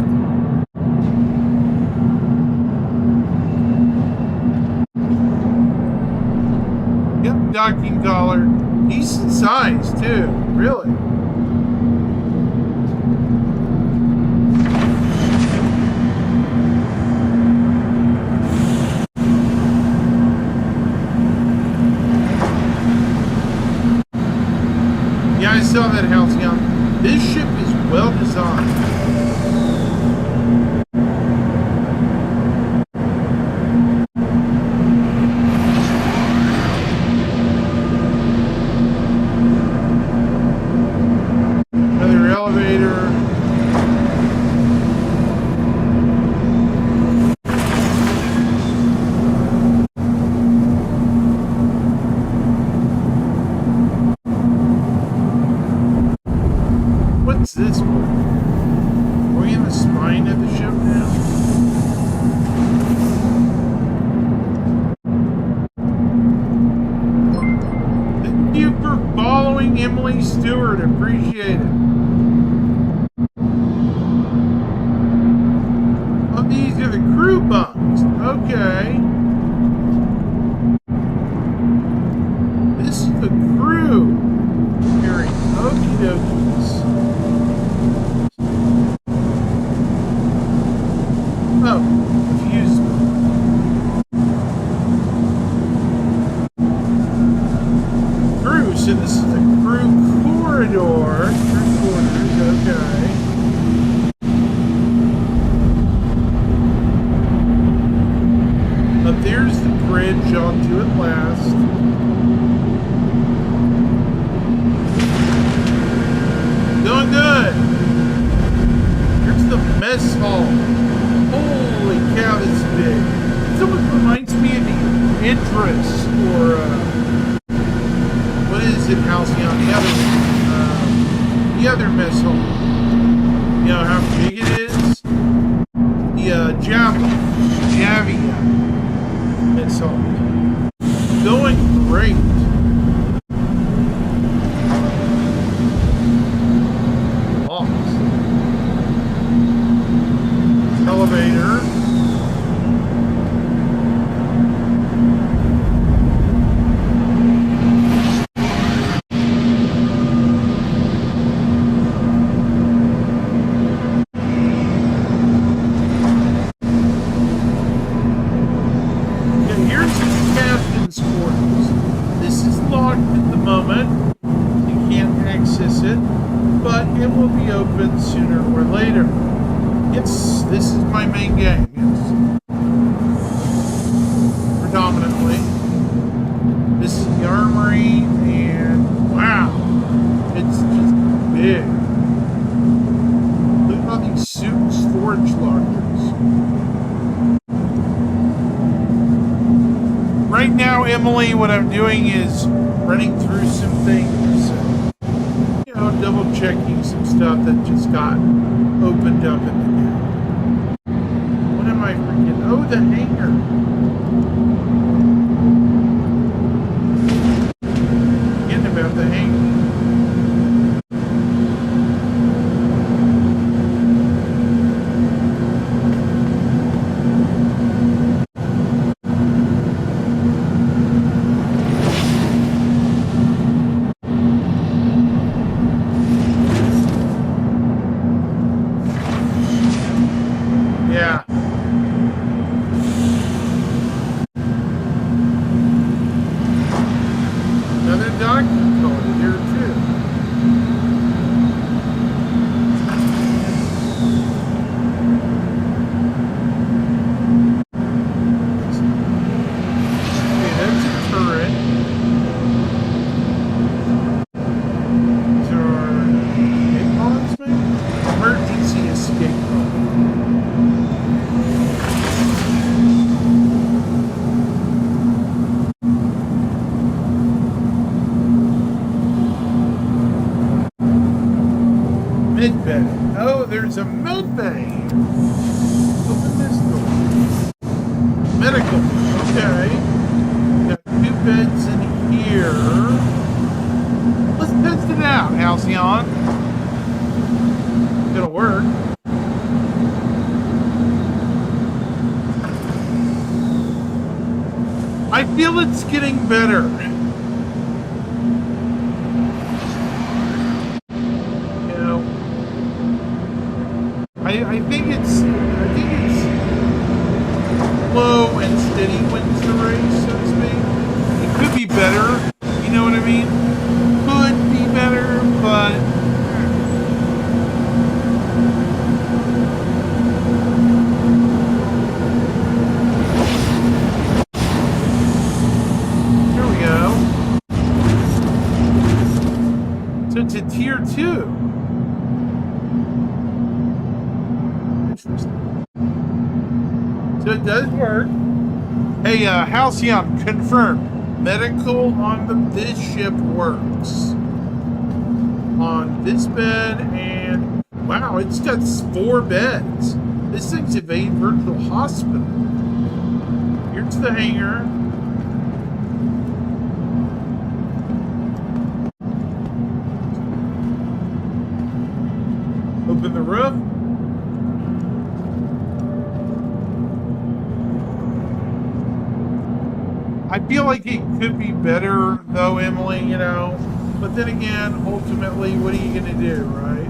Yep, docking collar. Decent size too, really. Yeah, I saw that Halcyon. This ship is well designed. Another elevator. What's this one? Are we in the spine of the ship now? Thank you for following Emily Stewart. Appreciate it. Oh, these are the crew bunks. Okay. This is the crew hearing. Okie dokies. Oh, confused me. Crew, so this is the crew corridor. Crew quarters, okay. But there's the bridge onto it last. Doing good. Here's the mess hall. Holy cow, this is big. It almost reminds me of the Entrance, or what is it, Halcyon? The other mess hall. You know how big it is? The Javelin missile. Going great. Awesome. Elevator. Sooner or later. This is my main game, yes. Predominantly. This is the armory, and wow, it's just big. Look at all these suit storage lockers. Right now, Emily, what I'm doing is running through some things. Double checking some stuff that just got opened up in the game. What am I freaking? Oh, the hangar. Forgetting about the hangar. There's a med bay. Open this door. Medical. Okay. Got 2 beds in here. Let's test it out, Halcyon. It'll work. I feel it's getting better. I think it's slow and steady wins the race, so to speak. It could be better, you know what I mean? Could be better, but there we go. So it's a tier 2. So it does work. Hey, Halcyon, confirmed. Medical on this ship works. On this bed, and wow, it's got 4 beds. This thing's a virtual hospital. Here's the hangar. Open the roof. I feel like it could be better, though, Emily, you know. But then again, ultimately, what are you going to do, right?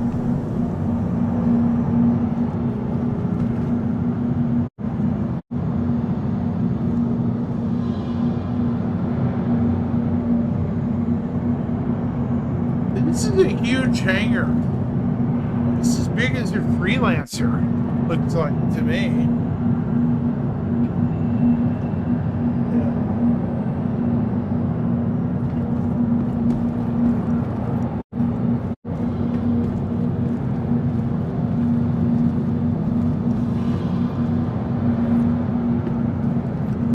This is a huge hangar. This is as big as your Freelancer, looks like to me.